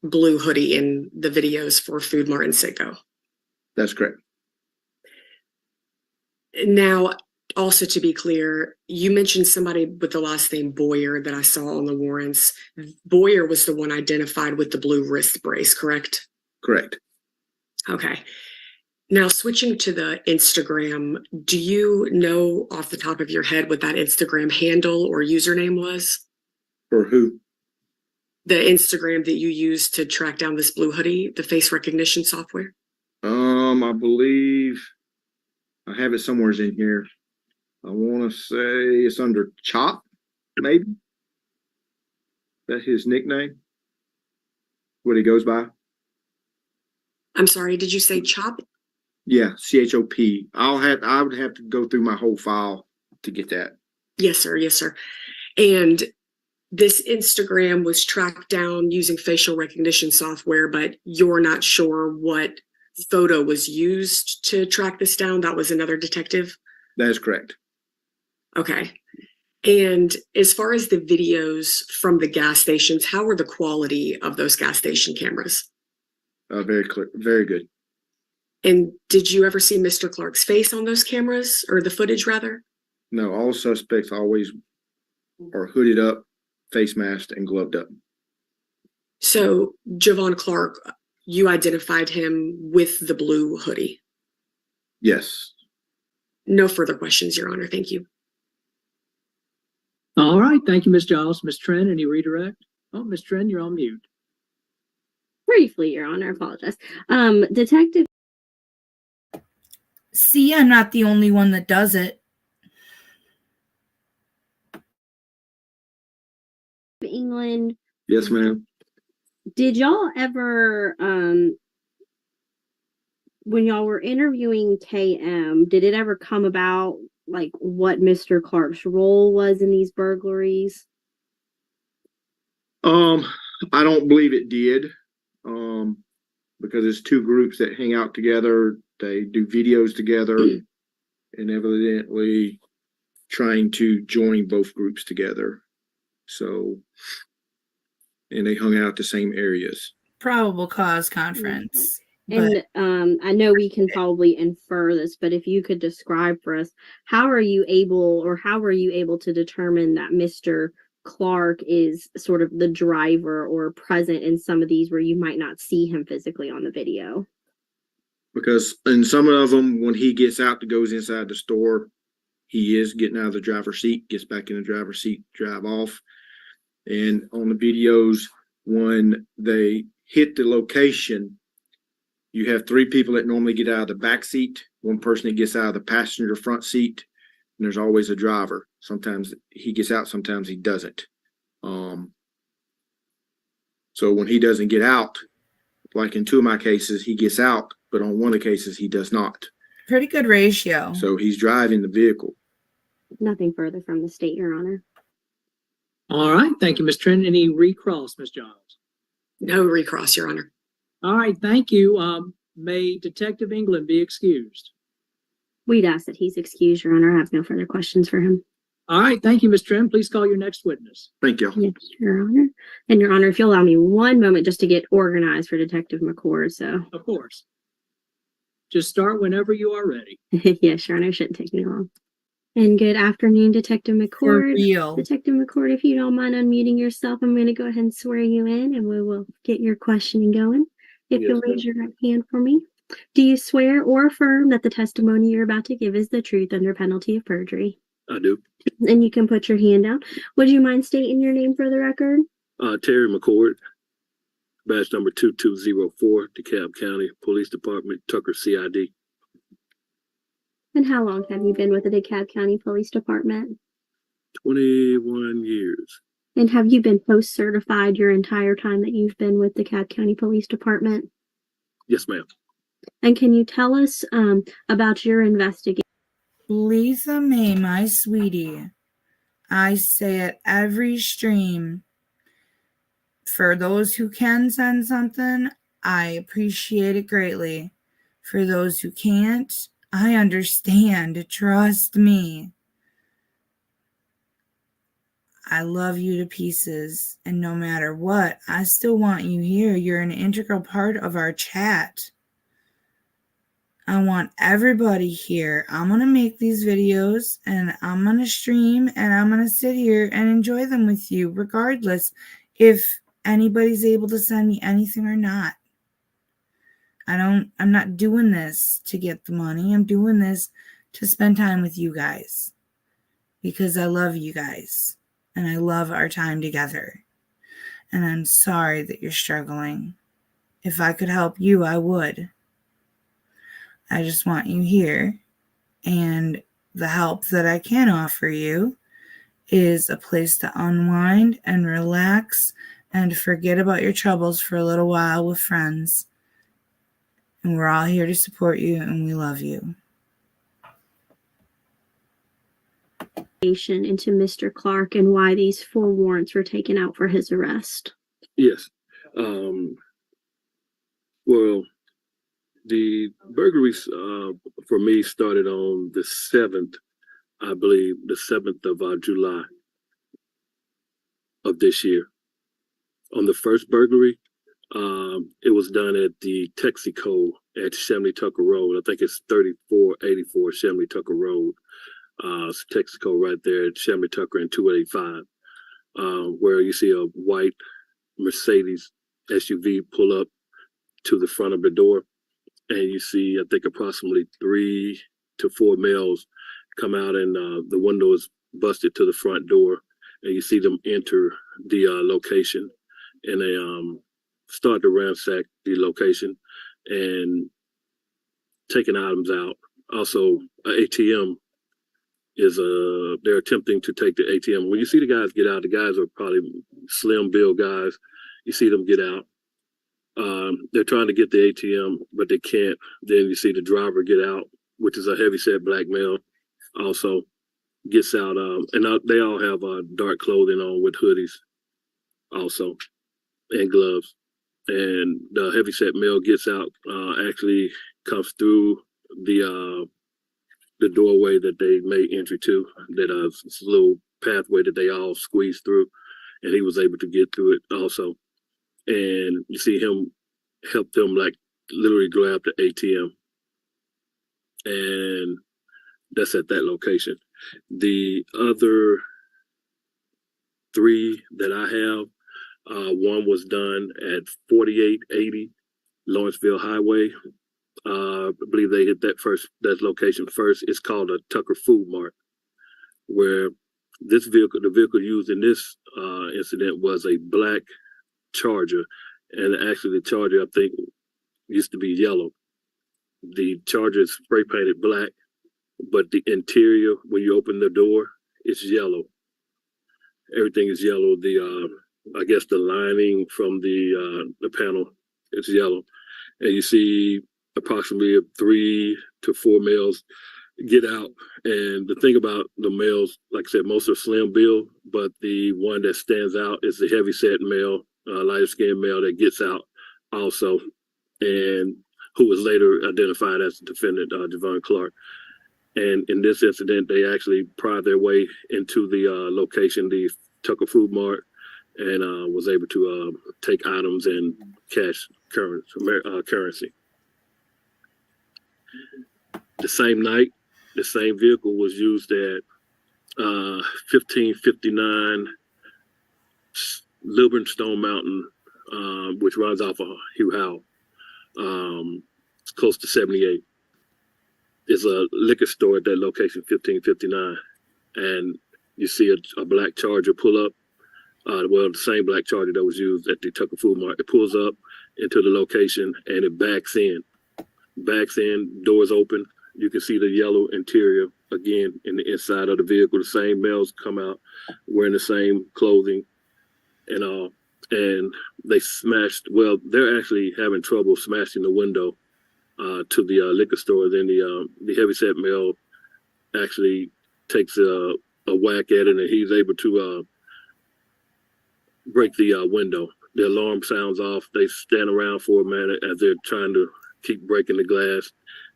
blue hoodie in the videos for Food Mart and Citgo? That's correct. Now, also to be clear, you mentioned somebody with the last name Boyer that I saw on the warrants. Boyer was the one identified with the blue wrist brace, correct? Correct. Okay. Now, switching to the Instagram, do you know off the top of your head what that Instagram handle or username was? For who? The Instagram that you used to track down this blue hoodie, the face recognition software? I believe I have it somewhere in here. I want to say it's under Chop, maybe. that his nickname? What he goes by? I'm sorry, did you say Chop? Yeah, CHOP. I would have to go through my whole file to get that. Yes, sir. Yes, sir. And this Instagram was tracked down using facial recognition software, but you're not sure what photo was used to track this down. That was another detective? That is correct. Okay. And as far as the videos from the gas stations, how were the quality of those gas station cameras? Very clear, very good. And did you ever see Mr. Clark's face on those cameras, or the footage rather? No, all suspects always are hooded up, face masked, and gloved up. So Javon Clark, you identified him with the blue hoodie? Yes. No further questions, Your Honor. Thank you. All right, thank you, Ms. Giles. Ms. Trent, any redirect? Oh, Ms. Trent, you're on mute. Briefly, Your Honor, I apologize. Detective. See, I'm not the only one that does it. England. Yes, ma'am. Did y'all ever, when y'all were interviewing KM, did it ever come about, like, what Mr. Clark's role was in these burglaries? I don't believe it did. Because it's two groups that hang out together. They do videos together, and evidently trying to join both groups together. So, and they hung out the same areas. Probable cause conference. And I know we can probably infer this, but if you could describe for us, how were you able to determine that Mr. Clark is sort of the driver or present in some of these where you might not see him physically on the video? Because in some of them, when he gets out, goes inside the store, he is getting out of the driver's seat, gets back in the driver's seat, drive off. And on the videos, when they hit the location, you have three people that normally get out of the back seat, one person that gets out of the passenger front seat, and there's always a driver. Sometimes he gets out, sometimes he doesn't. So when he doesn't get out, like in two of my cases, he gets out, but on one of the cases, he does not. Pretty good ratio. So he's driving the vehicle. Nothing further from the state, Your Honor. All right, thank you, Ms. Trent. Any recross, Ms. Giles? No recross, Your Honor. All right, thank you. May Detective England be excused? We'd ask that he's excused, Your Honor. I have no further questions for him. All right, thank you, Ms. Trent. Please call your next witness. Thank you. Yes, Your Honor. And Your Honor, if you'll allow me one moment just to get organized for Detective McCord, so. Of course. Just start whenever you are ready. Yes, Your Honor, shouldn't take me long. And good afternoon, Detective McCord. For real. Detective McCord, if you don't mind unmuting yourself, I'm going to go ahead and swear you in, and we will get your questioning going. If you'll raise your right hand for me. Do you swear or affirm that the testimony you're about to give is the truth under penalty of perjury? I do. And you can put your hand down. Would you mind stating your name for the record? Terry McCord, badge number 2204, DeKalb County Police Department, Tucker CID. And how long have you been with the DeKalb County Police Department? 21 years. And have you been post-certified your entire time that you've been with the DeKalb County Police Department? Yes, ma'am. And can you tell us about your investigation? Lisa May, my sweetie, I say it every stream. For those who can send something, I appreciate it greatly. For those who can't, I understand. Trust me. I love you to pieces, and no matter what, I still want you here. You're an integral part of our chat. I want everybody here. I'm going to make these videos, and I'm going to stream, and I'm going to sit here and enjoy them with you, regardless if anybody's able to send me anything or not. I'm not doing this to get the money. I'm doing this to spend time with you guys, because I love you guys, and I love our time together. And I'm sorry that you're struggling. If I could help you, I would. I just want you here, and the help that I can offer you is a place to unwind and relax and forget about your troubles for a little while with friends. And we're all here to support you, and we love you. Into Mr. Clark and why these 4 warrants were taken out for his arrest. Yes. Well, the burglaries for me started on the 7th, I believe, the 7th of July of this year. On the first burglary, it was done at the Texaco at Chemley Tucker Road. I think it's 3484 Chemley Tucker Road. It's Texaco right there at Chemley Tucker and 285, where you see a white Mercedes SUV pull up to the front of the door, and you see, I think, approximately 3 to 4 males come out, and the window is busted to the front door, and you see them enter the location, and they start to ransack the location and taking items out. Also, an ATM is they're attempting to take the ATM. When you see the guys get out, the guys are probably slim build guys. You see them get out. They're trying to get the ATM, but they can't. Then you see the driver get out, which is a heavyset black male. Also gets out, and they all have dark clothing on with hoodies, also, and gloves. And the heavyset male gets out, actually comes through the doorway that they made entry to. That it's a little pathway that they all squeezed through, and he was able to get through it also. And you see him help them, like, literally grab the ATM, and that's at that location. The other 3 that I have, one was done at 4880 Lawrenceville Highway. I believe they hit that location first. It's called a Tucker Food Mart, where the vehicle used in this incident was a black Charger, and actually the Charger, I think, used to be yellow. The Charger is spray painted black, but the interior, when you open the door, it's yellow. Everything is yellow. I guess the lining from the panel is yellow, and you see approximately 3 to 4 males get out. And the thing about the males, like I said, most are slim build, but the one that stands out is the heavyset male, lighter skinned male that gets out also, and who was later identified as the defendant, Javon Clark. And in this incident, they actually pried their way into the location, the Tucker Food Mart, and was able to take items and cash currency. The same night, the same vehicle was used at 1559 Lilburn Stone Mountain, which runs off of Hugh Howell. It's close to 78. There's a liquor store at that location, 1559, and you see a black Charger pull up. The same black Charger that was used at the Tucker Food Mart. It pulls up into the location and it backs in. Doors open. You can see the yellow interior again in the inside of the vehicle. The same males come out wearing the same clothing and all. And they smashed, well, they're actually having trouble smashing the window to the liquor store. Then the heavyset male actually takes a whack at it, and he's able to break the window. The alarm sounds off. They stand around for a minute as they're trying to keep breaking the glass.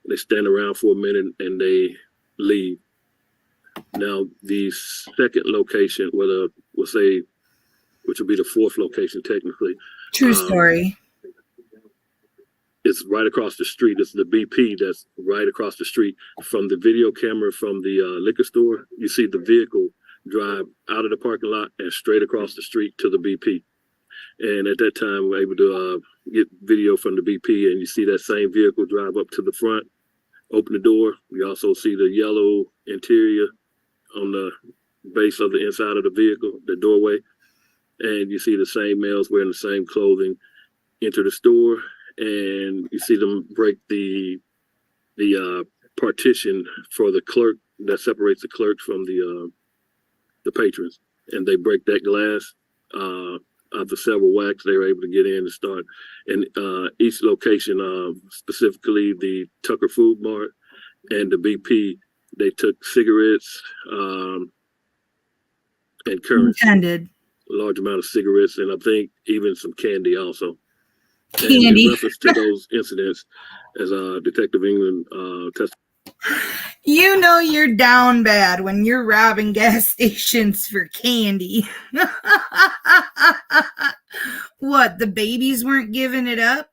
They stand around for a minute and they leave. Now, the second location, we'll say, which will be the 4th location technically. True story. It's right across the street. It's the BP that's right across the street. From the video camera from the liquor store, you see the vehicle drive out of the parking lot and straight across the street to the BP. And at that time, we're able to get video from the BP, and you see that same vehicle drive up to the front, open the door. We also see the yellow interior on the base of the inside of the vehicle, the doorway. And you see the same males wearing the same clothing enter the store, and you see them break the partition for the clerk that separates the clerk from the the patrons, and they break that glass. After several whacks, they were able to get in and start. And each location, specifically the Tucker Food Mart and the BP, they took cigarettes and currency. Intended. A large amount of cigarettes, and I think even some candy also. Candy. And in reference to those incidents, as Detective England testified. You know you're down bad when you're robbing gas stations for candy. What, the babies weren't giving it up?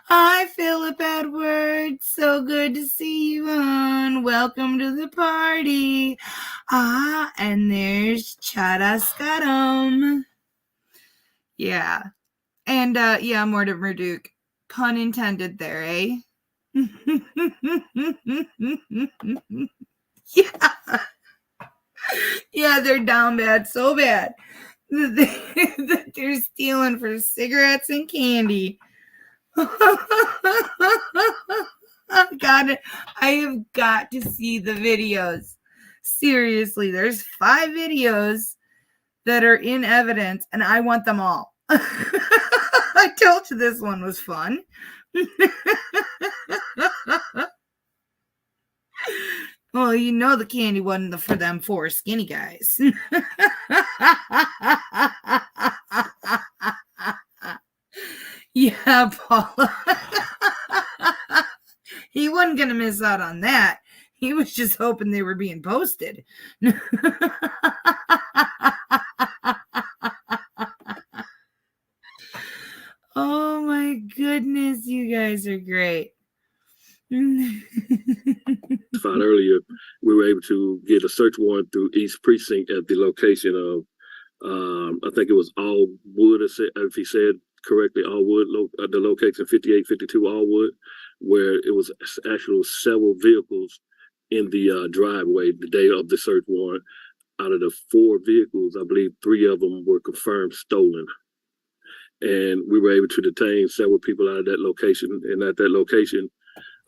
Hi, Philip Edwards. So good to see you on. Welcome to the party. And there's Chadaskaram. Yeah. And yeah, Mortimer Duke. Pun intended there, eh? Yeah. Yeah, they're down bad, so bad. They're stealing for cigarettes and candy. I have got to see the videos. Seriously, there's 5 videos that are in evidence, and I want them all. I told you this one was fun. Well, you know the candy wasn't for them 4 skinny guys. Yeah, Paula. He wasn't going to miss out on that. He was just hoping they were being posted. Oh my goodness, you guys are great. Found earlier, we were able to get a search warrant through each precinct at the location of, I think it was Allwood, if he said correctly, Allwood, the location 5852 Allwood, where it was actually several vehicles in the driveway the day of the search warrant. Out of the 4 vehicles, I believe 3 of them were confirmed stolen. And we were able to detain several people out of that location. And at that location,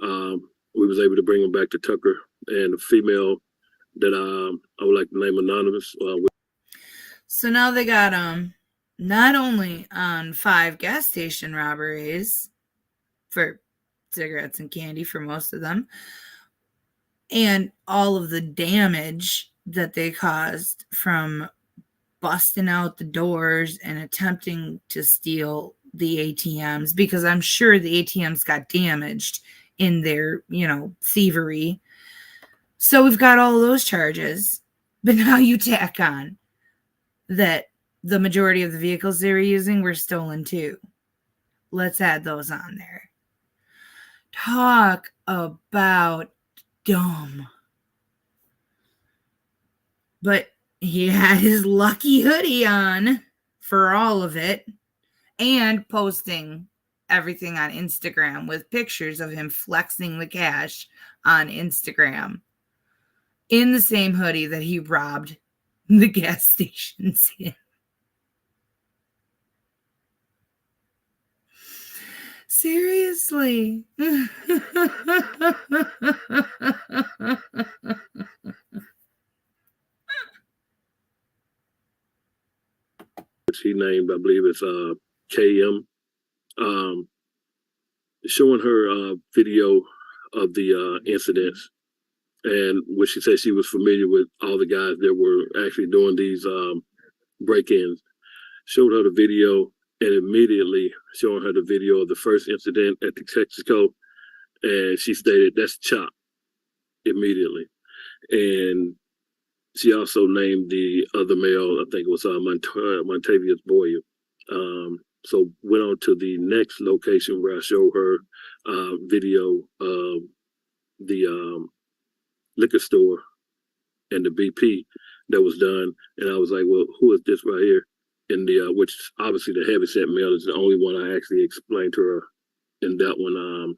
we was able to bring them back to Tucker, and a female that I would like to name anonymous. So now they got not only on 5 gas station robberies for cigarettes and candy for most of them, and all of the damage that they caused from busting out the doors and attempting to steal the ATMs, because I'm sure the ATMs got damaged in their, thievery. So we've got all those charges, but now you tack on that the majority of the vehicles they were using were stolen too. Let's add those on there. Talk about dumb. But he had his lucky hoodie on for all of it, and posting everything on Instagram with pictures of him flexing the cash on Instagram in the same hoodie that he robbed the gas stations in. Seriously. She named, I believe it's KM, showing her video of the incidents, and when she said she was familiar with all the guys that were actually doing these break-ins, showed her the video, and immediately showing her the video of the first incident at the Texaco, and she stated, "That's Chop," immediately. And she also named the other male, I think it was Montavious Boyer. So went on to the next location where I showed her video of the liquor store and the BP that was done. And I was like, well, who is this right here? And which obviously the heavyset male is the only one I actually explained to her in that one.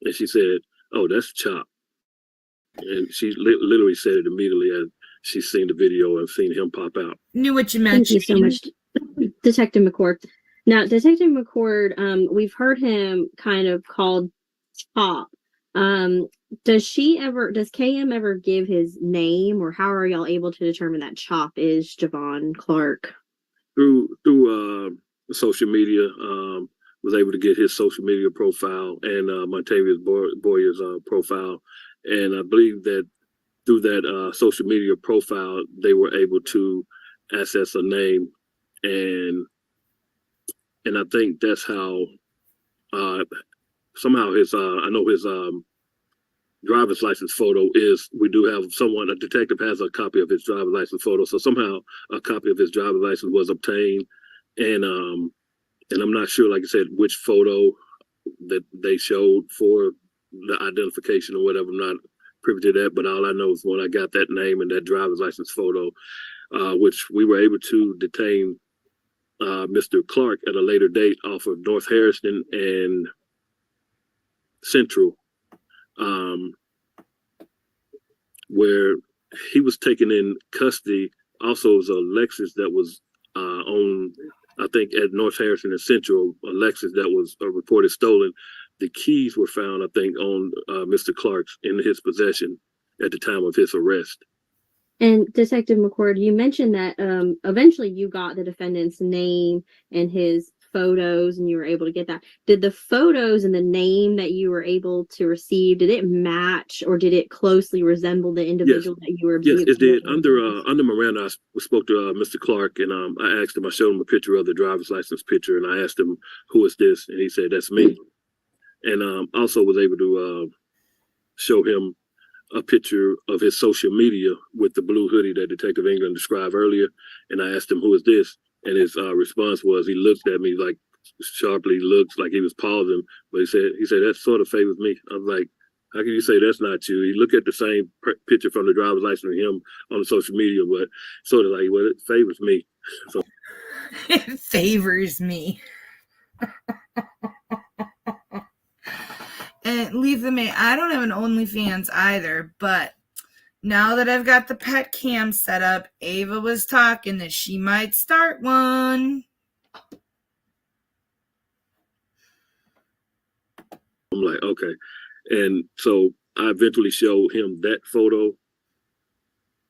And she said, "Oh, that's Chop." And she literally said it immediately as she's seen the video and seen him pop out. Knew what you meant. Thank you so much, Detective McCord. Now, Detective McCord, we've heard him kind of called Chop. does KM ever give his name, or how are y'all able to determine that Chop is Javon Clark? Through social media, was able to get his social media profile and Montavious Boyer's profile, and I believe that through that social media profile, they were able to access a name, and I think that's how somehow his I know his driver's license photo is, we do have someone, a detective has a copy of his driver's license photo, so somehow a copy of his driver's license was obtained, and I'm not sure, like I said, which photo that they showed for the identification or whatever. I'm not privy to that, but all I know is when I got that name and that driver's license photo, which we were able to detain Mr. Clark at a later date off of North Harrison and Central, where he was taken in custody. Also, was a Lexus that was on, I think, at North Harrison and Central, a Lexus that was reported stolen. The keys were found, I think, on Mr. Clark's, in his possession at the time of his arrest. And Detective McCord, you mentioned that eventually you got the defendant's name and his photos, and you were able to get that. Did the photos and the name that you were able to receive, did it match, or did it closely resemble the individual that you were? Yes, it did. Under Miranda, I spoke to Mr. Clark, and I asked him, I showed him a picture of the driver's license picture, and I asked him, who is this? And he said, that's me. And also was able to show him a picture of his social media with the blue hoodie that Detective England described earlier. And I asked him, who is this? And his response was, he looked at me like sharply, looks like he was pausing, but he said, that sort of favors me. I was like, how can you say that's not you? You look at the same picture from the driver's license of him on the social media, but sort of like, well, it favors me. So it favors me. And leave them in. I don't have an OnlyFans either, but now that I've got the pet cam set up, Ava was talking that she might start one. I'm like, okay. And so I eventually show him that photo,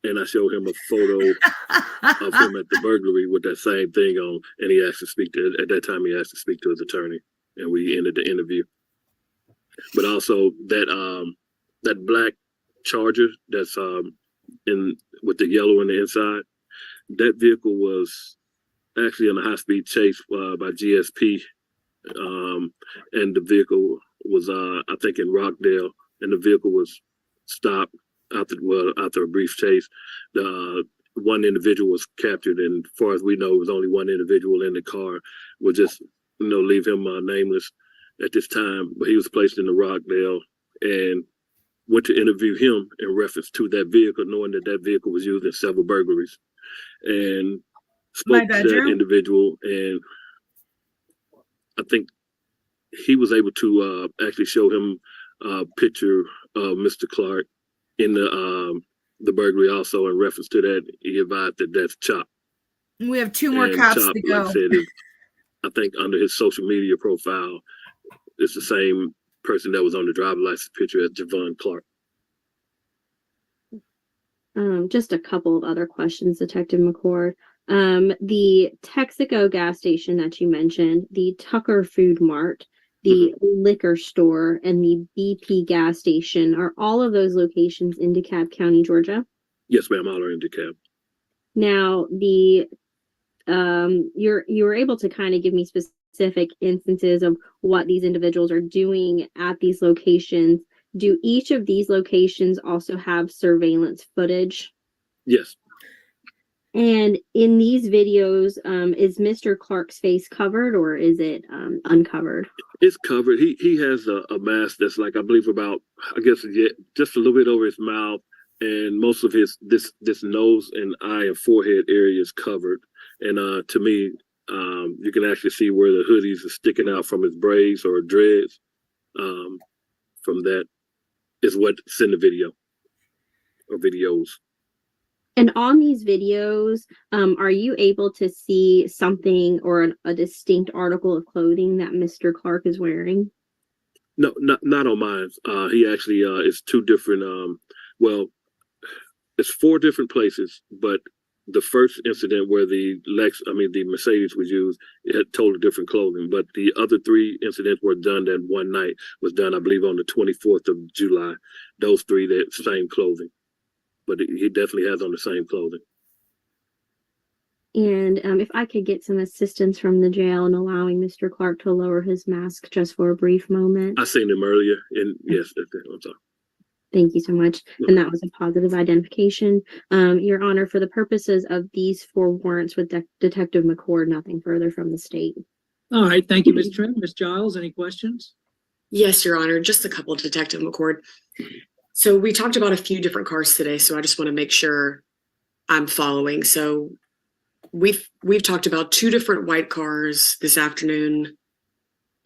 and I show him a photo of him at the burglary with that same thing on, and he asked to speak to, at that time he asked to speak to his attorney, and we ended the interview. But also that black Charger that's in with the yellow on the inside, that vehicle was actually in a high-speed chase by GSP, and the vehicle was I think in Rockdale, and the vehicle was stopped after a brief chase. The one individual was captured, and as far as we know, it was only one individual in the car. We'll just leave him nameless at this time, but he was placed in the Rockdale and went to interview him in reference to that vehicle, knowing that that vehicle was used in several burglaries, and spoke to that individual, and I think he was able to actually show him a picture of Mr. Clark in the burglary. Also, in reference to that, he advised that that's Chop. We have two more cops Chop, to go. like I said, I think under his social media profile, it's the same person that was on the driver's license picture as Javon Clark. Just a couple of other questions, Detective McCord. The Texaco gas station that you mentioned, the Tucker Food Mart, the liquor store, and the BP gas station, are all of those locations in DeKalb County, Georgia? Yes, ma'am, all are in DeKalb. Now, you were able to kind of give me specific instances of what these individuals are doing at these locations. Do each of these locations also have surveillance footage? Yes. And in these videos, is Mr. Clark's face covered, or is it uncovered? It's covered. He has a mask that's like, I believe about, I guess, just a little bit over his mouth, and most of his this nose and eye and forehead area is covered. And to me, you can actually see where the hoodies are sticking out from his braids or dreads. From that is what's in the video or videos. And on these videos, are you able to see something or a distinct article of clothing that Mr. Clark is wearing? No, not on mine. He actually it's two different. Well, it's four different places, but the first incident where the the Mercedes was used, it had totally different clothing. But the other three incidents were done that one night. Was done, I believe, on the 24th of July. Those three, that same clothing, but he definitely has on the same clothing. And if I could get some assistance from the jail in allowing Mr. Clark to lower his mask just for a brief moment. I seen him earlier, and yes, I'm sorry. Thank you so much. And that was a positive identification. Your Honor, for the purposes of these four warrants with Detective McCord, nothing further from the state. All right, thank you, Ms. Trent. Ms. Giles, any questions? Yes, Your Honor, just a couple, Detective McCord. So we talked about a few different cars today, so I just want to make sure I'm following. So we've talked about two different white cars this afternoon,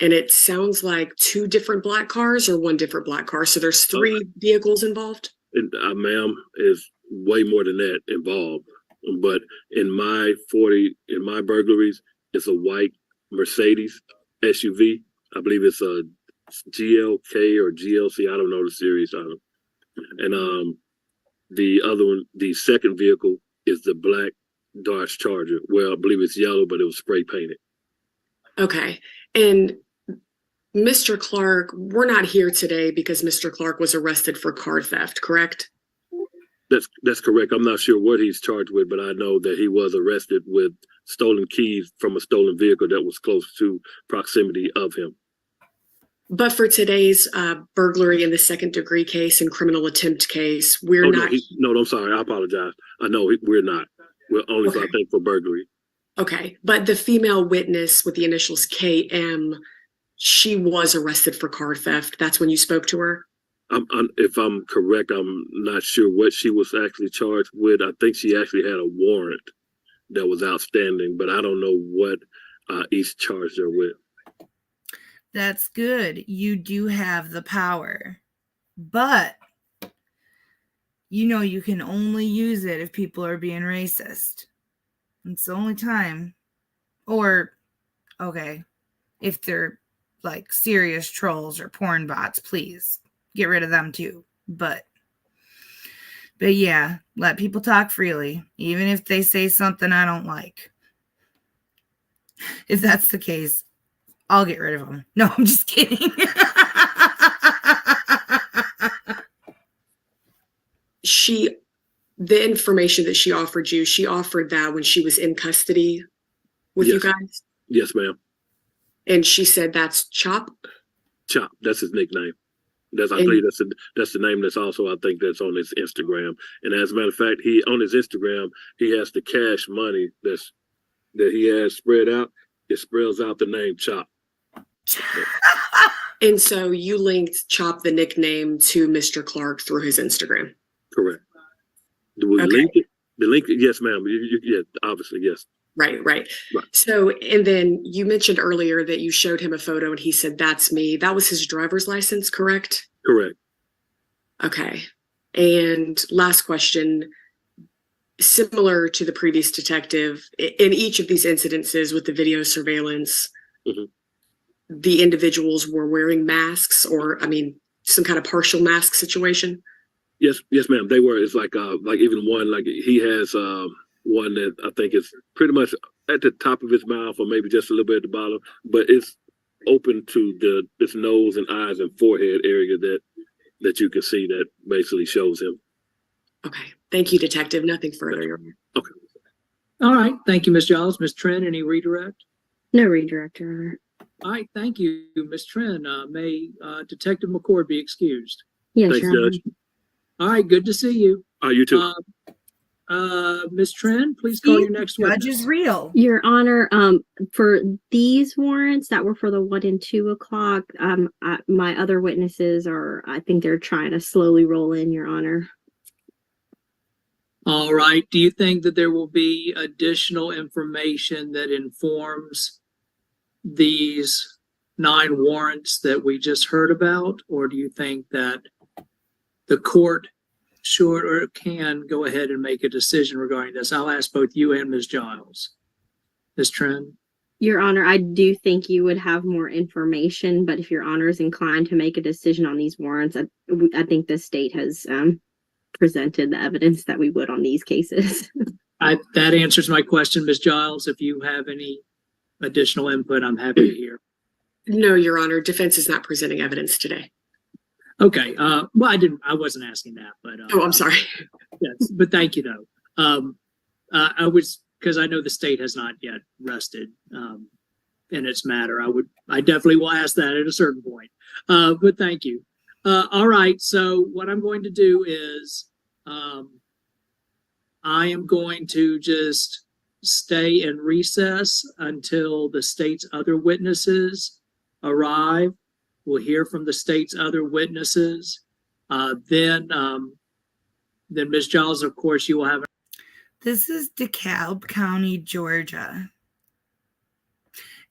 and it sounds like two different black cars or one different black car. So there's three vehicles involved? And, ma'am, is way more than that involved. But in my burglaries, it's a white Mercedes SUV. I believe it's a GLK or GLC. I don't know the series. And the other one, the second vehicle, is the black Dodge Charger. Well, I believe it's yellow, but it was spray painted. Okay. And Mr. Clark, we're not here today because Mr. Clark was arrested for car theft, correct? That's correct. I'm not sure what he's charged with, but I know that he was arrested with stolen keys from a stolen vehicle that was close to proximity of him. But for today's burglary in the second degree case and criminal attempt case, we're not. No, I'm sorry. I apologize. I know we're not. We're only for, I think, for burglary. Okay. But the female witness with the initials KM, she was arrested for car theft. That's when you spoke to her? If I'm correct, I'm not sure what she was actually charged with. I think she actually had a warrant that was outstanding, but I don't know what each charged her with. That's good. You do have the power, but you can only use it if people are being racist. It's the only time. Or, okay, if they're like serious trolls or porn bots, please get rid of them too. But yeah, let people talk freely, even if they say something I don't like. If that's the case, I'll get rid of them. No, I'm just kidding. The information that she offered you, she offered that when she was in custody with you guys? Yes, ma'am. And she said that's Chop? Chop, that's his nickname. I believe that's the name that's also, I think, that's on his Instagram. And as a matter of fact, on his Instagram, he has the cash money that he has spread out. It spells out the name Chop. And so you linked Chop, the nickname, to Mr. Clark through his Instagram? Correct. Do we link it? The link, yes, ma'am. Yeah, obviously, yes. Right. So, and then you mentioned earlier that you showed him a photo and he said, that's me. That was his driver's license, correct? Correct. Okay. And last question, similar to the previous detective, in each of these incidences with the video surveillance, the individuals were wearing masks or, some kind of partial mask situation? Yes, ma'am. They were. It's like even one, like he has one that I think is pretty much at the top of his mouth or maybe just a little bit at the bottom, but it's open to his nose and eyes and forehead area that you can see that basically shows him. Okay. Thank you, Detective. Nothing further, Your Honor. Okay. All right. Thank you, Ms. Giles. Ms. Trent, any redirect? No redirect, Your Honor. All right. Thank you, Ms. Trent. May Detective McCord be excused? Yes, Thanks, Your Honor. Judge. All right. Good to see you. You too. Ms. Trent, please call your next witness. Judge is real. Your Honor, for these warrants that were for the 1 and 2 o'clock, my other witnesses I think they're trying to slowly roll in, Your Honor. All right. Do you think that there will be additional information that informs these 9 warrants that we just heard about? Or do you think that the court should or can go ahead and make a decision regarding this? I'll ask both you and Ms. Giles. Ms. Trent? Your Honor, I do think you would have more information, but if Your Honor is inclined to make a decision on these warrants, I think the state has presented the evidence that we would on these cases. That answers my question, Ms. Giles. If you have any additional input, I'm happy to hear. No, Your Honor, defense is not presenting evidence today. Okay. Well, I wasn't asking that, but. Oh, I'm sorry. Yes, but thank you though. Because I know the state has not yet rested in its matter. I definitely will ask that at a certain point. But thank you. All right. So what I'm going to do is I am going to just stay in recess until the state's other witnesses arrive. We'll hear from the state's other witnesses. Then Ms. Giles, of course, you will have. This is DeKalb County, Georgia.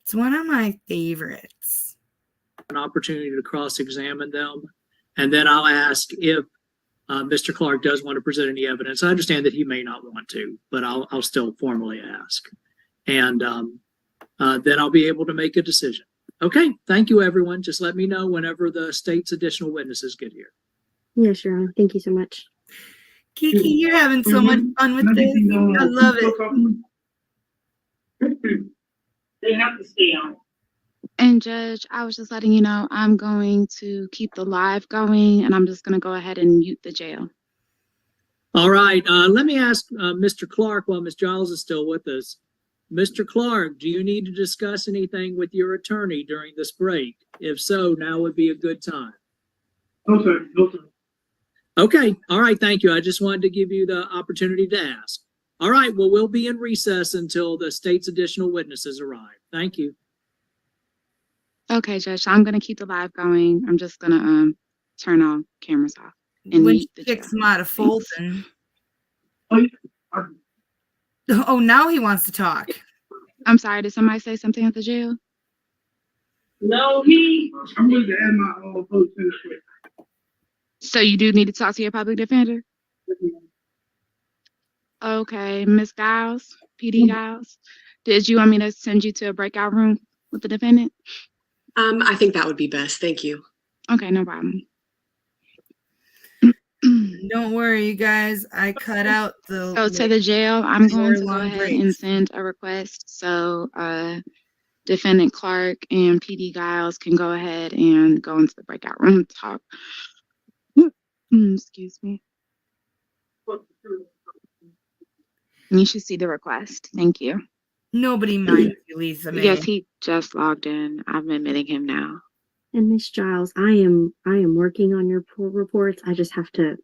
It's one of my favorites. An opportunity to cross-examine them. And then I'll ask if Mr. Clark does want to present any evidence. I understand that he may not want to, but I'll still formally ask. And then I'll be able to make a decision. Okay, thank you, everyone. Just let me know whenever the state's additional witnesses get here. Yes, Your Honor. Thank you so much. Kiki, you're having so much fun with this. I love it. They have to stay on. And Judge, I was just letting you know I'm going to keep the live going, and I'm just going to go ahead and mute the jail. All right. Let me ask Mr. Clark while Ms. Giles is still with us. Mr. Clark, do you need to discuss anything with your attorney during this break? If so, now would be a good time. No, sir. No, sir. Okay. All right. Thank you. I just wanted to give you the opportunity to ask. All right. Well, we'll be in recess until the state's additional witnesses arrive. Thank you. Okay, Judge. So I'm going to keep the live going. I'm just going to turn all cameras off. And when mute she the kicks jail. him out of Fulton. Oh, now he wants to talk. I'm sorry. Did somebody say something at the jail? No, I'm going to add my own vote to this. So you do need to talk to your public defender? Okay, Ms. Giles, PD Giles, did you want me to send you to a breakout room with the defendant? I think that would be best. Thank you. Okay, no problem. Don't worry, you guys. I cut out the. So to the jail, I'm going to go long ahead breaks. and send a request so Defendant Clark and PD Giles can go ahead and go into the breakout room and talk. Excuse me. You should see the request. Thank you. Nobody minds you, Lisa May. Yes, he just logged in. I'm admitting him now. And Miss Giles, I am working on your poll reports. I just have to.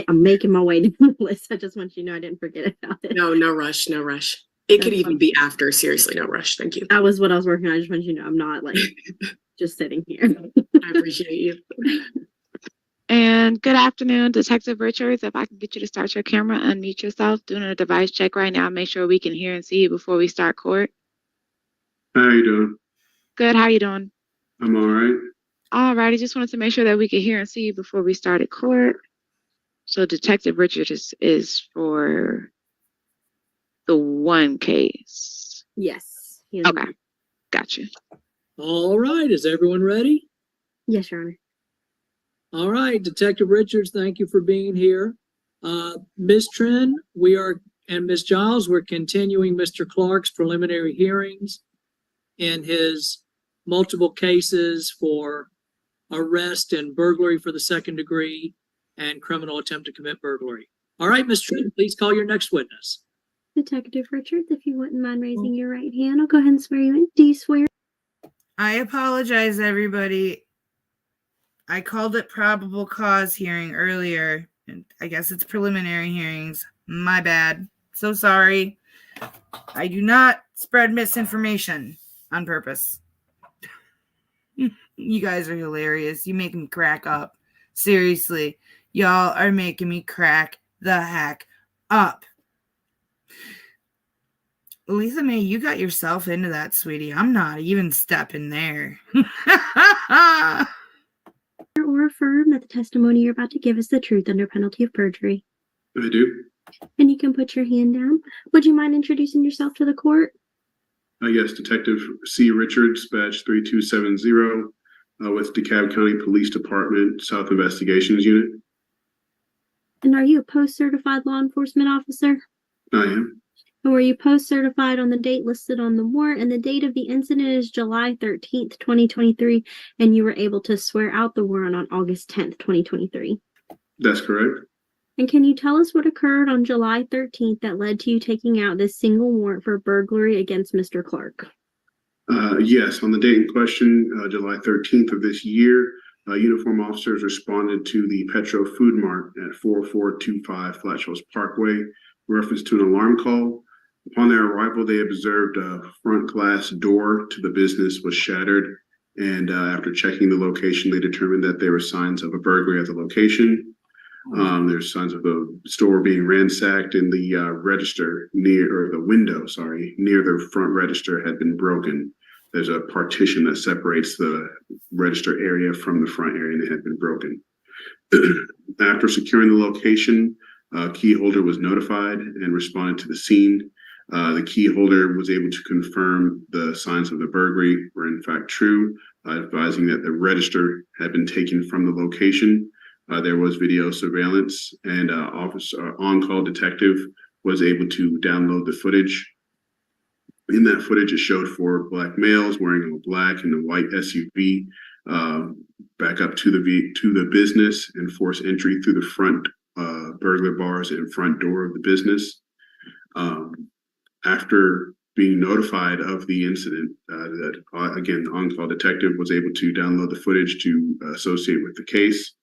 I'm making my way to the list. I just want you to know I didn't forget about it. No, no rush. No rush. It could even be after. Seriously, no rush. Thank you. That was what I was working on. I just want you to know I'm not like just sitting here. I appreciate you. And good afternoon, Detective Richards. If I can get you to start your camera, unmute yourself, doing a device check right now. Make sure we can hear and see you before we start court. How you doing? Good. How you doing? I'm all right. All righty. Just wanted to make sure that we could hear and see you before we started court. So Detective Richards is for the one case. Yes. Okay. Gotcha. All right. Is everyone ready? Yes, Your Honor. All right, Detective Richards, thank you for being here. Ms. Trin, and Ms. Giles, we're continuing Mr. Clark's preliminary hearings in his multiple cases for arrest and burglary for the second degree and criminal attempt to commit burglary. All right, Ms. Trin, please call your next witness. Detective Richards, if you wouldn't mind raising your right hand, I'll go ahead and swear you in. Do you swear? I apologize, everybody. I called it probable cause hearing earlier. And I guess it's preliminary hearings. My bad. So sorry. I do not spread misinformation on purpose. You guys are hilarious. You make me crack up. Seriously. Y'all are making me crack the heck up. Lisa May, you got yourself into that, sweetie. I'm not even stepping there. Or affirm that the testimony you're about to give is the truth under penalty of perjury. I do. And you can put your hand down. Would you mind introducing yourself to the court? Yes, Detective C. Richards, badge 3270, with DeKalb County Police Department, South Investigations Unit. And are you a post-certified law enforcement officer? I am. And were you post-certified on the date listed on the warrant? And the date of the incident is July 13th, 2023, and you were able to swear out the warrant on August 10th, 2023. That's correct. And can you tell us what occurred on July 13th that led to you taking out this single warrant for burglary against Mr. Clark? Yes, on the date in question, July 13th of this year, uniform officers responded to the Petro Food Mart at 4425 Flat Hills Parkway, in reference to an alarm call. Upon their arrival, they observed a front glass door to the business was shattered, and after checking the location, they determined that there were signs of a burglary at the location. There's signs of the store being ransacked, and the register near the front register had been broken. There's a partition that separates the register area from the front area, and it had been broken. After securing the location, key holder was notified and responded to the scene. The key holder was able to confirm the signs of the burglary were in fact true, advising that the register had been taken from the location. There was video surveillance, and on-call detective was able to download the footage. In that footage, it showed four black males wearing all black in a white SUV, back up to the business and force entry through the front burglar bars and front door of the business. After being notified of the incident, the on-call detective was able to download the footage to associate with the case.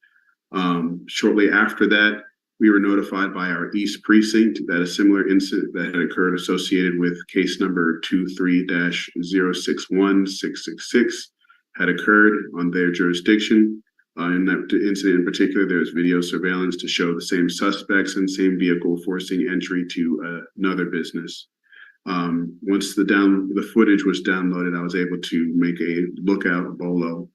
Shortly after that, we were notified by our East Precinct that a similar incident that had occurred associated with case number 23-061666 had occurred on their jurisdiction. In that incident in particular, there was video surveillance to show the same suspects and same vehicle forcing entry to another business. Once the footage was downloaded, I was able to make a lookout bolo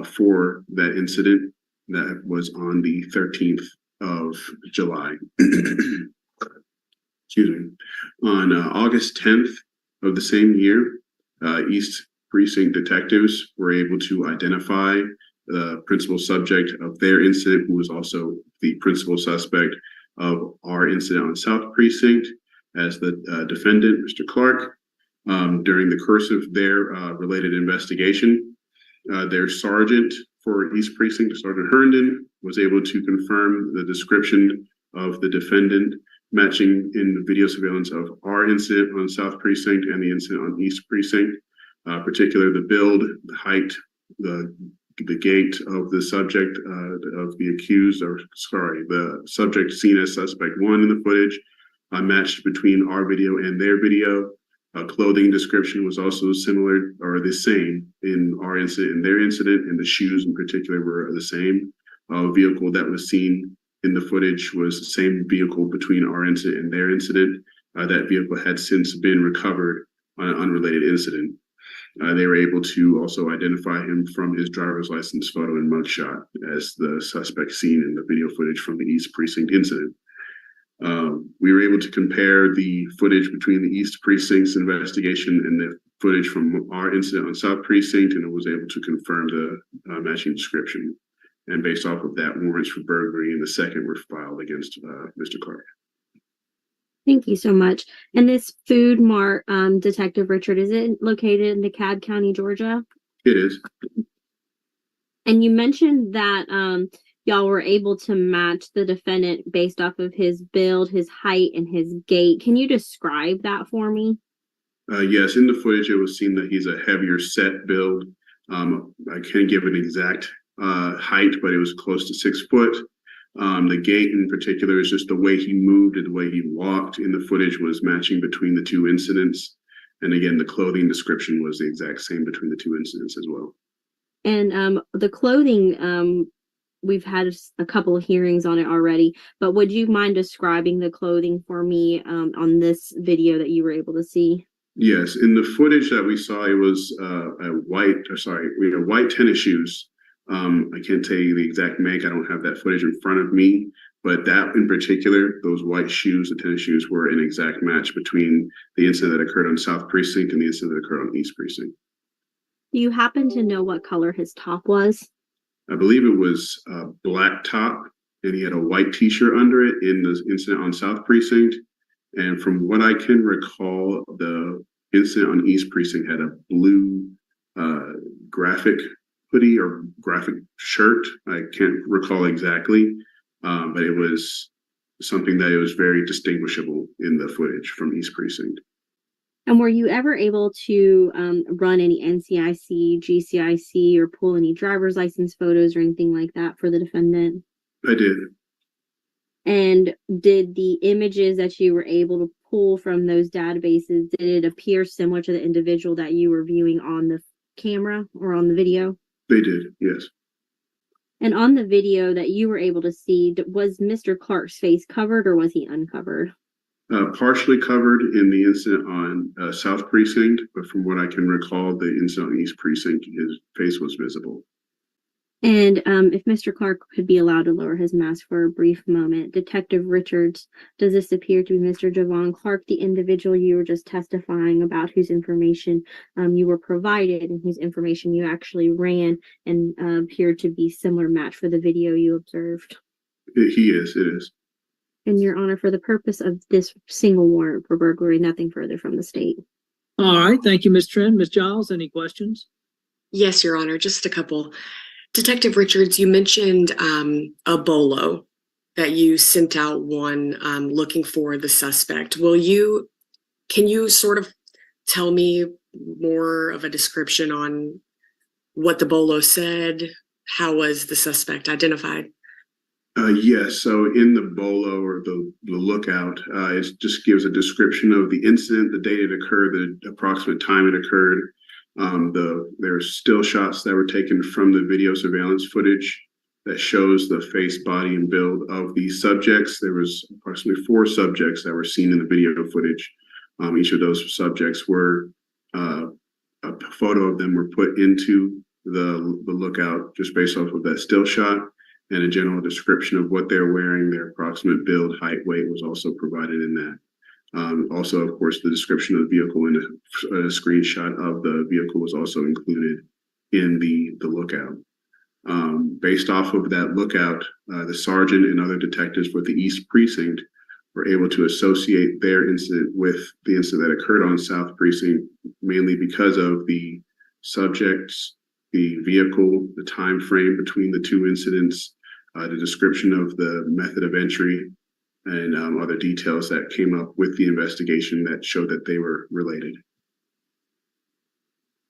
for that incident that was on the 13th of July. Excuse me. On August 10th of the same year, East Precinct detectives were able to identify the principal subject of their incident, who was also the principal suspect of our incident on South Precinct, as the defendant, Mr. Clark. During the course of their related investigation, their sergeant for East Precinct, Sergeant Herndon, was able to confirm the description of the defendant matching in the video surveillance of our incident on South Precinct and the incident on East Precinct. Particularly the build, the height, the gait of the subject of the accused, the subject seen as suspect one in the footage, matched between our video and their video. Clothing description was also similar or the same in our incident and their incident, and the shoes in particular were the same. Vehicle that was seen in the footage was the same vehicle between our incident and their incident. That vehicle had since been recovered on an unrelated incident. They were able to also identify him from his driver's license photo and mugshot as the suspect seen in the video footage from the East Precinct incident. We were able to compare the footage between the East Precinct's investigation and the footage from our incident on South Precinct, and it was able to confirm the matching description. And based off of that, warrants for burglary in the second were filed against Mr. Clark. Thank you so much. And this Food Mart, Detective Richard, is it located in DeKalb County, Georgia? It is. And you mentioned that y'all were able to match the defendant based off of his build, his height, and his gait. Can you describe that for me? Yes, in the footage, it was seen that he's a heavier set build. I can't give an exact height, but it was close to 6 foot. The gait in particular is just the way he moved and the way he walked in the footage was matching between the two incidents. And again, the clothing description was the exact same between the two incidents as well. And the clothing, we've had a couple of hearings on it already, but would you mind describing the clothing for me on this video that you were able to see? Yes, in the footage that we saw, it was white tennis shoes. I can't tell you the exact make. I don't have that footage in front of me, But that in particular, those white shoes, the tennis shoes, were an exact match between the incident that occurred on South Precinct and the incident that occurred on East Precinct. Do you happen to know what color his top was? I believe it was a black top, and he had a white t-shirt under it in the incident on South Precinct. And from what I can recall, the incident on East Precinct had a blue graphic hoodie or graphic shirt. I can't recall exactly, but it was something that it was very distinguishable in the footage from East Precinct. And were you ever able to run any NCIC, GCIC, or pull any driver's license photos or anything like that for the defendant? I did. And did the images that you were able to pull from those databases, did it appear similar to the individual that you were viewing on the camera or on the video? They did, yes. And on the video that you were able to see, was Mr. Clark's face covered or was he uncovered? Partially covered in the incident on South Precinct, but from what I can recall, the incident on East Precinct, his face was visible. And if Mr. Clark could be allowed to lower his mask for a brief moment, Detective Richards, does this appear to be Mr. Javon Clark, the individual you were just testifying about, whose information you were provided and whose information you actually ran, and appeared to be similar match for the video you observed? He is, it is. And Your Honor, for the purpose of this single warrant for burglary, nothing further from the state. All right, thank you, Ms. Trent. Ms. Giles, any questions? Yes, Your Honor, just a couple. Detective Richards, you mentioned a bolo that you sent out one looking for the suspect. Can you sort of tell me more of a description on what the bolo said? How was the suspect identified? Yes, so in the bolo or the lookout, it just gives a description of the incident, the date it occurred, the approximate time it occurred. There's still shots that were taken from the video surveillance footage that shows the face, body, and build of these subjects. There was approximately 4 subjects that were seen in the video footage. Each of those subjects were, a photo of them were put into the lookout just based off of that still shot, and a general description of what they're wearing, their approximate build, height, weight was also provided in that. Also, of course, the description of the vehicle and a screenshot of the vehicle was also included in the lookout. Based off of that lookout, the sergeant and other detectives with the East Precinct were able to associate their incident with the incident that occurred on South Precinct, mainly because of the subjects, the vehicle, the time frame between the 2 incidents, the description of the method of entry, and other details that came up with the investigation that showed that they were related.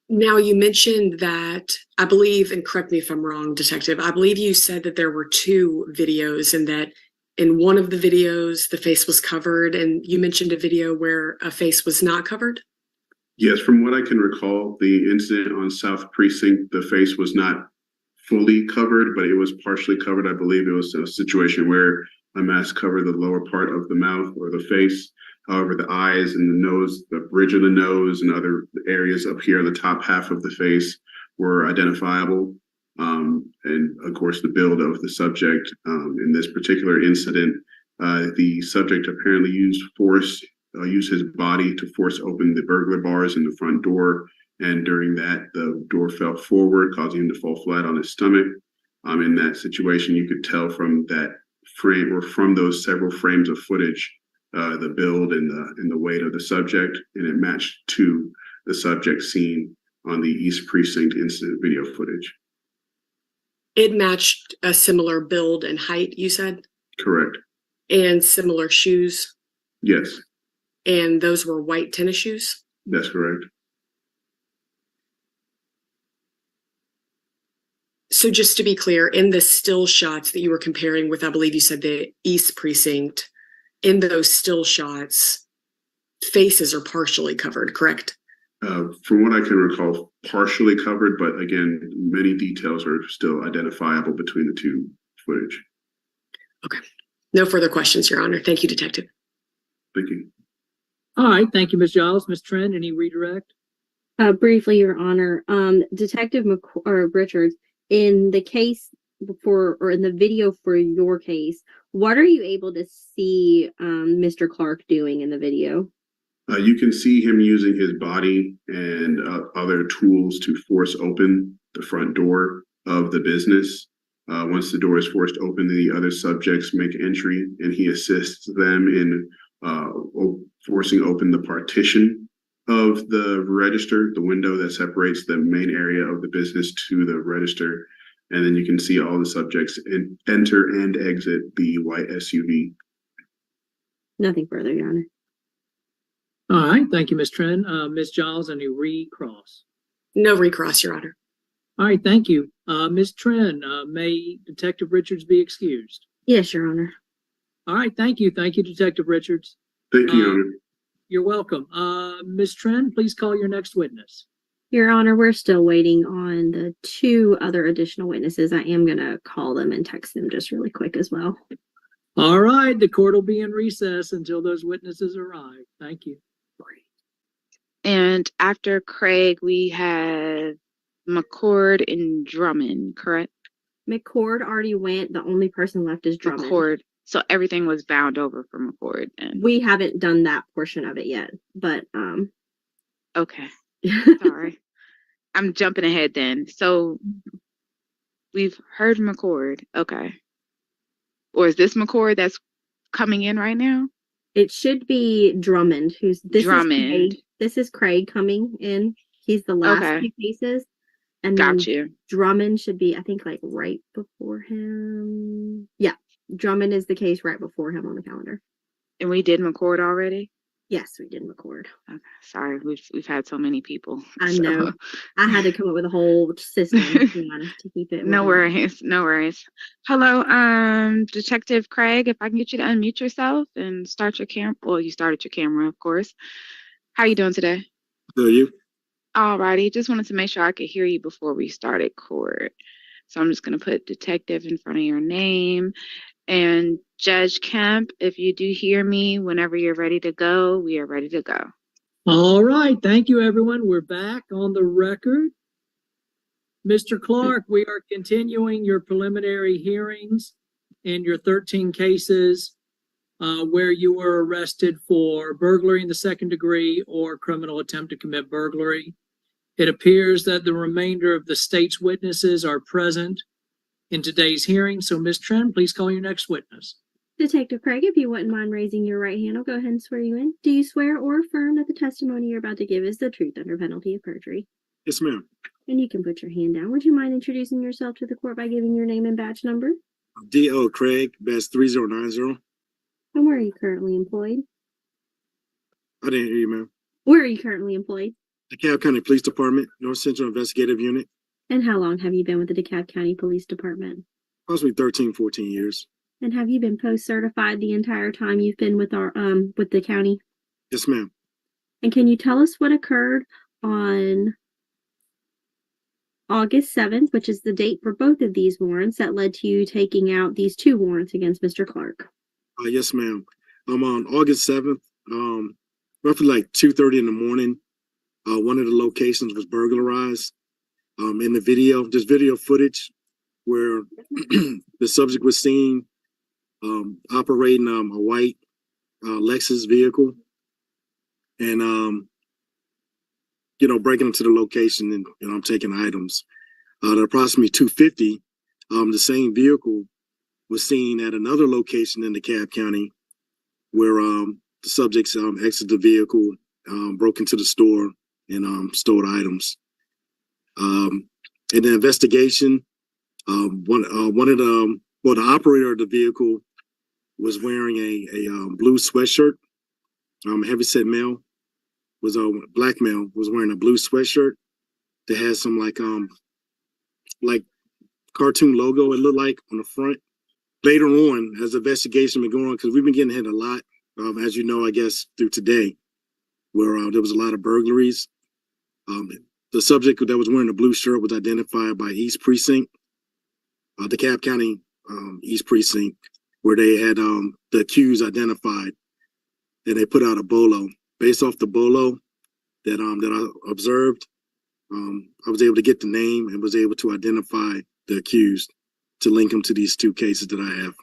Now, you mentioned that, I believe, and correct me if I'm wrong, Detective, I believe you said that there were 2 videos and that in one of the videos, the face was covered, and you mentioned a video where a face was not covered? Yes, from what I can recall, the incident on South Precinct, the face was not fully covered, but it was partially covered. I believe it was a situation where a mask covered the lower part of the mouth or the face. However, the eyes and the nose, the bridge of the nose and other areas up here, the top half of the face were identifiable. And of course, the build of the subject in this particular incident, the subject apparently used his body to force open the burglar bars in the front door. And during that, the door fell forward, causing him to fall flat on his stomach. In that situation, you could tell from that frame or from those several frames of footage, the build and the weight of the subject, and it matched to the subject seen on the East Precinct incident video footage. It matched a similar build and height, you said? Correct. And similar shoes? Yes. And those were white tennis shoes? That's correct. So just to be clear, in the still shots that you were comparing with, I believe you said the East Precinct, in those still shots, faces are partially covered, correct? From what I can recall, partially covered, but again, many details are still identifiable between the 2 footage. Okay. No further questions, Your Honor. Thank you, Detective. Thank you. All right, thank you, Ms. Giles. Ms. Trent, any redirect? Briefly, Your Honor, Detective Richards, in the case before or in the video for your case, what are you able to see Mr. Clark doing in the video? You can see him using his body and other tools to force open the front door of the business. Once the door is forced open, the other subjects make entry, and he assists them in forcing open the partition of the register, the window that separates the main area of the business to the register. And then you can see all the subjects enter and exit the white SUV. Nothing further, Your Honor. All right, thank you, Ms. Tren. Ms. Giles, any recross? No recross, Your Honor. All right, thank you. Ms. Tren, may Detective Richards be excused? Yes, Your Honor. All right, thank you. Thank you, Detective Richards. Thank you, Your Honor. You're welcome. Ms. Tren, please call your next witness. Your Honor, we're still waiting on the 2 other additional witnesses. I am going to call them and text them just really quick as well. All right, the court will be in recess until those witnesses arrive. Thank you. And after Craig, we have McCord and Drummond, correct? McCord already went. The only person left is Drummond. McCord. So everything was bound over for McCord. And we haven't done that portion of it yet, but okay. Sorry. I'm jumping ahead then. So we've heard McCord. Okay. Or is this McCord that's coming in right now? It should be Drummond, who's this Drummond. Is Craig. This is Craig coming in. He's the last 2 cases. And then Drummond should be, I think, like right before him. Yeah. Drummond is the case right before him on the calendar. And we did McCord already? Yes, we did McCord. Okay. Sorry, we've had so many people. I know. I had to come up with a whole system to be honest, to keep it. No worries. No worries. Hello, Detective Craig, if I can get you to unmute yourself and start your camera. Well, you started your camera, of course. How are you doing today? Good, you? All righty. Just wanted to make sure I could hear you before we started court. So I'm just going to put detective in front of your name. And Judge Kemp, if you do hear me, whenever you're ready to go, we are ready to go. All right. Thank you, everyone. We're back on the record. Mr. Clark, we are continuing your preliminary hearings in your 13 cases where you were arrested for burglary in the 2nd degree or criminal attempt to commit burglary. It appears that the remainder of the state's witnesses are present in today's hearing. So, Ms. Tren, please call your next witness. Detective Craig, if you wouldn't mind raising your right hand, I'll go ahead and swear you in. Do you swear or affirm that the testimony you're about to give is the truth under penalty of perjury? Yes, ma'am. And you can put your hand down. Would you mind introducing yourself to the court by giving your name and badge number? D.O. Craig, badge 3090. And where are you currently employed? I didn't hear you, ma'am. Where are you currently employed? DeKalb County Police Department, North Central Investigative Unit. And how long have you been with the DeKalb County Police Department? Approximately 13, 14 years. And have you been post-certified the entire time you've been with our with the county? Yes, ma'am. And can you tell us what occurred on August 7th, which is the date for both of these warrants that led to you taking out these 2 warrants against Mr. Clark? Yes, ma'am. On August 7th, roughly like 2:30 in the morning, one of the locations was burglarized. In the video, there's video footage where the subject was seen operating a white Lexus vehicle and breaking into the location and taking items. At approximately 2:50, the same vehicle was seen at another location in DeKalb County where the subjects exited the vehicle, broke into the store and stole items. In the investigation, the operator of the vehicle was wearing a blue sweatshirt. Heavyset male was a black male was wearing a blue sweatshirt that had some like cartoon logo. It looked like on the front. Later on, as the investigation been going on, because we've been getting hit a lot, as you know, I guess through today, where there was a lot of burglaries. The subject that was wearing the blue shirt was identified by East Precinct, DeKalb County East Precinct, where they had the accused identified, and they put out a bolo. Based off the bolo that I observed, I was able to get the name and was able to identify the accused. to link him to these two cases that I have.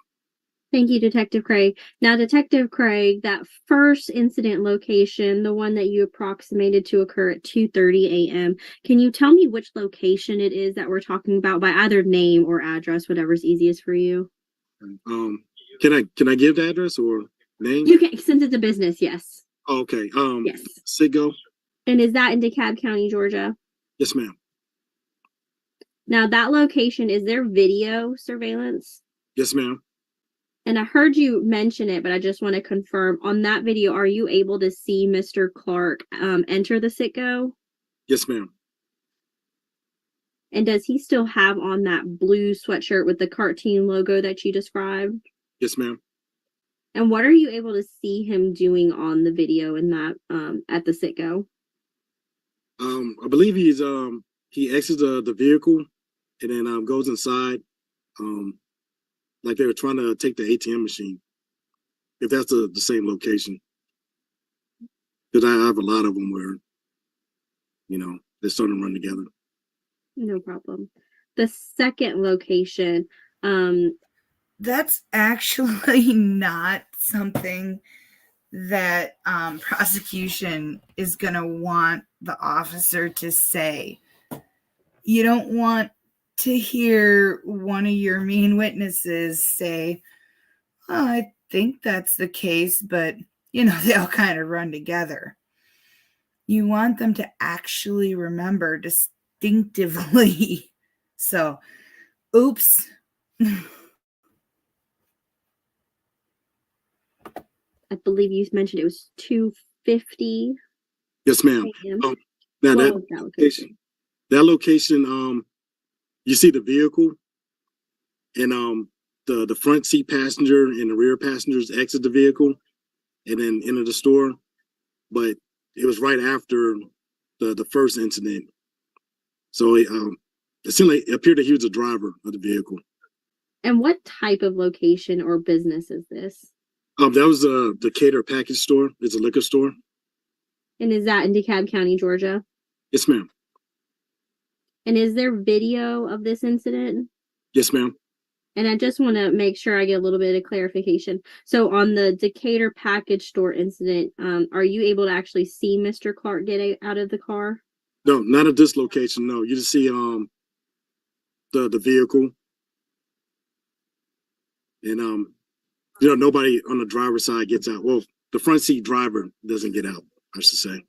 Thank you, Detective Craig. Now, Detective Craig, that first incident location, the one that you approximated to occur at 2:30 a.m., can you tell me which location it is that we're talking about by either name or address, whatever's easiest for you? Can I give the address or name? You can, since it's a business, yes. Oh, okay. Yes. Citgo. And is that in DeKalb County, Georgia? Yes, ma'am. Now, that location, is there video surveillance? Yes, ma'am. And I heard you mention it, but I just want to confirm on that video, are you able to see Mr. Clark enter the Citgo? Yes, ma'am. And does he still have on that blue sweatshirt with the cartoon logo that you described? Yes, ma'am. And what are you able to see him doing on the video in that at the Citgo? I believe he exits the vehicle and then goes inside. Like they were trying to take the ATM machine, if that's the same location. Because I have a lot of them where, they're starting to run together. No problem. The second location, that's actually not something that prosecution is going to want the officer to say. You don't want to hear one of your main witnesses say, oh, I think that's the case, but, they all kind of run together. You want them to actually remember distinctively. So, oops. I believe you mentioned it was 2:50. Yes, ma'am. Now that location, you see the vehicle, and the front seat passenger and the rear passengers exit the vehicle and then enter the store. But it was right after the first incident. So it seemed like it appeared that he was the driver of the vehicle. And what type of location or business is this? That was the Decatur package store. It's a liquor store. And is that in DeKalb County, Georgia? Yes, ma'am. And is there video of this incident? Yes, ma'am. And I just want to make sure I get a little bit of clarification. So on the Decatur package store incident, are you able to actually see Mr. Clark get out of the car? No, not at this location. No, you just see the vehicle, and nobody on the driver's side gets out. Well, the front seat driver doesn't get out, I should say.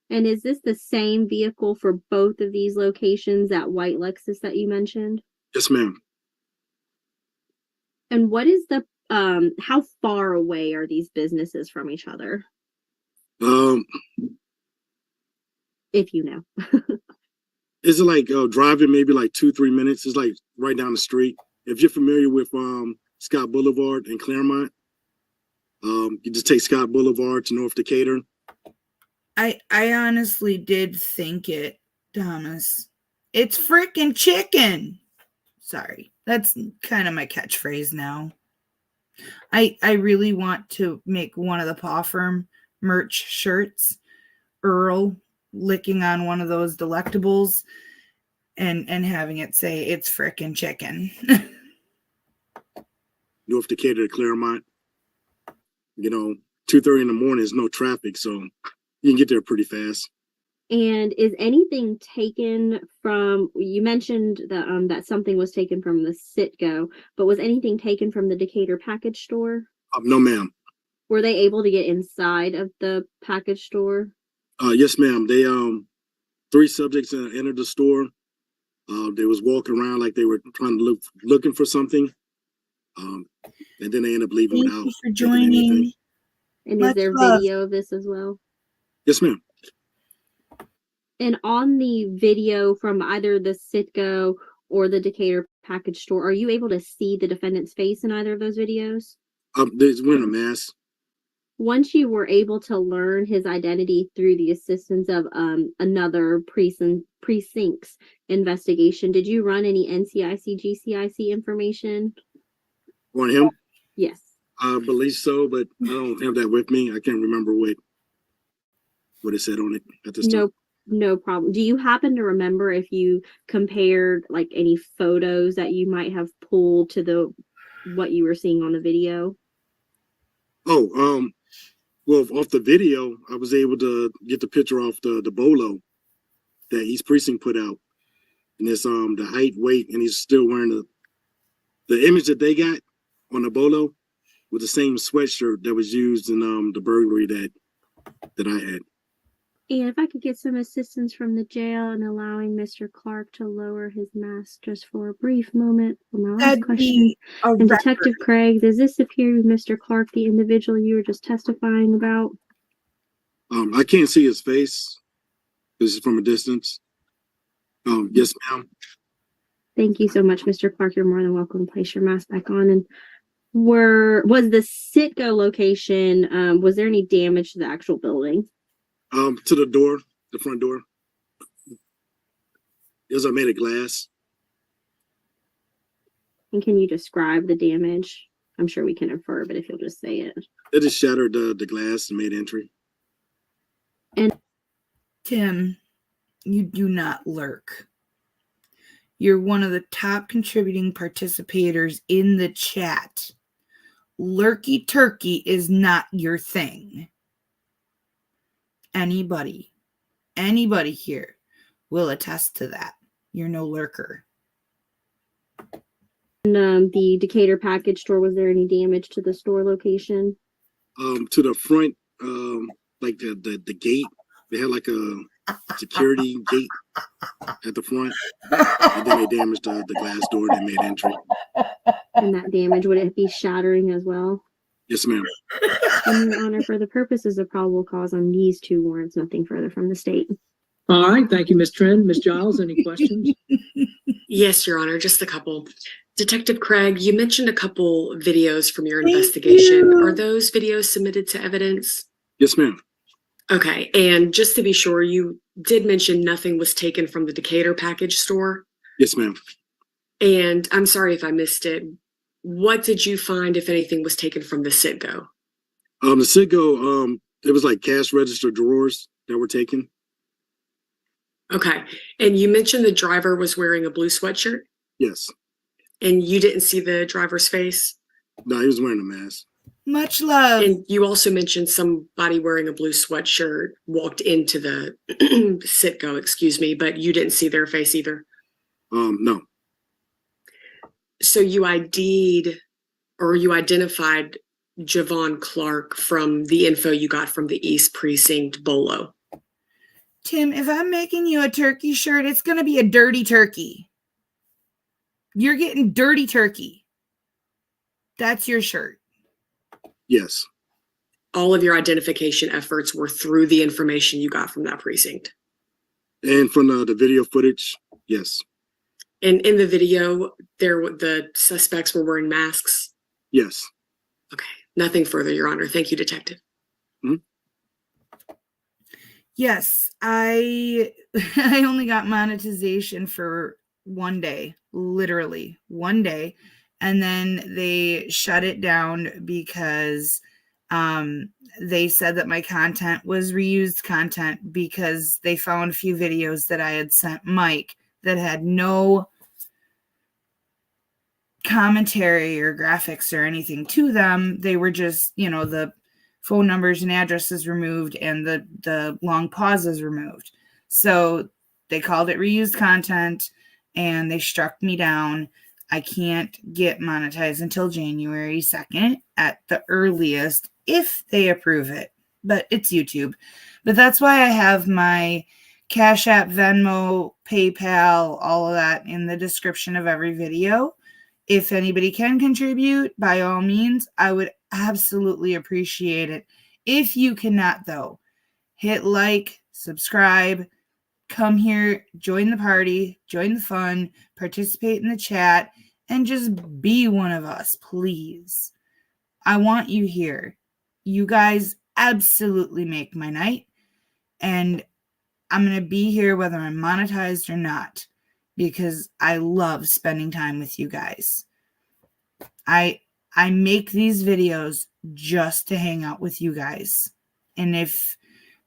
And is this the same vehicle for both of these locations, that white Lexus that you mentioned? Yes, ma'am. And what is the how far away are these businesses from each other? If you know. Is it like driving maybe like 2-3 minutes? It's like right down the street. If you're familiar with Scott Boulevard in Claremont, you just take Scott Boulevard to North Decatur. I honestly did think it, Thomas. It's freaking chicken. Sorry, that's kind of my catchphrase now. I really want to make one of the Paw Firm merch shirts, Earl licking on one of those delectables and having it say it's frickin' chicken. North Decatur to Claremont, 2:30 in the morning is no traffic, so you can get there pretty fast. And is anything taken from, you mentioned that that something was taken from the Citgo, but was anything taken from the Decatur package store? No, ma'am. Were they able to get inside of the package store? Yes, ma'am. They 3 subjects entered the store. They was walking around like they were trying to looking for something. And then they ended up leaving without. Thank you for joining. And is there video of this as well? Yes, ma'am. And on the video from either the Citgo or the Decatur package store, are you able to see the defendant's face in either of those videos? They're wearing a mask. Once you were able to learn his identity through the assistance of another precinct's investigation, did you run any NCIC, GCIC information? On him? Yes. I believe so, but I don't have that with me. I can't remember what it said on it at this time. No problem. Do you happen to remember if you compared like any photos that you might have pulled to what you were seeing on the video? Oh, well, off the video, I was able to get the picture off the bolo that East Precinct put out, and it's the height, weight, and he's still wearing the image that they got on the bolo with the same sweatshirt that was used in the burglary that I had. And if I could get some assistance from the jail in allowing Mr. Clark to lower his mask just for a brief moment for my last That'd question. be a And Detective Craig, does this appear to be Mr. Clark, the individual you were just testifying about? I can't see his face. This is from a distance. Yes, ma'am. Thank you so much, Mr. Clark. You're more than welcome to place your mask back on. And was the Citgo location, was there any damage to the actual building? To the door, the front door. It was made of glass. And can you describe the damage? I'm sure we can infer, but if you'll just say it. It just shattered the glass and made entry. And Tim, you do not lurk. You're one of the top contributing participators in the chat. Lurky turkey is not your thing. Anybody here will attest to that. You're no lurker. And the Decatur package store, was there any damage to the store location? To the front, like the gate, they had like a security gate at the front, and then they damaged the glass door that made entry. And that damage, would it be shattering as well? Yes, ma'am. And Your Honor, for the purposes of probable cause on these two warrants, nothing further from the state. All right, thank you, Ms. Trent. Ms. Giles, any questions? Yes, Your Honor, just a couple. Detective Craig, you mentioned a couple videos from your investigation. Are those videos submitted to evidence? Yes, ma'am. Okay, and just to be sure, you did mention nothing was taken from the Decatur package store? Yes, ma'am. And I'm sorry if I missed it. What did you find, if anything, was taken from the Citgo? The Citgo, it was like cash register drawers that were taken. Okay, and you mentioned the driver was wearing a blue sweatshirt? Yes. And you didn't see the driver's face? No, he was wearing a mask. Much love. And you also mentioned somebody wearing a blue sweatshirt walked into the Citgo, excuse me, but you didn't see their face either? No. So you ID'd or you identified Javon Clark from the info you got from the East Precinct Bolo? Tim, if I'm making you a turkey shirt, it's going to be a dirty turkey. You're getting dirty turkey. That's your shirt. Yes. All of your identification efforts were through the information you got from that precinct? And from the video footage, yes. And in the video, the suspects were wearing masks? Yes. Okay, nothing further, Your Honor. Thank you, Detective. Mm-hmm. Yes, I only got monetization for one day, literally one day. And then they shut it down because they said that my content was reused content because they found a few videos that I had sent Mike that had no commentary or graphics or anything to them. They were just, the phone numbers and addresses removed and the long pauses removed. So they called it reused content and they struck me down. I can't get monetized until January 2nd at the earliest if they approve it, but it's YouTube. But that's why I have my Cash App, Venmo, PayPal, all of that in the description of every video. If anybody can contribute, by all means, I would absolutely appreciate it. If you cannot, though, hit like, subscribe, come here, join the party, join the fun, participate in the chat, and just be one of us, please. I want you here. You guys absolutely make my night, and I'm going to be here whether I'm monetized or not, because I love spending time with you guys. I make these videos just to hang out with you guys. And if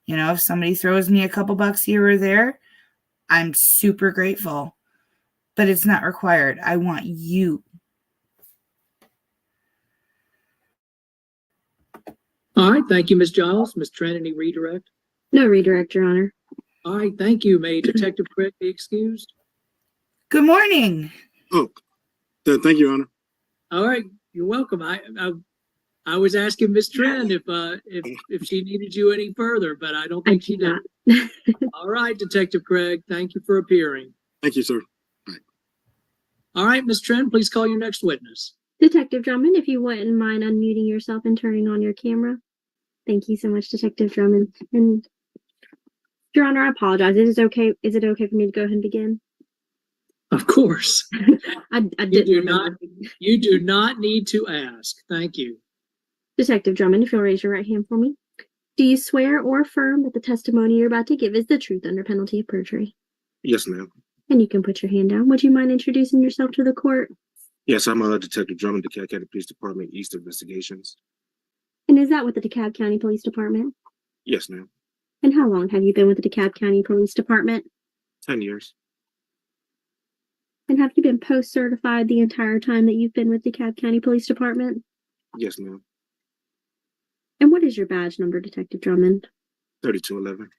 You know, if somebody throws me a couple bucks here or there, I'm super grateful, but it's not required. I want you. All right, thank you, Ms. Giles. Ms. Trent, any redirect? No redirect, Your Honor. All right, thank you. May Detective Craig be excused? Good morning. Oh, thank you, Your Honor. All right, you're welcome. I was asking Ms. Trent if she needed you any further, but I don't think she did. All right, Detective Craig, thank you for appearing. Thank you, sir. All right, Ms. Trent, please call your next witness. Detective Drummond, if you wouldn't mind unmuting yourself and turning on your camera. Thank you so much, Detective Drummond. And Your Honor, I apologize. Is it okay for me to go ahead and begin? Of course. I didn't. You do not need to ask. Thank you. Detective Drummond, if you'll raise your right hand for me. Do you swear or affirm that the testimony you're about to give is the truth under penalty of perjury? Yes, ma'am. And you can put your hand down. Would you mind introducing yourself to the court? Yes, I'm Detective Drummond, DeKalb County Police Department, East Investigations. And is that with the DeKalb County Police Department? Yes, ma'am. And how long have you been with the DeKalb County Police Department? 10 years. And have you been post-certified the entire time that you've been with the DeKalb County Police Department? Yes, ma'am. And what is your badge number, Detective Drummond? 3211.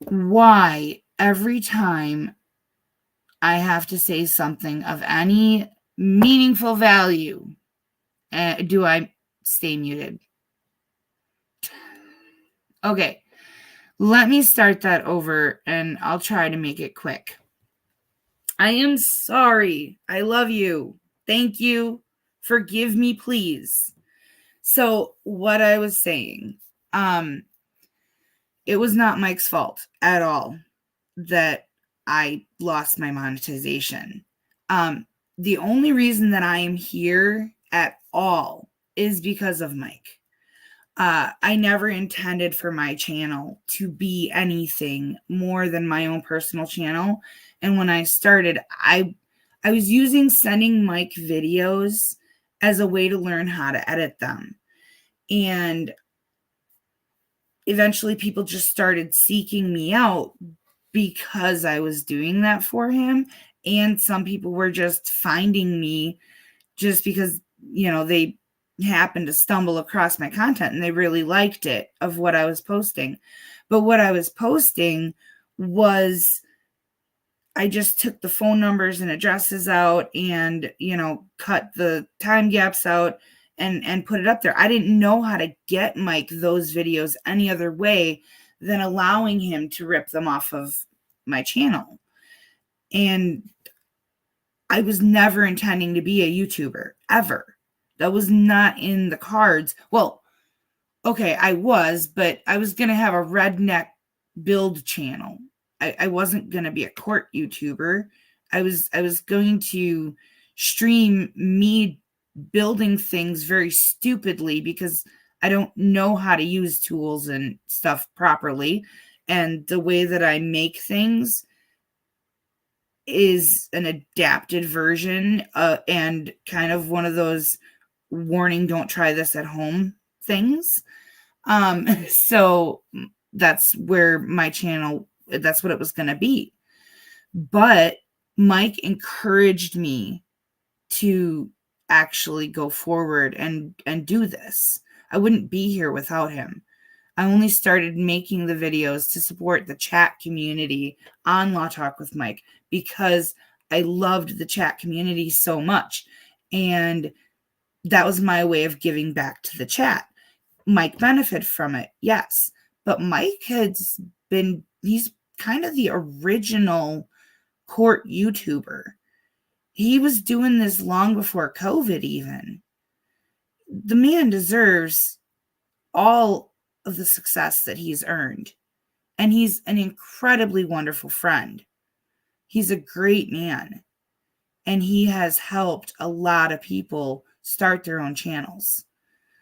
Why every time I have to say something of any meaningful value, do I stay muted? Okay, let me start that over and I'll try to make it quick. I am sorry. I love you. Thank you. Forgive me, please. So what I was saying, it was not Mike's fault at all that I lost my monetization. The only reason that I am here at all is because of Mike. I never intended for my channel to be anything more than my own personal channel. And when I started, I was using sending Mike videos as a way to learn how to edit them. And eventually people just started seeking me out because I was doing that for him. And some people were just finding me just because, you know, they happened to stumble across my content and they really liked it of what I was posting. But what I was posting was I just took the phone numbers and addresses out and, you know, cut the time gaps out and put it up there. I didn't know how to get Mike those videos any other way than allowing him to rip them off of my channel. And I was never intending to be a YouTuber, ever. That was not in the cards. Well, okay, I was, but I was going to have a redneck build channel. I wasn't going to be a court YouTuber. I was going to stream me building things very stupidly because I don't know how to use tools and stuff properly. And the way that I make things is an adapted version and kind of one of those warning, don't try this at home things. So that's where my channel, that's what it was going to be. But Mike encouraged me to actually go forward and do this. I wouldn't be here without him. I only started making the videos to support the chat community on Law Talk with Mike because I loved the chat community so much. And that was my way of giving back to the chat. Mike benefited from it, yes. But Mike he's kind of the original court YouTuber. He was doing this long before COVID even. The man deserves all of the success that he's earned. And he's an incredibly wonderful friend. He's a great man. And he has helped a lot of people start their own channels.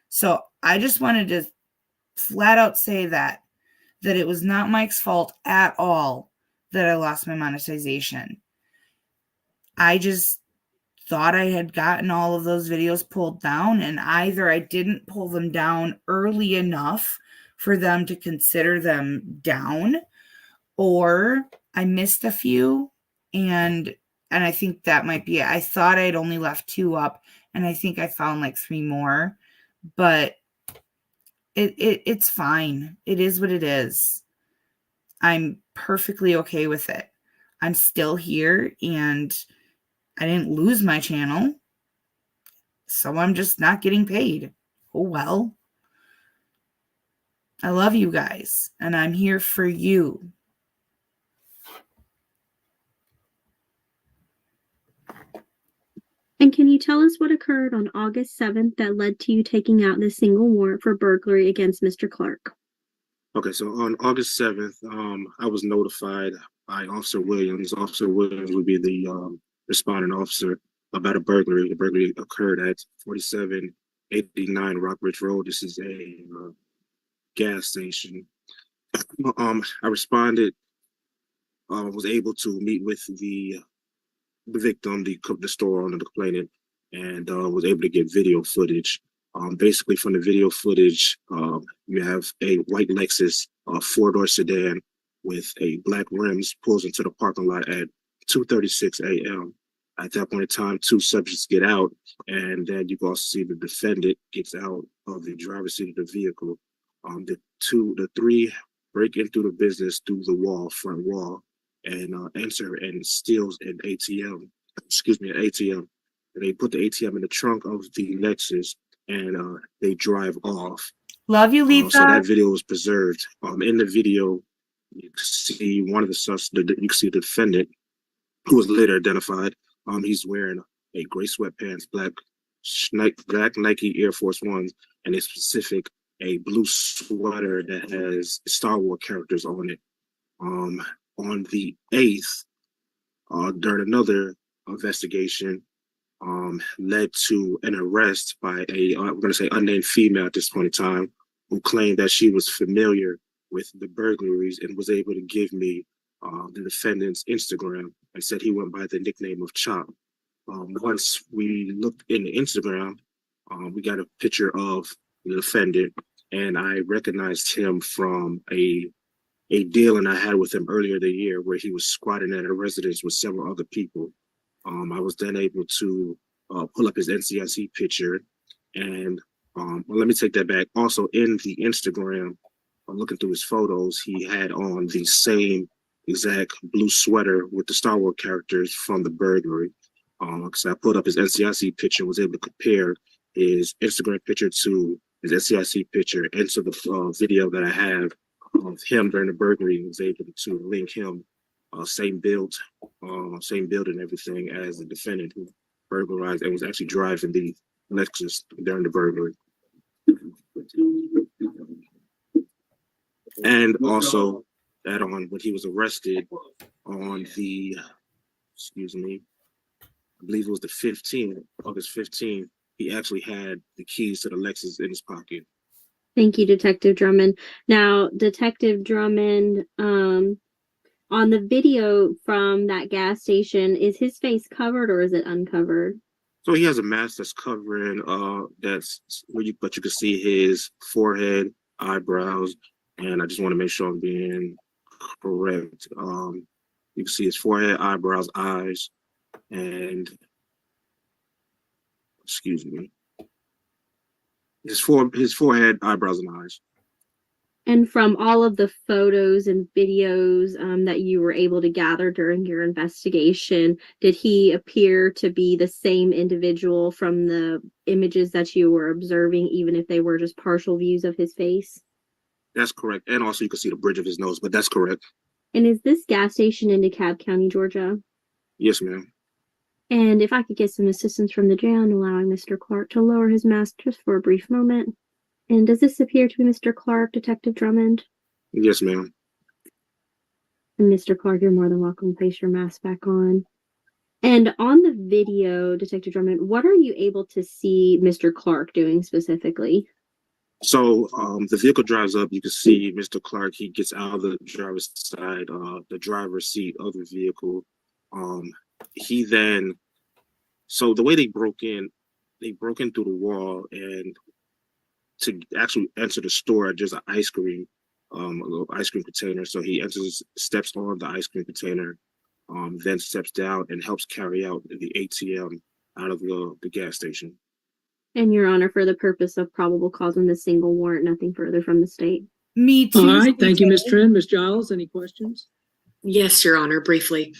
So I just wanted to flat out say that it was not Mike's fault at all that I lost my monetization. I just thought I had gotten all of those videos pulled down, and either I didn't pull them down early enough for them to consider them down, or I missed a few, and I think that might be it. I thought I'd only left 2 up, and I think I found like 3 more, but it's fine. It is what it is. I'm perfectly okay with it. I'm still here, and I didn't lose my channel, so I'm just not getting paid. Oh well. I love you guys, and I'm here for you. And can you tell us what occurred on August 7th that led to you taking out the single warrant for burglary against Mr. Clark? Okay, so on August 7th, I was notified by Officer Williams. Officer Williams would be the responding officer about a burglary. The burglary occurred at 4789 Rockbridge Road. This is a gas station. I responded, was able to meet with the victim, the store owner, the complainant, and was able to get video footage. Basically, from the video footage, you have a white Lexus 4-door sedan with a black rims pulls into the parking lot at 2:36 a.m. At that point in time, 2 subjects get out, and then you can also see the defendant gets out of the driver's seat of the vehicle. The 3 break into the business through the front wall, and enter and steals an ATM. An ATM. And they put the ATM in the trunk of the Lexus, and they drive off. Love you, Lisa. So that video was preserved. In the video, you can see one of the you can see the defendant, who was later identified. He's wearing a gray sweatpants, black Nike Air Force Ones, and a blue sweater that has Star Wars characters on it. On the 8th, during another investigation, led to an arrest by I'm going to say unnamed female at this point in time, who claimed that she was familiar with the burglaries and was able to give me the defendant's Instagram and said he went by the nickname of Chop. Once we looked in the Instagram, we got a picture of the defendant, and I recognized him from a dealing I had with him earlier the year where he was squatting at a residence with several other people. I was then able to pull up his NCIC picture, and let me take that back. Also in the Instagram, looking through his photos, he had on the same exact blue sweater with the Star Wars characters from the burglary. So I pulled up his NCIC picture, was able to compare his Instagram picture to his NCIC picture into the video that I have of him during the burglary, and was able to link him same build and everything as the defendant who burglarized and was actually driving the Lexus during the burglary. And also that when he was arrested on the, I believe it was the 15th, August 15th, he actually had the keys to the Lexus in his pocket. Thank you, Detective Drummond. Now, Detective Drummond, On the video from that gas station, is his face covered or is it uncovered? So he has a mask that's covering that's where but you can see his forehead, eyebrows, and I just want to make sure I'm being correct. You can see his forehead, eyebrows, eyes, and excuse me. His forehead, eyebrows, and eyes. And from all of the photos and videos that you were able to gather during your investigation, did he appear to be the same individual from the images that you were observing, even if they were just partial views of his face? That's correct. And also you can see the bridge of his nose, but that's correct. And is this gas station in DeKalb County, Georgia? Yes, ma'am. And if I could get some assistance from the jail in allowing Mr. Clark to lower his mask just for a brief moment. And does this appear to be Mr. Clark, Detective Drummond? Yes, ma'am. And Mr. Clark, you're more than welcome to place your mask back on. And on the video, Detective Drummond, what are you able to see Mr. Clark doing specifically? So the vehicle drives up. You can see Mr. Clark. He gets out of the driver's side, the driver's seat of the vehicle. He then, so the way they broke in through the wall, and to actually enter the store, there's an ice cream, a little ice cream container. So he enters, steps on the ice cream container, then steps down and helps carry out the ATM out of the gas station. And Your Honor, for the purpose of probable cause on this single warrant, nothing further from the state. Me too. All right, thank you, Ms. Trent. Ms. Giles, any questions? Yes, Your Honor, briefly.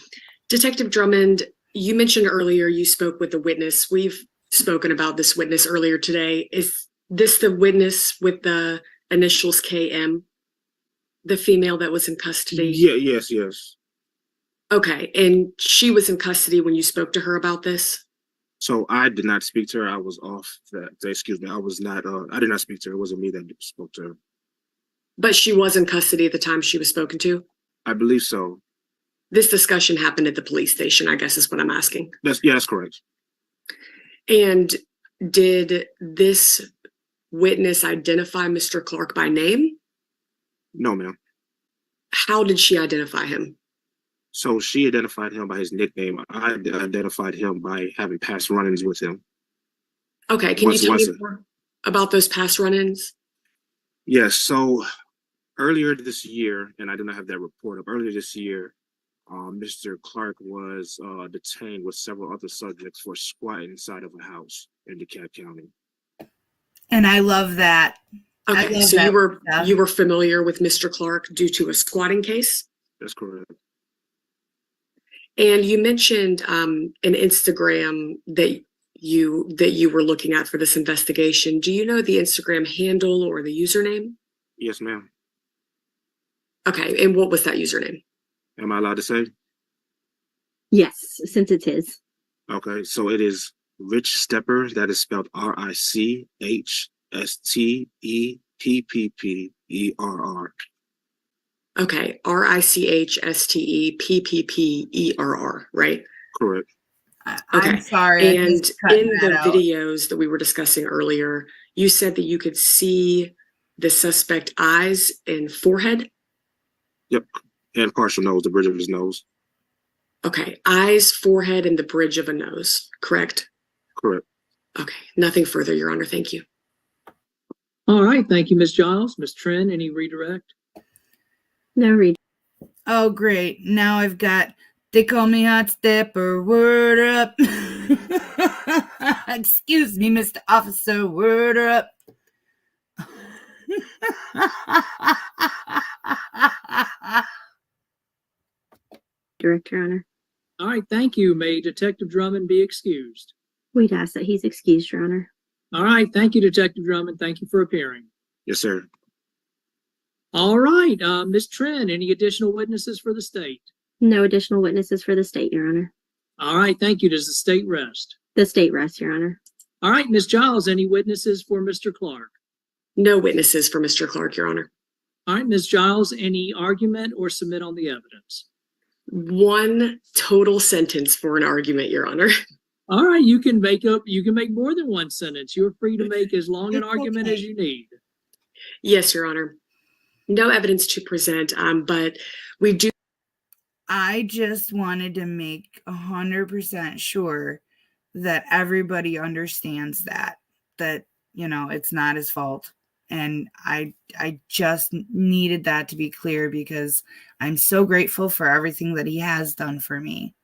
Detective Drummond, you mentioned earlier you spoke with the witness. We've spoken about this witness earlier today. Is this the witness with the initials KM, the female that was in custody? Yeah, yes. Okay, and she was in custody when you spoke to her about this? So I did not speak to her. I was off that day. Excuse me. I was not, I did not speak to her. It wasn't me that spoke to her. But she was in custody at the time she was spoken to? I believe so. This discussion happened at the police station, I guess is what I'm asking. That's correct. And did this witness identify Mr. Clark by name? No, ma'am. How did she identify him? So she identified him by his nickname. I identified him by having past run-ins with him. Okay, can you tell me more about those past run-ins? Yes, so earlier this year, and I do not have that report up, earlier this year, Mr. Clark was detained with several other subjects for squatting inside of a house in DeKalb County. And I love that. Okay, so you were familiar with Mr. Clark due to a squatting case? That's correct. And you mentioned an Instagram that you were looking at for this investigation. Do you know the Instagram handle or the username? Yes, ma'am. Okay, and what was that username? Am I allowed to say? Yes, since it's his. Okay, so it is Rich Stepper. That is spelled RICHSTEPPPERR. Okay, RICHSTEPPPERR, right? Correct. Okay. I'm sorry. And in the videos that we were discussing earlier, you said that you could see the suspect eyes and forehead? Yep, and partial nose, the bridge of his nose. Okay, eyes, forehead, and the bridge of a nose, correct? Correct. Okay, nothing further, Your Honor, thank you. All right, thank you, Ms. Giles. Ms. Trent, any redirect? No read. Oh, great. Now I've got, they call me Hot Stepper, word up. Excuse me, Mr. Officer, word up. Direct, Your Honor. All right, thank you. May Detective Drummond be excused. We'd ask that he's excused, Your Honor. All right, thank you, Detective Drummond. Thank you for appearing. Yes, sir. All right, Ms. Trent, any additional witnesses for the state? No additional witnesses for the state, Your Honor. All right, thank you. Does the state rest? The state rests, Your Honor. All right, Ms. Giles, any witnesses for Mr. Clark? No witnesses for Mr. Clark, Your Honor. All right, Ms. Giles, any argument or submit on the evidence? One total sentence for an argument, Your Honor. All right, you can make more than one sentence. You're free to make as long an argument as you need. Yes, Your Honor. No evidence to present, but we do. I just wanted to make 100% sure that everybody understands that, it's not his fault. And I just needed that to be clear because I'm so grateful for everything that he has done for me.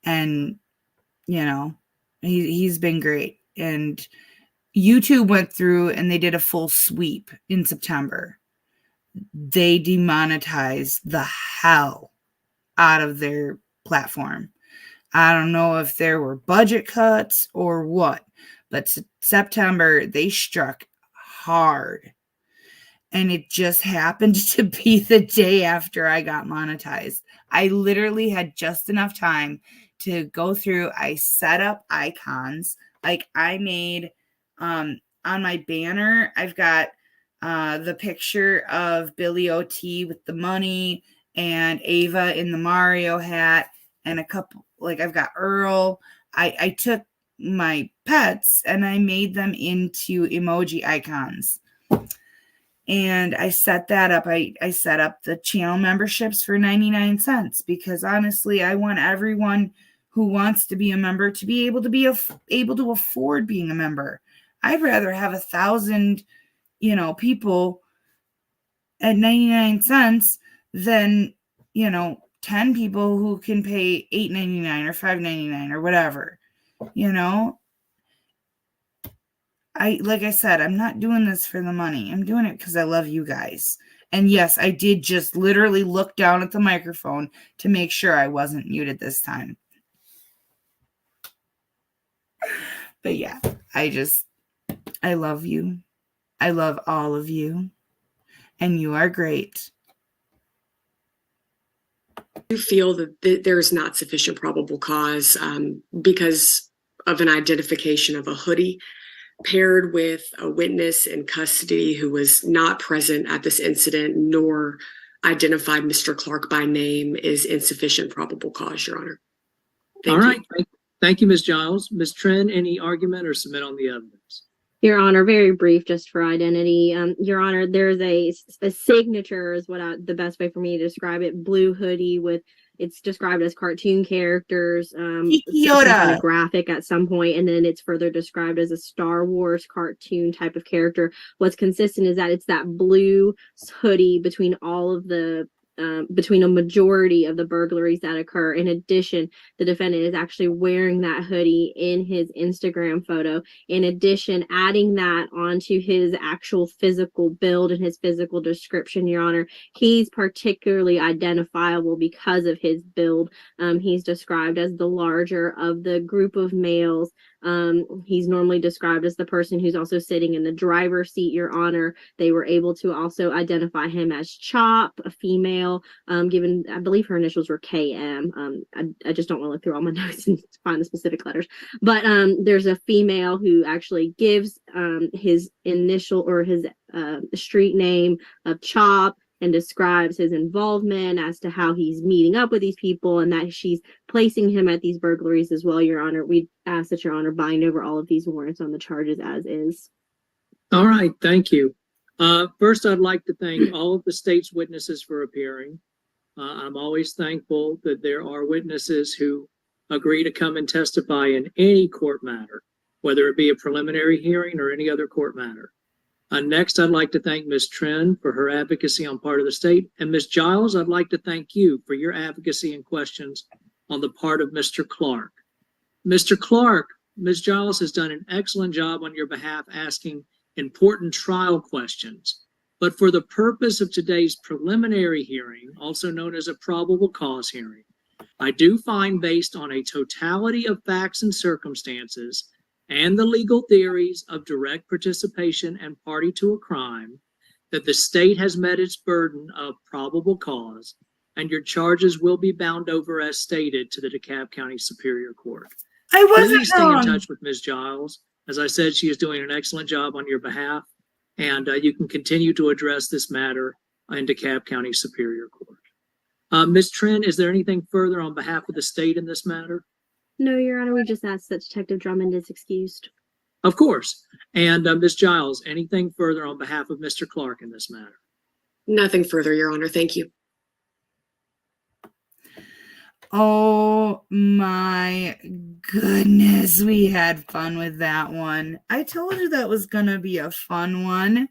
And, he's been great. And YouTube went through and they did a full sweep in September. They demonetized the hell out of their platform. I don't know if there were budget cuts or what, but September, they struck hard. And it just happened to be the day after I got monetized. I literally had just enough time to go through. I set up icons. Like I made, on my banner, I've got the picture of Billy O.T. with the money and Ava in the Mario hat and a couple, like I've got Earl. I took my pets and I made them into emoji icons. And I set that up. I set up the channel memberships for 99 cents because honestly, I want everyone who wants to be a member to be able to afford being a member. I'd rather have 1,000, people at 99 cents than, 10 people who can pay $8.99 or $5.99 or whatever, like I said, I'm not doing this for the money. I'm doing it because I love you guys. And yes, I did just literally look down at the microphone to make sure I wasn't muted this time. But yeah, I love you. I love all of you. And you are great. You feel that there's not sufficient probable cause because of an identification of a hoodie paired with a witness in custody who was not present at this incident nor identified Mr. Clark by name is insufficient probable cause, Your Honor. All right. Thank you, Ms. Giles. Ms. Trin, any argument or submit on the evidence? Your Honor, very brief, just for identity. Your Honor, there's a signature is the best way for me to describe it. Blue hoodie with, it's described as cartoon characters, some kind of graphic at some point, and then it's further described as a Star Wars cartoon type of character. What's consistent is that it's that blue hoodie between all of the between a majority of the burglaries that occur. In addition, the defendant is actually wearing that hoodie in his Instagram photo. In addition, adding that onto his actual physical build and his physical description, Your Honor, he's particularly identifiable because of his build. He's described as the larger of the group of males. He's normally described as the person who's also sitting in the driver's seat, Your Honor. They were able to also identify him as Chop, a female, given, I believe her initials were KM. I just don't want to look through all my notes and find the specific letters. But there's a female who actually gives his initial or his street name of Chop and describes his involvement as to how he's meeting up with these people and that she's placing him at these burglaries as well, Your Honor. We ask that Your Honor bind over all of these warrants on the charges as is. All right, thank you. First, I'd like to thank all of the state's witnesses for appearing. I'm always thankful that there are witnesses who agree to come and testify in any court matter, whether it be a preliminary hearing or any other court matter. Next, I'd like to thank Ms. Trin for her advocacy on part of the state. And Ms. Giles, I'd like to thank you for your advocacy and questions on the part of Mr. Clark. Mr. Clark, Ms. Giles has done an excellent job on your behalf asking important trial questions. But for the purpose of today's preliminary hearing, also known as a probable cause hearing, I do find, based on a totality of facts and circumstances and the legal theories of direct participation and party to a crime, that the state has met its burden of probable cause, and your charges will be bound over as stated to the DeKalb County Superior Court. Please stay in touch with Ms. Giles. As I said, she is doing an excellent job on your behalf, and you can continue to address this matter in DeKalb County Superior Court. Ms. Trin, is there anything further on behalf of the state in this matter? No, Your Honor, we just ask that Detective Drummond is excused. Of course. And Ms. Giles, anything further on behalf of Mr. Clark in this matter? Nothing further, Your Honor. Thank you. Oh my goodness, we had fun with that one. I told you that was gonna be a fun one.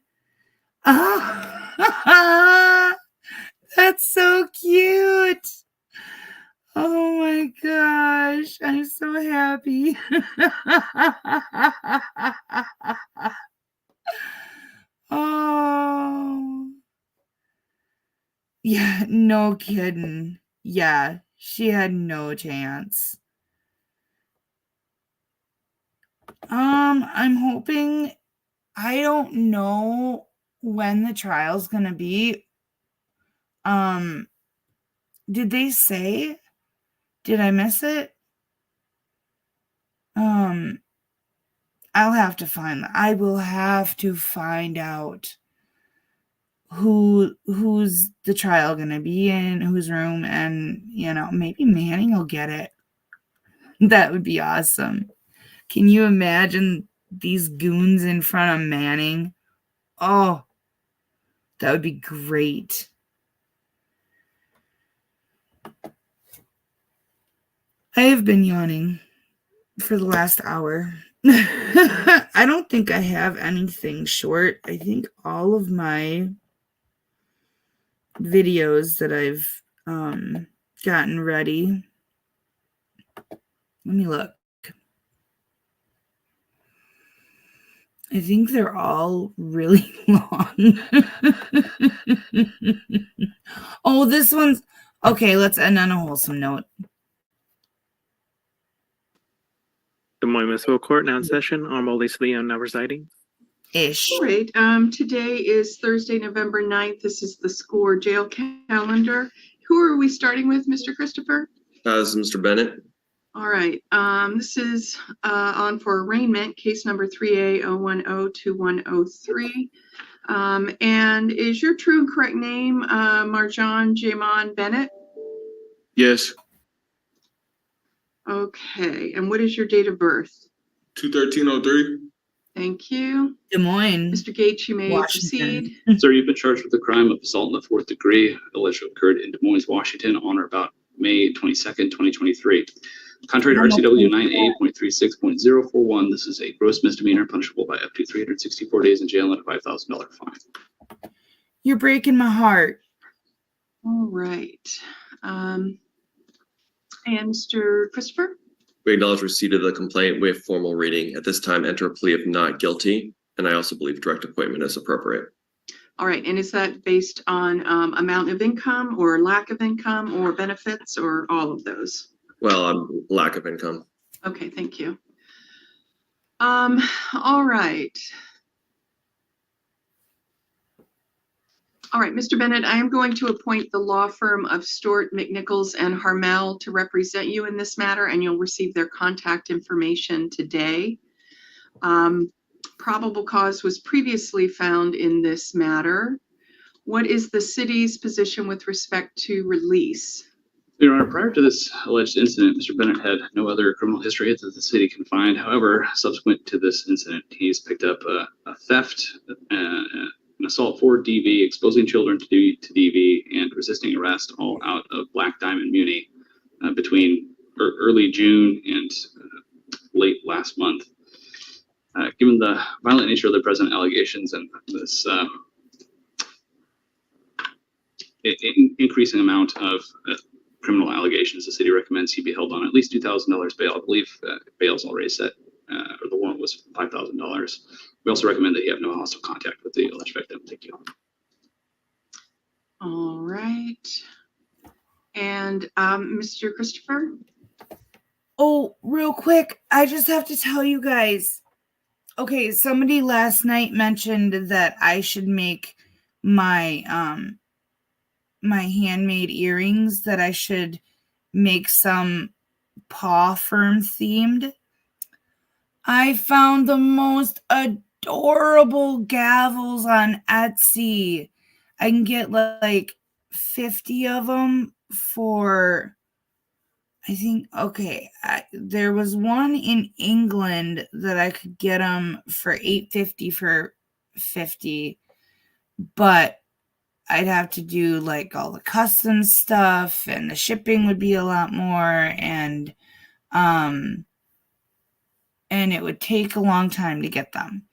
Ah, that's so cute. Oh my gosh, I'm so happy. Oh, yeah, no kidding. Yeah, she had no chance. I'm hoping, I don't know when the trial's gonna be. Did they say? Did I miss it? I will have to find out who's the trial gonna be in, whose room, and maybe Manning will get it. That would be awesome. Can you imagine these goons in front of Manning? Oh, that would be great. I have been yawning for the last hour. I don't think I have anything short. I think all of my videos that I've gotten ready. Let me look. I think they're all really long. Oh, this one's okay. Let's end on a wholesome note. Des Moines Municipal Court now in session. Honorable Lisa Leon now presiding. Ish. All right. Today is Thursday, November 9th. This is the school jail calendar. Who are we starting with, Mr. Christopher? This is Mr. Bennett. All right. This is on for arraignment, case number 3A0102103. And is your true and correct name Marjan Jamon Bennett? Yes. Okay. And what is your date of birth? 2/13/03. Thank you. Des Moines. Mr. Gates, you may Washington. proceed. Sir, you've been charged with the crime of assault in the 4th degree, alleged to have occurred in Des Moines, Washington on or about May 22nd, 2023. Contrary to RCW 9A.36.041, this is a gross misdemeanor punishable by up to 364 days in jail and a $5,000 fine. You're breaking my heart. All right. And Mr. Christopher? We acknowledge receipt of the complaint with formal reading. At this time, enter a plea of not guilty, and I also believe direct appointment is appropriate. All right. And is that based on amount of income or lack of income or benefits or all of those? Well, lack of income. Okay, thank you. All right. All right, Mr. Bennett, I am going to appoint the law firm of Stewart, McNichols, and Harmel to represent you in this matter, and you'll receive their contact information today. Probable cause was previously found in this matter. What is the city's position with respect to release? Your Honor, prior to this alleged incident, Mr. Bennett had no other criminal history that the city can find. However, subsequent to this incident, he's picked up a theft, an assault for DV, exposing children to DV, and resisting arrest, all out of Black Diamond Muni between early June and late last month. Given the violent nature of the present allegations and this increasing amount of criminal allegations, the city recommends he be held on at least $2,000 bail. I believe bail's already set, or the warrant was $5,000. We also recommend that he have no hostile contact with the alleged victim. Thank you. All right. And Mr. Christopher? Oh, real quick, I just have to tell you guys. Okay, somebody last night mentioned that I should make my my handmade earrings, that I should make some paw firm themed. I found the most adorable gavels on Etsy. I can get like 50 of them for, I think, okay, there was one in England that I could get them for $8.50 for 50, but I'd have to do like all the customs stuff, and the shipping would be a lot more, and it would take a long time to get them.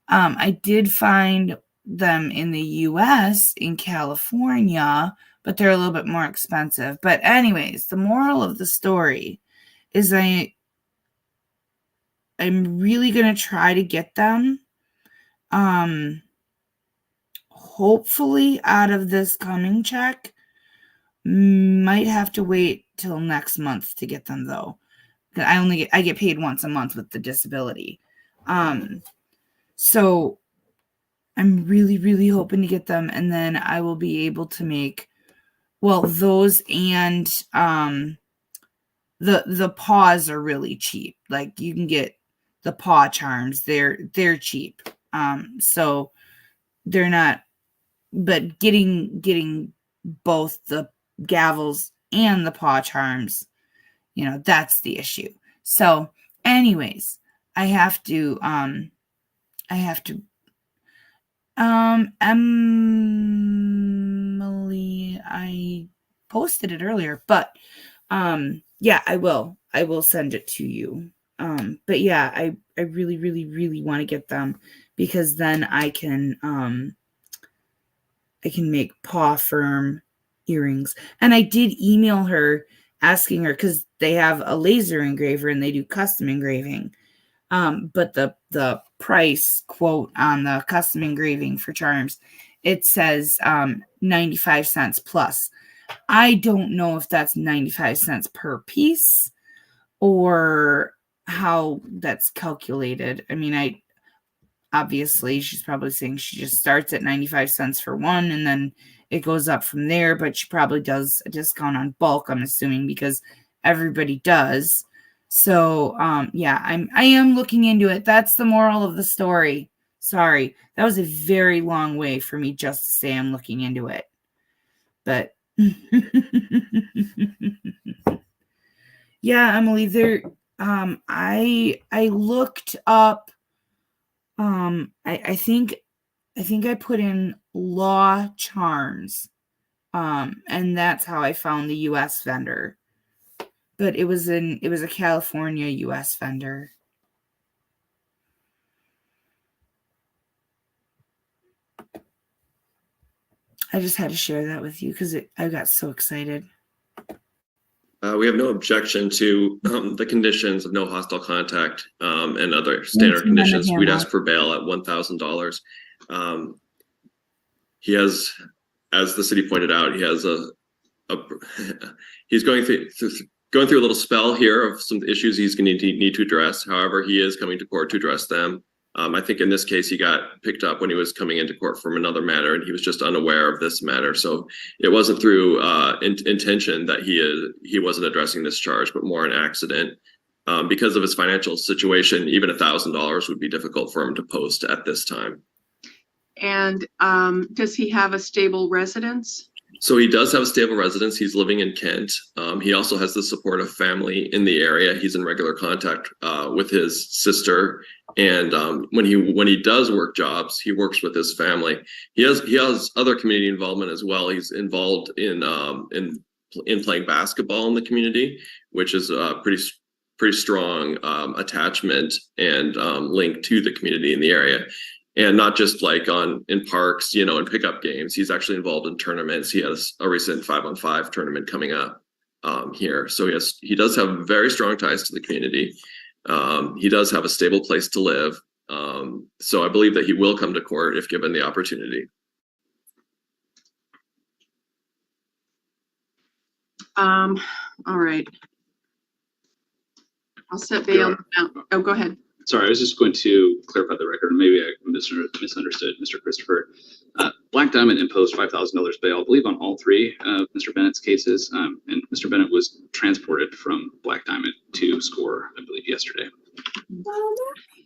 I did find them in the US, in California, but they're a little bit more expensive. But anyways, the moral of the story is I'm really going to try to get them. Hopefully out of this coming check. Might have to wait till next month to get them though. I get paid once a month with the disability. So I'm really, really hoping to get them, and then I will be able to make, well, those and the paws are really cheap. Like you can get the paw charms. They're cheap. So they're not, but getting both the gavels and the paw charms, that's the issue. So anyways, Emily, I posted it earlier, but yeah, I will send it to you. But yeah, I really, really, really want to get them, because then I can make paw firm earrings. And I did email her asking her, because they have a laser engraver and they do custom engraving. But the price quote on the custom engraving for charms, it says 95 cents plus. I don't know if that's 95 cents per piece or how that's calculated. I mean, obviously she's probably saying she just starts at 95 cents for one and then it goes up from there, but she probably does a discount on bulk, I'm assuming, because everybody does. So yeah, I am looking into it. That's the moral of the story. Sorry, that was a very long way for me just to say I'm looking into it. But yeah, Emily, there I looked up I think I put in law charms. And that's how I found the US vendor. But it was a California US vendor. I just had to share that with you because I got so excited. We have no objection to the conditions of no hostile contact and other standard conditions. We'd ask for bail at $1,000. He has, as the city pointed out, he has he's going through a little spell here of some issues he's going to need to address. However, he is coming to court to address them. I think in this case, he got picked up when he was coming into court from another matter, and he was just unaware of this matter. So it wasn't through intention that he wasn't addressing this charge, but more an accident. Because of his financial situation, even $1,000 would be difficult for him to post at this time. And does he have a stable residence? So he does have a stable residence. He's living in Kent. He also has the support of family in the area. He's in regular contact with his sister. And when he does work jobs, he works with his family. He has other community involvement as well. He's involved in playing basketball in the community, which is a pretty strong attachment and link to the community in the area. And not just like in parks, in pickup games. He's actually involved in tournaments. He has a recent 5-on-5 tournament coming up here. So he does have very strong ties to the community. He does have a stable place to live. So I believe that he will come to court if given the opportunity. All right. I'll set bail now. Oh, go ahead. Sorry, I was just going to clarify the record. Maybe I misunderstood Mr. Christopher. Black Diamond imposed $5,000 bail, I believe, on all three of Mr. Bennett's cases. And Mr. Bennett was transported from Black Diamond to SCORE, I believe, yesterday.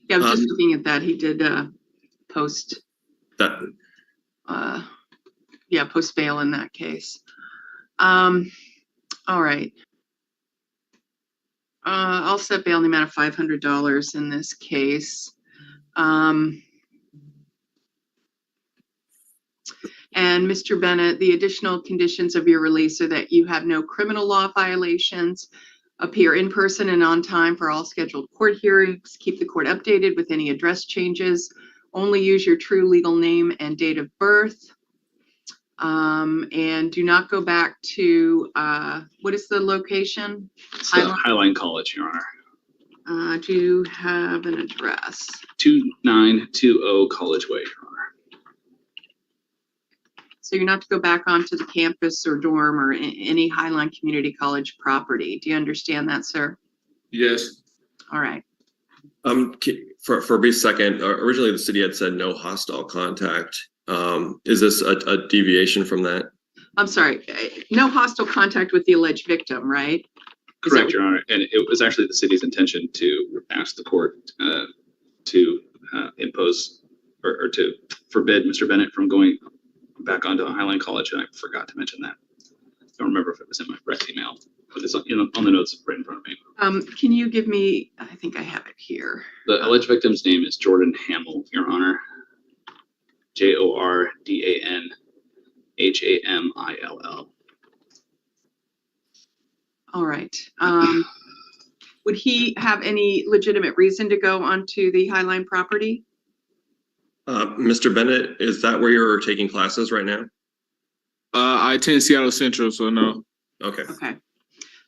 Yeah, I was just looking at that. He did post that. Post bail in that case. All right. I'll set bail in the amount of $500 in this case. And Mr. Bennett, the additional conditions of your release are that you have no criminal law violations, appear in person and on time for all scheduled court hearings, keep the court updated with any address changes, only use your true legal name and date of birth, and do not go back to, what is the location? Highline College, Your Honor. Do you have an address? 2920 College Way, Your Honor. So you're not to go back onto the campus or dorm or any Highline Community College property. Do you understand that, sir? Yes. All right. For a brief second, originally the city had said no hostile contact. Is this a deviation from that? I'm sorry, no hostile contact with the alleged victim, right? Correct, Your Honor. And it was actually the city's intention to ask the court to impose or to forbid Mr. Bennett from going back onto Highline College, and I forgot to mention that. I don't remember if it was in my direct email, but it's on the notes right in front of me. Can you give me, I think I have it here. The alleged victim's name is Jordan Hamill, Your Honor. JordanHamill. All right. Would he have any legitimate reason to go onto the Highline property? Mr. Bennett, is that where you're taking classes right now? I attend Seattle Central, so no. Okay. Okay.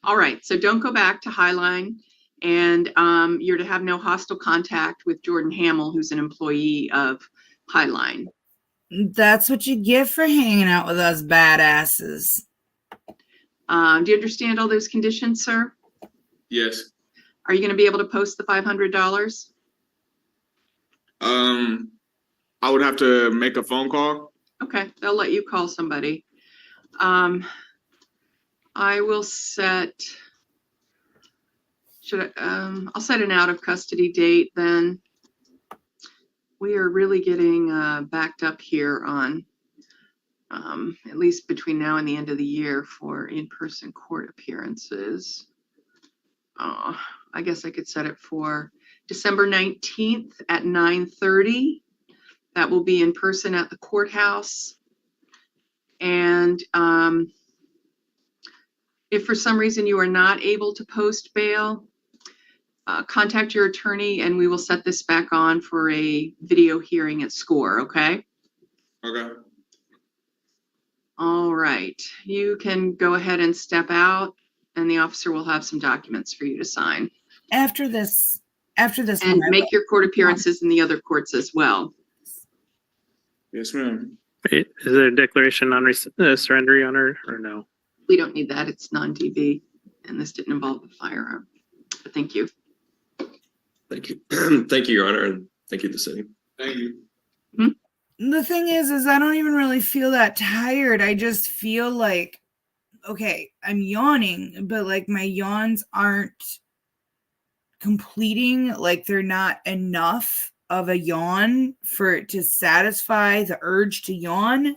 All right. So don't go back to Highline, and you're to have no hostile contact with Jordan Hamill, who's an employee of Highline. That's what you get for hanging out with us badasses. Do you understand all those conditions, sir? Yes. Are you going to be able to post the $500? I would have to make a phone call. Okay, they'll let you call somebody. I will set, I'll set an out of custody date then. We are really getting backed up here on, at least between now and the end of the year, for in-person court appearances. I guess I could set it for December 19th at 9:30. That will be in person at the courthouse. And if for some reason you are not able to post bail, contact your attorney and we will set this back on for a video hearing at SCORE, okay? Okay. All right, you can go ahead and step out and the officer will have some documents for you to sign. After this and make your court appearances in the other courts as well. Yes, ma'am. Wait, is there a declaration on surrender, Your Honor, or no? We don't need that. It's non-DV, and this didn't involve a firearm. But thank you. Thank you. Thank you, Your Honor, and thank you, the city. Thank you. The thing is I don't even really feel that tired. I just feel like, okay, I'm yawning, but like my yawns aren't completing, like they're not enough of a yawn for it to satisfy the urge to yawn.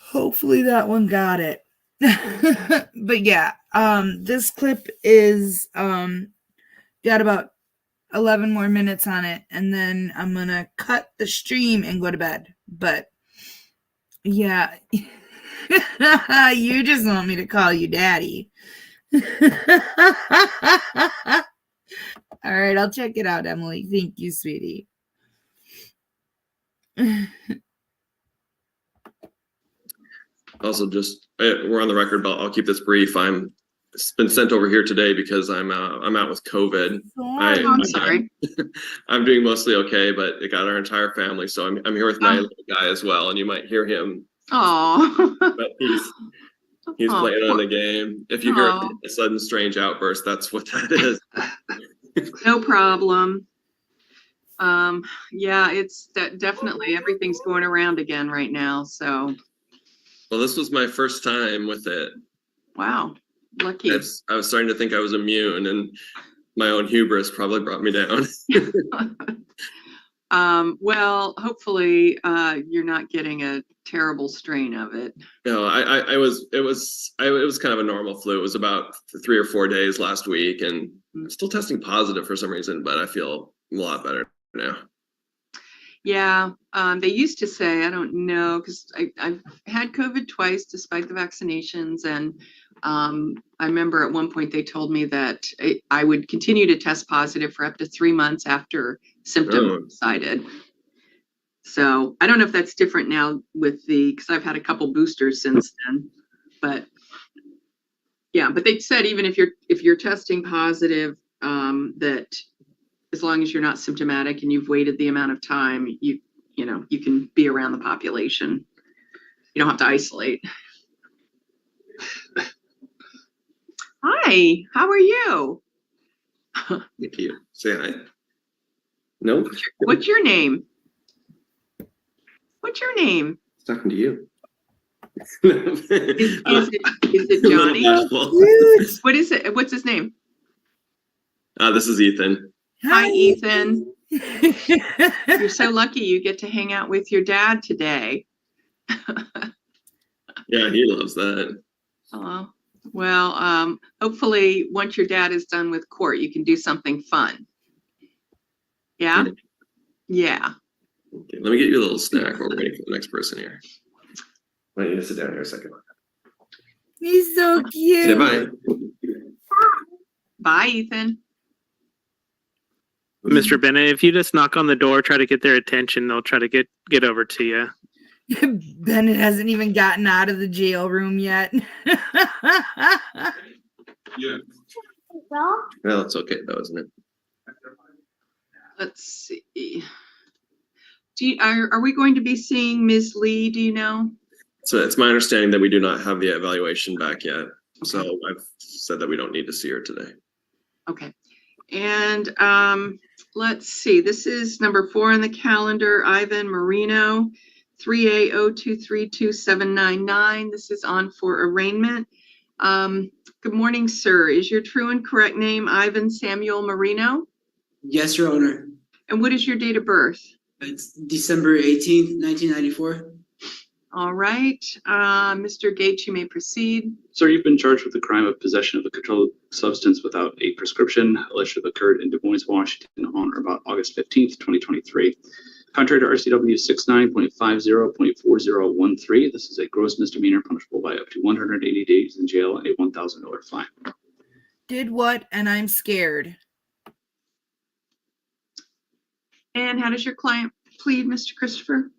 Hopefully that one got it. But yeah, this clip is got about 11 more minutes on it, and then I'm gonna cut the stream and go to bed. But yeah. You just want me to call you daddy. All right, I'll check it out, Emily. Thank you, sweetie. Also, just we're on the record, but I'll keep this brief. It's been sent over here today because I'm out with COVID. I'm sorry. I'm doing mostly okay, but it got our entire family, so I'm here with my little guy as well, and you might hear him. Oh. But he's playing on the game. If you hear a sudden strange outburst, that's what that is. No problem. Yeah, it's definitely everything's going around again right now. So. Well, this was my first time with it. Wow, lucky. I was starting to think I was immune, and my own hubris probably brought me down. Well, hopefully, you're not getting a terrible strain of it. No, it was kind of a normal flu. It was about 3 or 4 days last week, and I'm still testing positive for some reason, but I feel a lot better now. Yeah, they used to say, I don't know, because I've had COVID twice despite the vaccinations. And I remember at one point they told me that I would continue to test positive for up to 3 months after symptoms subsided. So I don't know if that's different now because I've had a couple boosters since then. But yeah, but they said even if you're testing positive, that as long as you're not symptomatic and you've waited the amount of time, you can be around the population. You don't have to isolate. Hi, how are you? Thank you. Say hi. No. What's your name? What's your name? Talking to you. Is it Johnny? What is it? What's his name? This is Ethan. Hi, Ethan. You're so lucky you get to hang out with your dad today. Yeah, he loves that. Oh, well, hopefully once your dad is done with court, you can do something fun. Yeah? Yeah. Okay, let me get you a little snack while we're waiting for the next person here. I need to sit down here a second. He's so cute. Say bye. Bye, Ethan. Mr. Bennett, if you just knock on the door, try to get their attention, they'll try to get over to you. Bennett hasn't even gotten out of the jail room yet. Yeah. Well, it's okay though, isn't it? Let's see. Are we going to be seeing Ms. Lee? Do you know? So it's my understanding that we do not have the evaluation back yet. So I've said that we don't need to see her today. Okay. And let's see. This is number 4 on the calendar. Ivan Marino, 3A02327999. This is on for arraignment. Good morning, sir. Is your true and correct name Ivan Samuel Marino? Yes, Your Honor. And what is your date of birth? It's December 18th, 1994. All right. Mr. Gates, you may proceed. Sir, you've been charged with the crime of possession of a controlled substance without a prescription, alleged to have occurred in Des Moines, Washington on or about August 15th, 2023. Contrary to RCW 69.50.4013, this is a gross misdemeanor punishable by up to 180 days in jail and a $1,000 fine. Did what? And I'm scared. And how does your client plead, Mr. Christopher?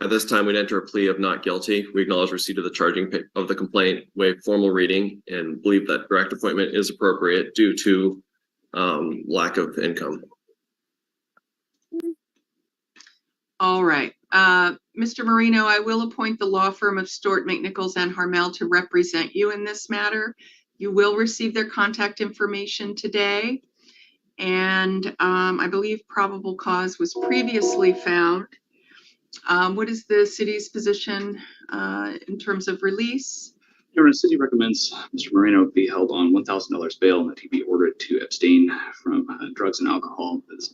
At this time, we'd enter a plea of not guilty. We acknowledge receipt of the charging of the complaint, waive formal reading, and believe that direct appointment is appropriate due to lack of income. All right. Mr. Marino, I will appoint the law firm of Stewart, McNichols, and Harmel to represent you in this matter. You will receive their contact information today. And I believe probable cause was previously found. What is the city's position in terms of release? Your Honor, the city recommends Mr. Moreno be held on $1,000 bail and that he be ordered to abstain from drugs and alcohol. This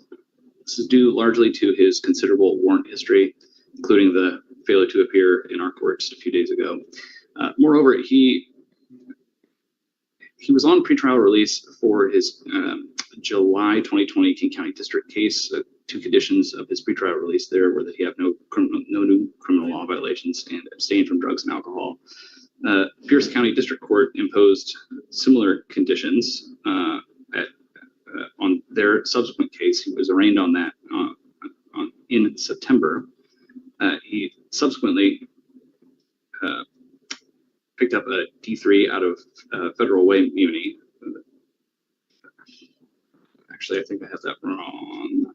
is due largely to his considerable warrant history, including the failure to appear in our court just a few days ago. Moreover, he was on pretrial release for his July 2020 King County District case. Two conditions of his pretrial release there were that he have no new criminal law violations and abstain from drugs and alcohol. Pierce County District Court imposed similar conditions on their subsequent case. He was arraigned on that in September. He subsequently picked up a D3 out of Federal Way Muni. Actually, I think I have that wrong.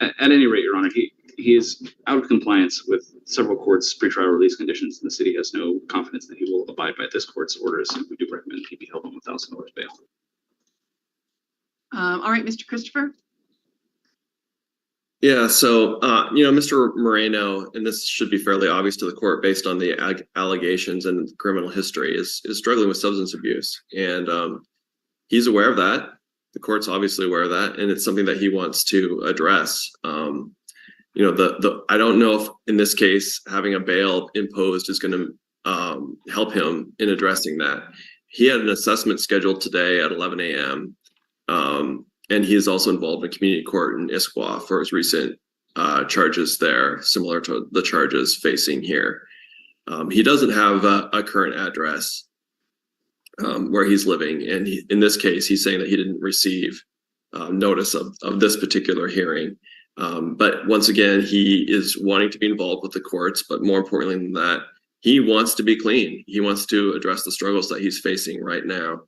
At any rate, Your Honor, he is out of compliance with several courts' pretrial release conditions, and the city has no confidence that he will abide by this court's orders, and we do recommend he be held on $1,000 bail. All right, Mr. Christopher. Yeah, so, Mr. Moreno, and this should be fairly obvious to the court based on the allegations and criminal history, is struggling with substance abuse. And he's aware of that. The court's obviously aware of that, and it's something that he wants to address. You know, I don't know if in this case having a bail imposed is going to help him in addressing that. He had an assessment scheduled today at 11 a.m. And he is also involved in community court in Issaquah for his recent charges there, similar to the charges facing here. He doesn't have a current address where he's living, and in this case, he's saying that he didn't receive notice of this particular hearing. But once again, he is wanting to be involved with the courts, but more importantly than that, he wants to be clean. He wants to address the struggles that he's facing right now.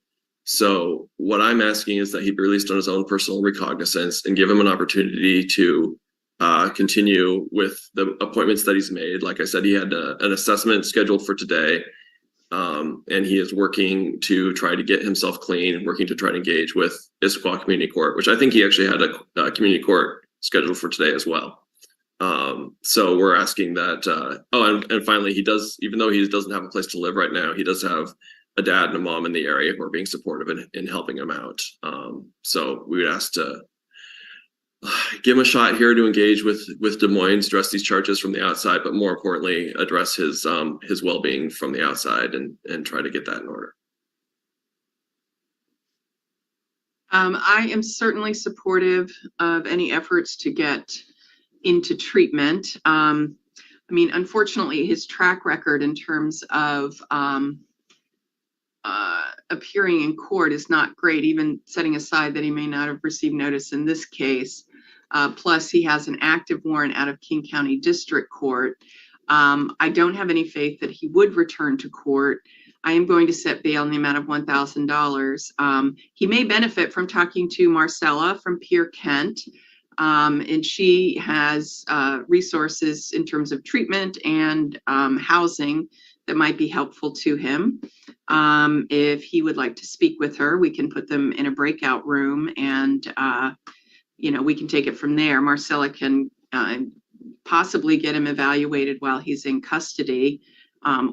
So what I'm asking is that he be released on his own personal recognizance and give him an opportunity to continue with the appointments that he's made. Like I said, he had an assessment scheduled for today, and he is working to try to get himself clean and working to try to engage with Issaquah Community Court, which I think he actually had a community court scheduled for today as well. So we're asking that, and finally, he does, even though he doesn't have a place to live right now, he does have a dad and a mom in the area who are being supportive in helping him out. So we would ask to give him a shot here to engage with Des Moines, address these charges from the outside, but more importantly, address his well-being from the outside and try to get that in order. I am certainly supportive of any efforts to get into treatment. I mean, unfortunately, his track record in terms of appearing in court is not great, even setting aside that he may not have received notice in this case. Plus, he has an active warrant out of King County District Court. I don't have any faith that he would return to court. I am going to set bail in the amount of $1,000. He may benefit from talking to Marcella from Pierre Kent, and she has resources in terms of treatment and housing that might be helpful to him. If he would like to speak with her, we can put them in a breakout room and we can take it from there. Marcella can possibly get him evaluated while he's in custody,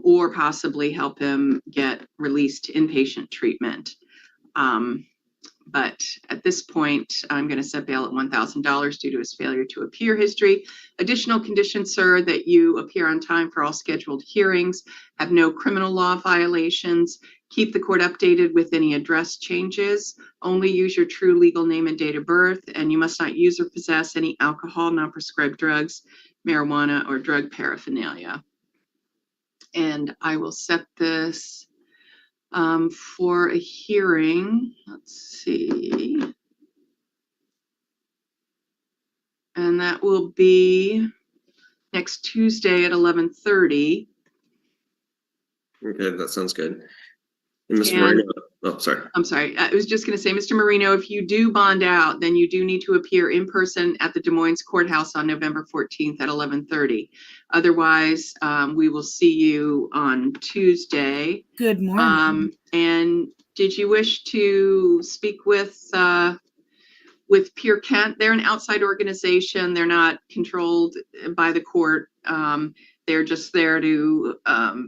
or possibly help him get released to inpatient treatment. But at this point, I'm going to set bail at $1,000 due to his failure to appear history. Additional conditions, sir, that you appear on time for all scheduled hearings, have no criminal law violations, keep the court updated with any address changes, only use your true legal name and date of birth, and you must not use or possess any alcohol, non-prescribed drugs, marijuana, or drug paraphernalia. And I will set this for a hearing. Let's see. And that will be next Tuesday at 11:30. Okay, that sounds good. And Mr. Marino, oh, sorry. I'm sorry. I was just going to say, Mr. Marino, if you do bond out, then you do need to appear in person at the Des Moines Courthouse on November 14th at 11:30. Otherwise, we will see you on Tuesday. Good morning. And did you wish to speak with Pierre Kent? They're an outside organization. They're not controlled by the court. They're just there to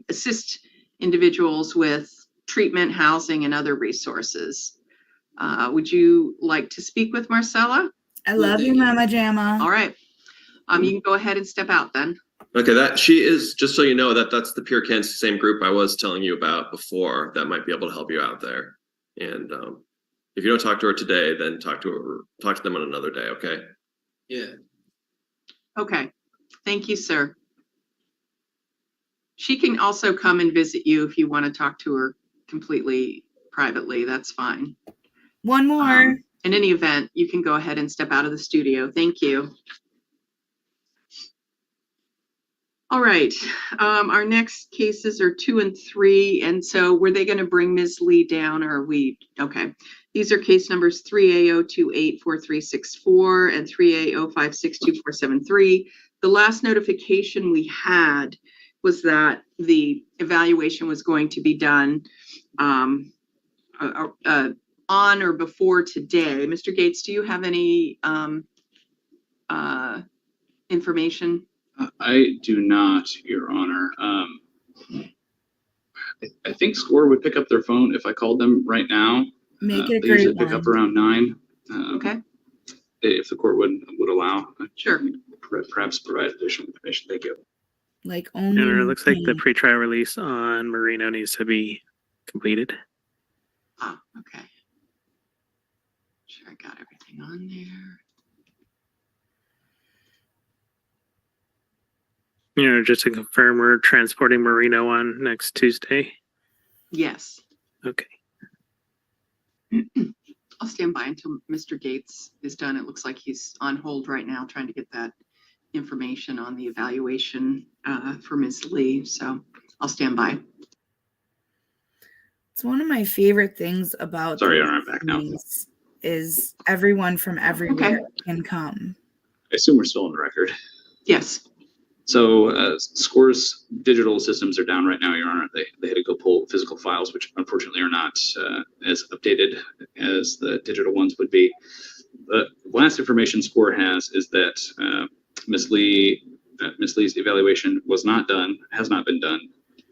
assist individuals with treatment, housing, and other resources. Would you like to speak with Marcella? I love you, Mama Jamma. All right. You can go ahead and step out then. Okay, that she is, just so you know, that's the Pierre Kent, same group I was telling you about before that might be able to help you out there. And if you don't talk to her today, then talk to them on another day, okay? Yeah. Okay. Thank you, sir. She can also come and visit you if you want to talk to her completely privately. That's fine. One more. In any event, you can go ahead and step out of the studio. Thank you. All right. Our next cases are 2 and 3. And so were they going to bring Ms. Lee down, or are we? Okay. These are case numbers 3A0284364 and 3A0562473. The last notification we had was that the evaluation was going to be done on or before today. Mr. Gates, do you have any information? I do not, Your Honor. I think SCORE would pick up their phone if I called them right now. Make it a They usually great pick up one. around 9. Okay. If the court would allow. Sure. Perhaps provide additional information. Thank you. Like And only. it looks like the pretrial release on Marino needs to be completed. Ah, okay. Sure, I got everything on there. Just to confirm, we're transporting Marino on next Tuesday. Yes. Okay. I'll stand by until Mr. Gates is done. It looks like he's on hold right now, trying to get that information on the evaluation for Ms. Lee. So I'll stand by. It's one of my favorite things about Sorry, the I'm back now. meetings is everyone from everywhere can come. I assume we're still on the record. Yes. So SCOR's digital systems are down right now, Your Honor. They had to go pull physical files, which unfortunately are not as updated as the digital ones would be. The last information SCOR has is that Ms. Lee's evaluation was not done, has not been done,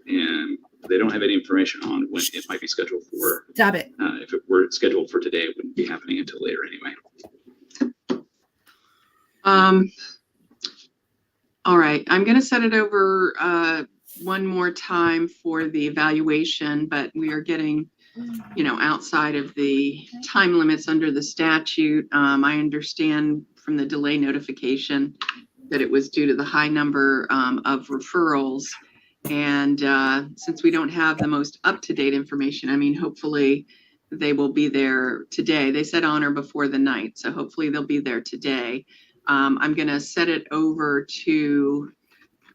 and they don't have any information on when it might be scheduled for. Stop it. If it were scheduled for today, it wouldn't be happening until later anyway. All right, I'm going to set it over one more time for the evaluation, but we are getting, outside of the time limits under the statute. I understand from the delay notification that it was due to the high number of referrals. And since we don't have the most up-to-date information, hopefully they will be there today. They said on or before the night, so hopefully they'll be there today. I'm going to set it over to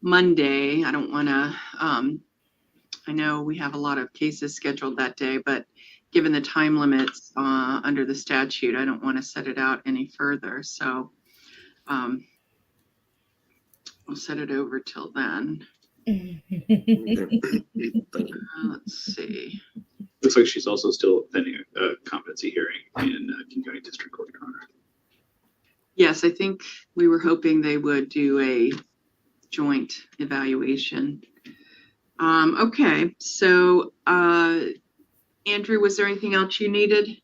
Monday. I don't want to, I know we have a lot of cases scheduled that day, but given the time limits under the statute, I don't want to set it out any further. So we'll set it over till then. Let's see. Looks like she's also still pending a competency hearing in King County District Court, Your Honor. Yes, I think we were hoping they would do a joint evaluation. Okay, so Andrew, was there anything else you needed?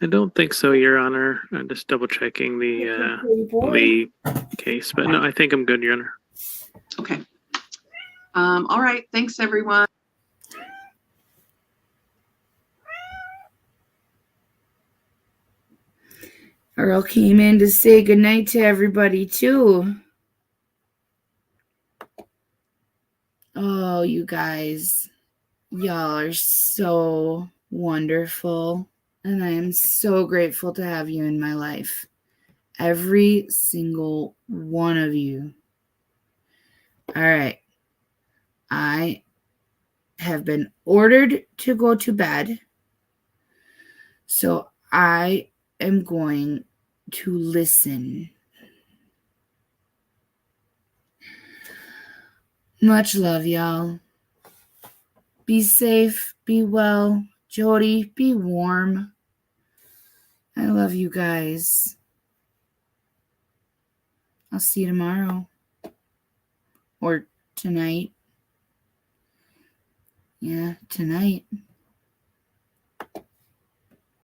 I don't think so, Your Honor. I'm just double checking the Lee case, but no, I think I'm good, Your Honor. Okay. All right, thanks everyone. Earl came in to say goodnight to everybody too. Oh, you guys, y'all are so wonderful. And I am so grateful to have you in my life. Every single one of you. All right. I have been ordered to go to bed. So I am going to listen. Much love, y'all. Be safe, be well. Jody, be warm. I love you guys. I'll see you tomorrow. Or tonight. Yeah, tonight.